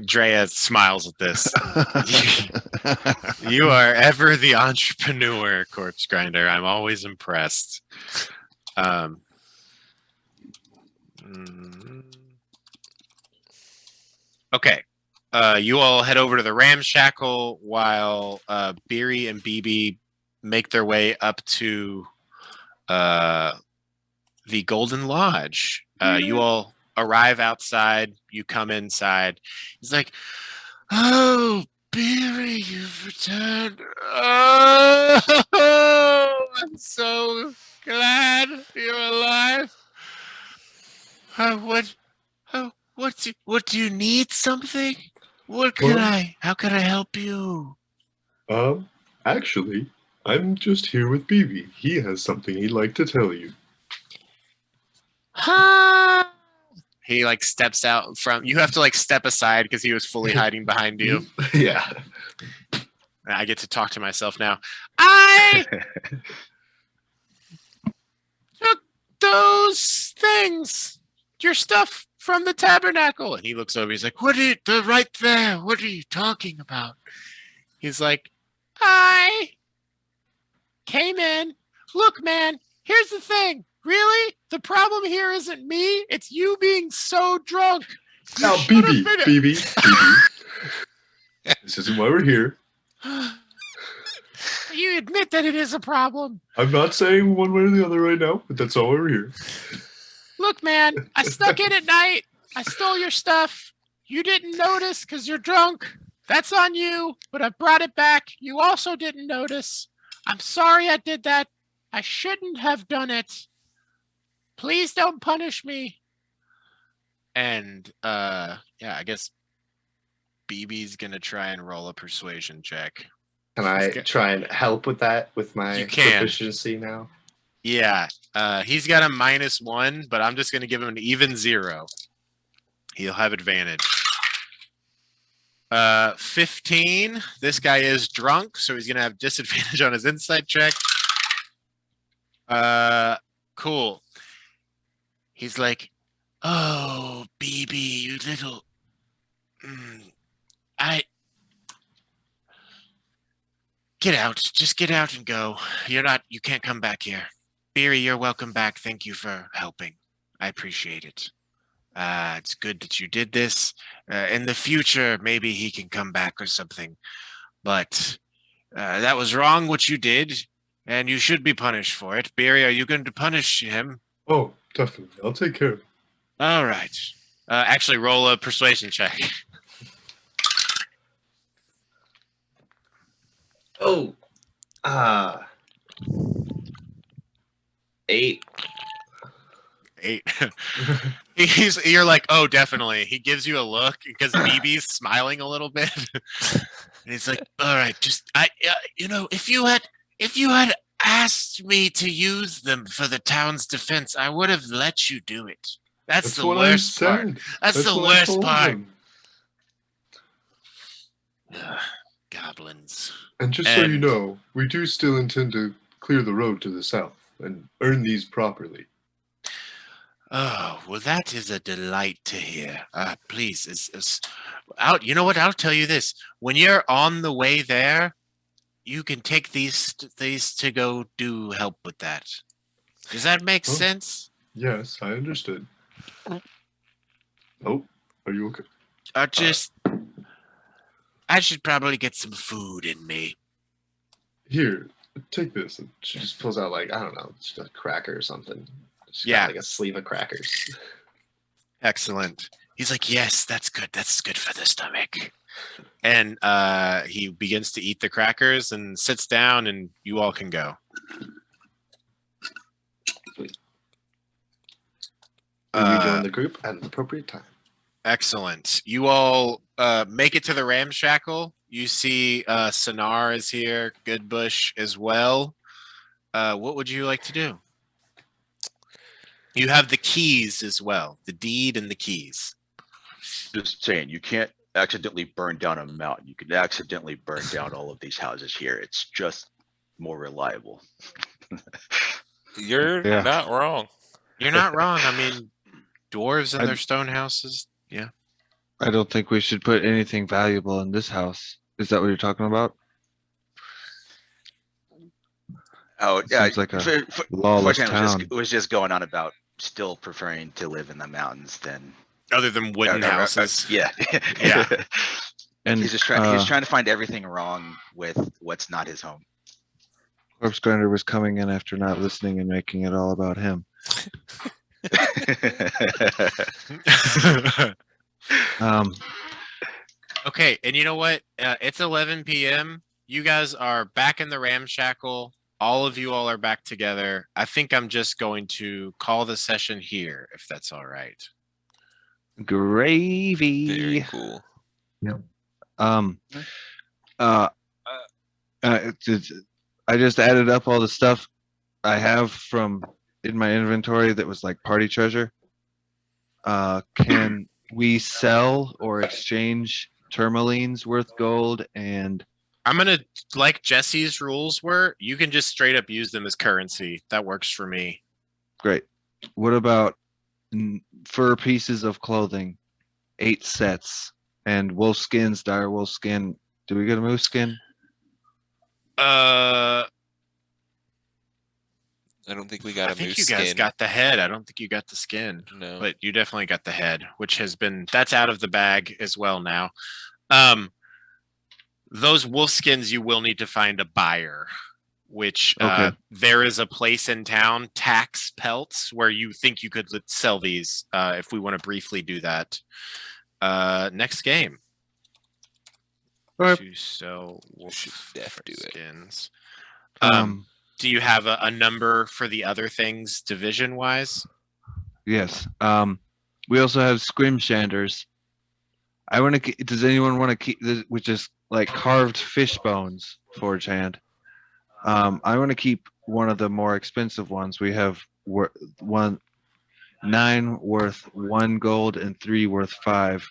Drea smiles at this. You are ever the entrepreneur, Corpse Grinder. I'm always impressed. Okay. You all head over to the ramshackle while Beery and BB make their way up to the Golden Lodge. You all arrive outside. You come inside. He's like, "Oh, Beery, you've returned. Oh, I'm so glad you're alive. What do you need? Something? How can I help you?" Actually, I'm just here with BB. He has something he'd like to tell you. He like steps out from. You have to like step aside because he was fully hiding behind you. Yeah. I get to talk to myself now. I took those things, your stuff from the tabernacle. And he looks over. He's like, they're right there. What are you talking about? He's like, I came in. Look, man, here's the thing. Really? The problem here isn't me. It's you being so drunk. Now, BB. This isn't why we're here. You admit that it is a problem. I'm not saying one way or the other right now, but that's all we're here. Look, man, I snuck in at night. I stole your stuff. You didn't notice because you're drunk. That's on you, but I brought it back. You also didn't notice. I'm sorry I did that. I shouldn't have done it. Please don't punish me. And, yeah, I guess BB's going to try and roll a persuasion check. Can I try and help with that with my You can. proficiency now? Yeah, he's got a -1, but I'm just going to give him an even 0. He'll have advantage. 15. This guy is drunk, so he's going to have disadvantage on his insight check. Cool. He's like, oh, BB, you little... Get out. Just get out and go. You can't come back here. Beery, you're welcome back. Thank you for helping. I appreciate it. It's good that you did this. In the future, maybe he can come back or something. But that was wrong what you did, and you should be punished for it. Beery, are you going to punish him? Oh, definitely. I'll take care of it. All right. Actually, roll a persuasion check. Oh, 8. 8. You're like, oh, definitely. He gives you a look because BB's smiling a little bit, and he's like, all right, just if you had asked me to use them for the town's defense, I would have let you do it. That's the what worst I part. said. That's the what I worst told part. him. Goblins. And just so you know, we do still intend to clear the road to the south and earn these properly. Oh, well, that is a delight to hear. Please, you know what? I'll tell you this. When you're on the way there, you can take these to go do help with that. Does that make sense? Yes, I understood. Oh, are you okay? I should probably get some food in me. Here, take this. And She just pulls out, like, I don't know, just a cracker or something. She's Yeah. got, like, a sleeve of crackers. Excellent. He's like, yes, that's good. That's good for the stomach. And he begins to eat the crackers and sits down, and you all can go. Sweet. Rejoin the group at an appropriate time. Excellent. You all make it to the ramshackle. You see Sonar is here, Goodbush as well. What would you like to do? You have the keys as well, the deed and the keys. Just saying, you can't accidentally burn down a mountain. You can accidentally burn down all of these houses here. It's just more reliable. You're not wrong. You're not wrong. I mean, dwarves and their stone houses. Yeah. I don't think we should put anything valuable in this house. Is that what you're talking about? Oh, yeah. Seems like a lawless town. Was just going on about still preferring to live in the mountains than Other than wooden houses. Yeah. Yeah. And he's just trying. He's trying to find everything wrong with what's not his home. Corpse Grinder was coming in after not listening and making it all about him. Okay, and you know what? It's 11 p.m. You guys are back in the ramshackle. All of you all are back together. I think I'm just going to call the session here, if that's all right. Gravy. Very cool. Yep. I just added up all the stuff I have from in my inventory that was like party treasure. Can we sell or exchange tourmalines worth gold and I'm gonna like Jesse's rules were. You can just straight up use them as currency. That works for me. Great. What about fur pieces of clothing? 8 sets. And wolf skins, dire wolf skin. Do we get a moose skin? I I don't think we got a think moose you guys skin. got the head. I don't think you got the skin. No. But you definitely got the head, which has been that's out of the bag as well now. Those wolf skins you will need to find a buyer, which Okay. there is a place in town, Tax Pelts, where you think you could sell these if we want to briefly do that. Next game. Alright. To sell wolf Should def do it. skins. Um, Do you have a number for the other things division wise? yes. We also have scrimshanders. I want to. Does anyone want to keep this, which is like carved fish bones, forge hand? I want to keep one of the more expensive ones. We have 9 worth 1 gold and 3 worth 5.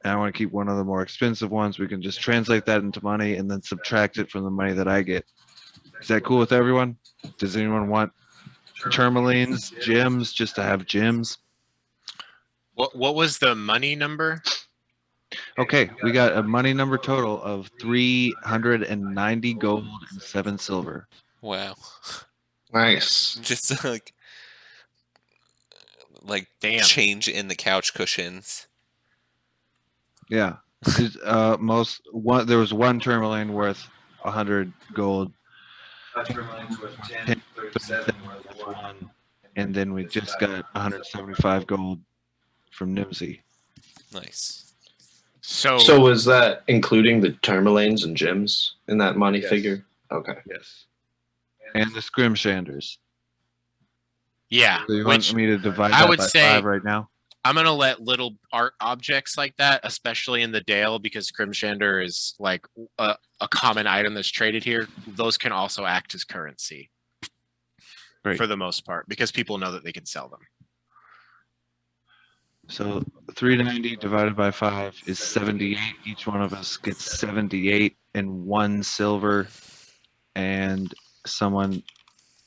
And I want to keep one of the more expensive ones. We can just translate that into money and then subtract it from the money that I get. Is that cool with everyone? Does anyone want tourmalines, gems, just to have gems? What was the money number? Okay, we got a money number total of 390 gold and 7 silver. Wow. Nice. Just like Damn. change in the couch cushions. Yeah. There was one tourmaline worth 100 gold. And then we just got 175 gold from Nimsy. Nice. So was that including the tourmalines and gems in that money Yes. figure? Okay. Yes. And the scrimshanders. yeah, So you which want me to divide I that would by say- 5 right now? I'm gonna let little art objects like that, especially in the Dale, because Scrimshander is like a common item that's traded here. Those can also act as currency Great. for the most part, because people know that they can sell them. So 390 divided by 5 is 78. Each one of us gets 78 and 1 silver, and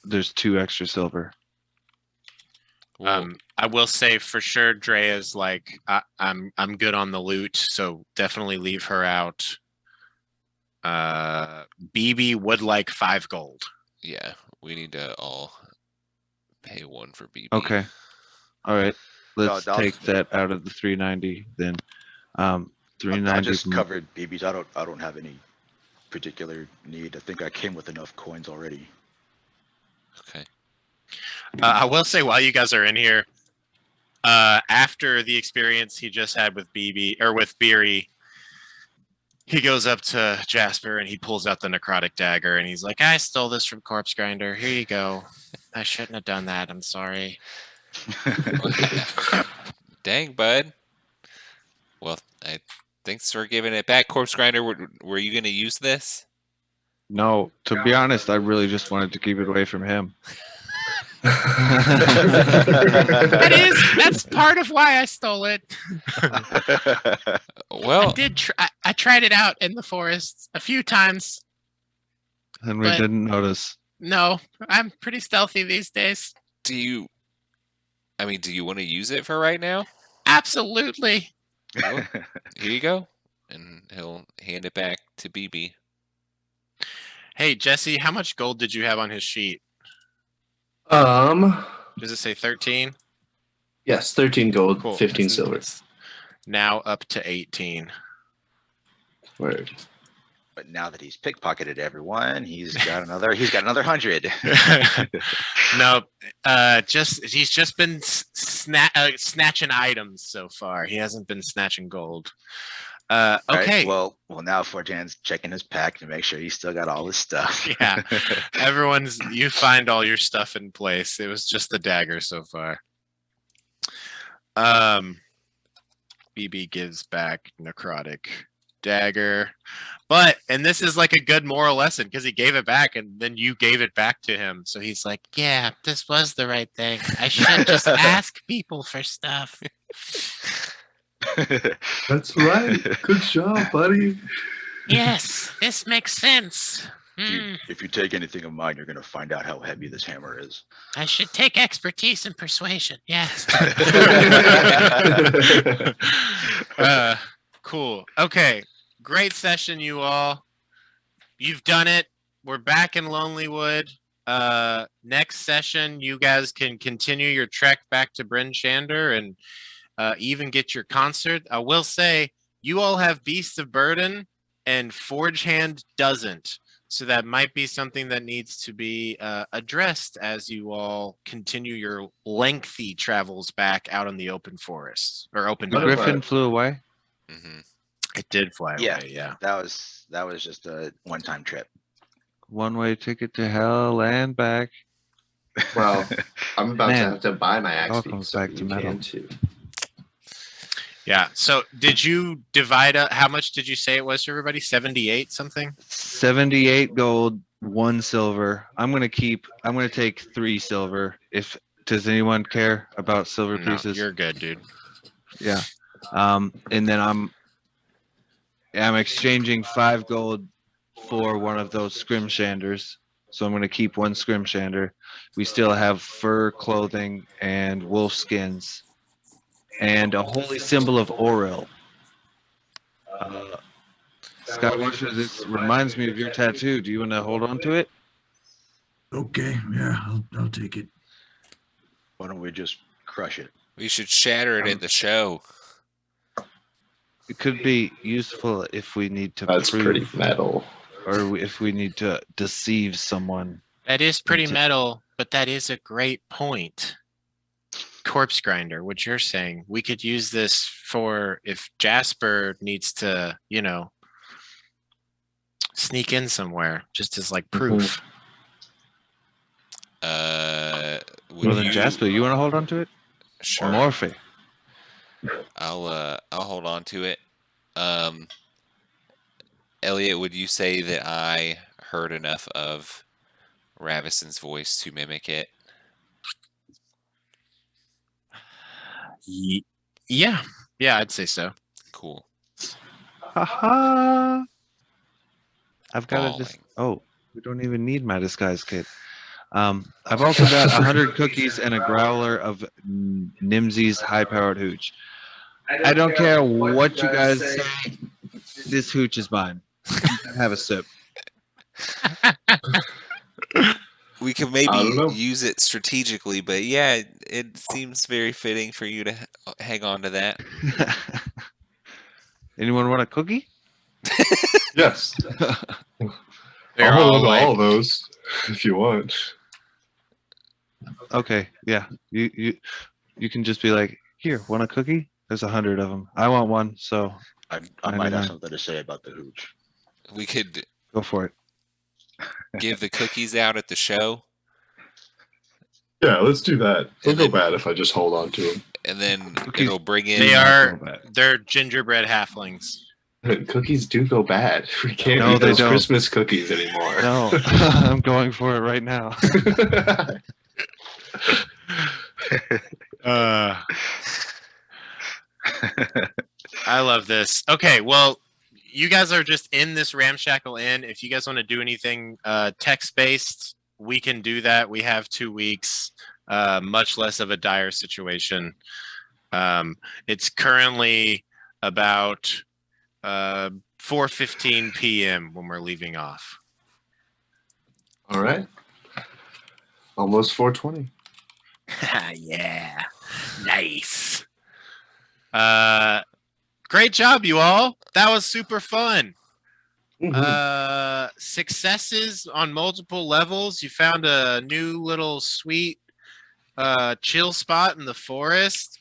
there's 2 extra silver. I will say for sure, Drea's like I'm good on the loot, so definitely leave her out. BB would like 5 gold. Yeah, we need to all pay 1 for BB. Okay. All right. Let's No, take that out of the 390 then. I 390. just covered BBs. I don't have any particular need. I think I came with enough coins already. Okay. I will say while you guys are in here, after the experience he just had with BB or with Beery, he goes up to Jasper and he pulls out the necrotic dagger and he's like, "I stole this from Corpse Grinder. Here you go. I shouldn't have done that. I'm sorry." Dang, bud. Well, thanks for giving it back, Corpse Grinder. Were you going to use this? No, to be honest, I really just wanted to keep it away from him. That's part of why I stole it. Well, I tried it out in the forest a few times. And we But- didn't notice. No, I'm pretty stealthy these days. do you want to use it for right now? Absolutely. Well, here you go. And he'll hand it back to BB. Hey, Jesse, how much gold did you have on his sheet? Yes, Does it say 13? 13 gold, Cool. 15 It's- silver. it's now up to 18. Word. But now that he's pickpocketed everyone, he's got another 100. No, he's just been snatching items so far. He hasn't been snatching gold. Right, Okay. well, now Forjan's checking his pack to make sure he's still got all his stuff. Yeah. You find all your stuff in place. It was just the dagger so far. BB gives back necrotic dagger. And this is like a good moral lesson because he gave it back and then you gave it back to him. So he's like, yeah, this was the right thing. I should just ask people for stuff. That's right. Good job, buddy. Yes, this makes sense. If you take anything of mine, you're going to find out how heavy this hammer is. I should take expertise in persuasion. Yes. Cool. Okay. Great session, you all. You've done it. We're back in Lonelywood. Next session, you guys can continue your trek back to Bryn Shander and even get your concert. I will say, you all have Beasts of Burden, and Forge Hand doesn't. So that might be something that needs to be addressed as you all continue your lengthy travels back out in the open forest or open. The griffin flew away. Mm-hmm. It did fly Yeah, away. Yeah. that was just a one-time trip. One-way ticket to hell and back. Well, I'm about to Man, have to buy my axe all beak, comes so back you to metal. can too. Yeah. So did you divide up? How much did you say it was to everybody? 78 something? 78 gold, 1 silver. I'm gonna take 3 silver. Does anyone care about silver No, pieces? you're good, dude. Yeah. And then I'm exchanging 5 gold for one of those scrimshanders. So I'm gonna keep 1 scrimshander. We still have fur clothing and wolf skins and a holy symbol of Oril. Skywatcher, this reminds me of your tattoo. Do you want to hold on to it? Okay, yeah, I'll take it. Why don't we just crush it? We should shatter it at the show. It could be useful if we need to That's prove, pretty metal. or if we need to deceive someone. That is pretty metal, but that is a great point. Corpse grinder, what you're saying, we could use this for if Jasper needs to, sneak in somewhere, just as like proof. Well, then Jasper, you want to hold on to it? Sure. Or Morphe? I'll hold on to it. Elliot, would you say that I heard enough of Ravison's voice to mimic it? Yeah, I'd say so. Cool. Haha! I've got Falling. Oh, we don't even need my disguise kit. I've also got 100 cookies and a growler of Nimsy's high-powered hooch. I don't care what you guys say. This hooch is mine. Have a sip. We can maybe use it strategically, but yeah, it seems very fitting for you to hang on to that. Anyone want a cookie? Yes. They're I'll hold all on to like, all those if you want. Okay, yeah. You can just be like, here, want a cookie? There's 100 of them. I want one, so I might have something to say about the hooch. We could go for it. Give the cookies out at the show. Yeah, let's do that. Don't go bad if I just hold on to them. And then it'll bring in. They're gingerbread halflings. Cookies do go bad. We can't No, eat they those don't. Christmas cookies anymore. No, I'm going for it right now. I love this. Okay, well, you guys are just in this ramshackle inn. If you guys want to do anything text-based, we can do that. We have 2 weeks, much less of a dire situation. It's currently about 4:15 p.m. when we're leaving off. All right. Almost 4:20. Yeah. Nice. Great job, you all. That was super fun. Successes on multiple levels. You found a new little sweet chill spot in the forest.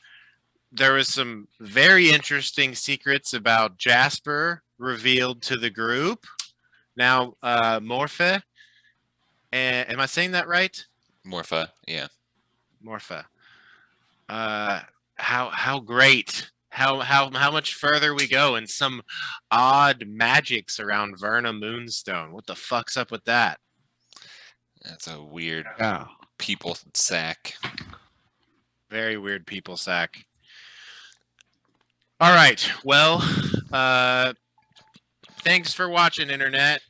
There was some very interesting secrets about Jasper revealed to the group. Now, Morphe. Am I saying that right? Morphe, yeah. Morphe. How great. How much further we go and some odd magics around Verna Moonstone. What the fuck's up with that? That's a weird Yeah. people sack. Very weird people sack. All right. Well, Thanks for watching, Internet.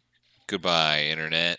Goodbye, Internet.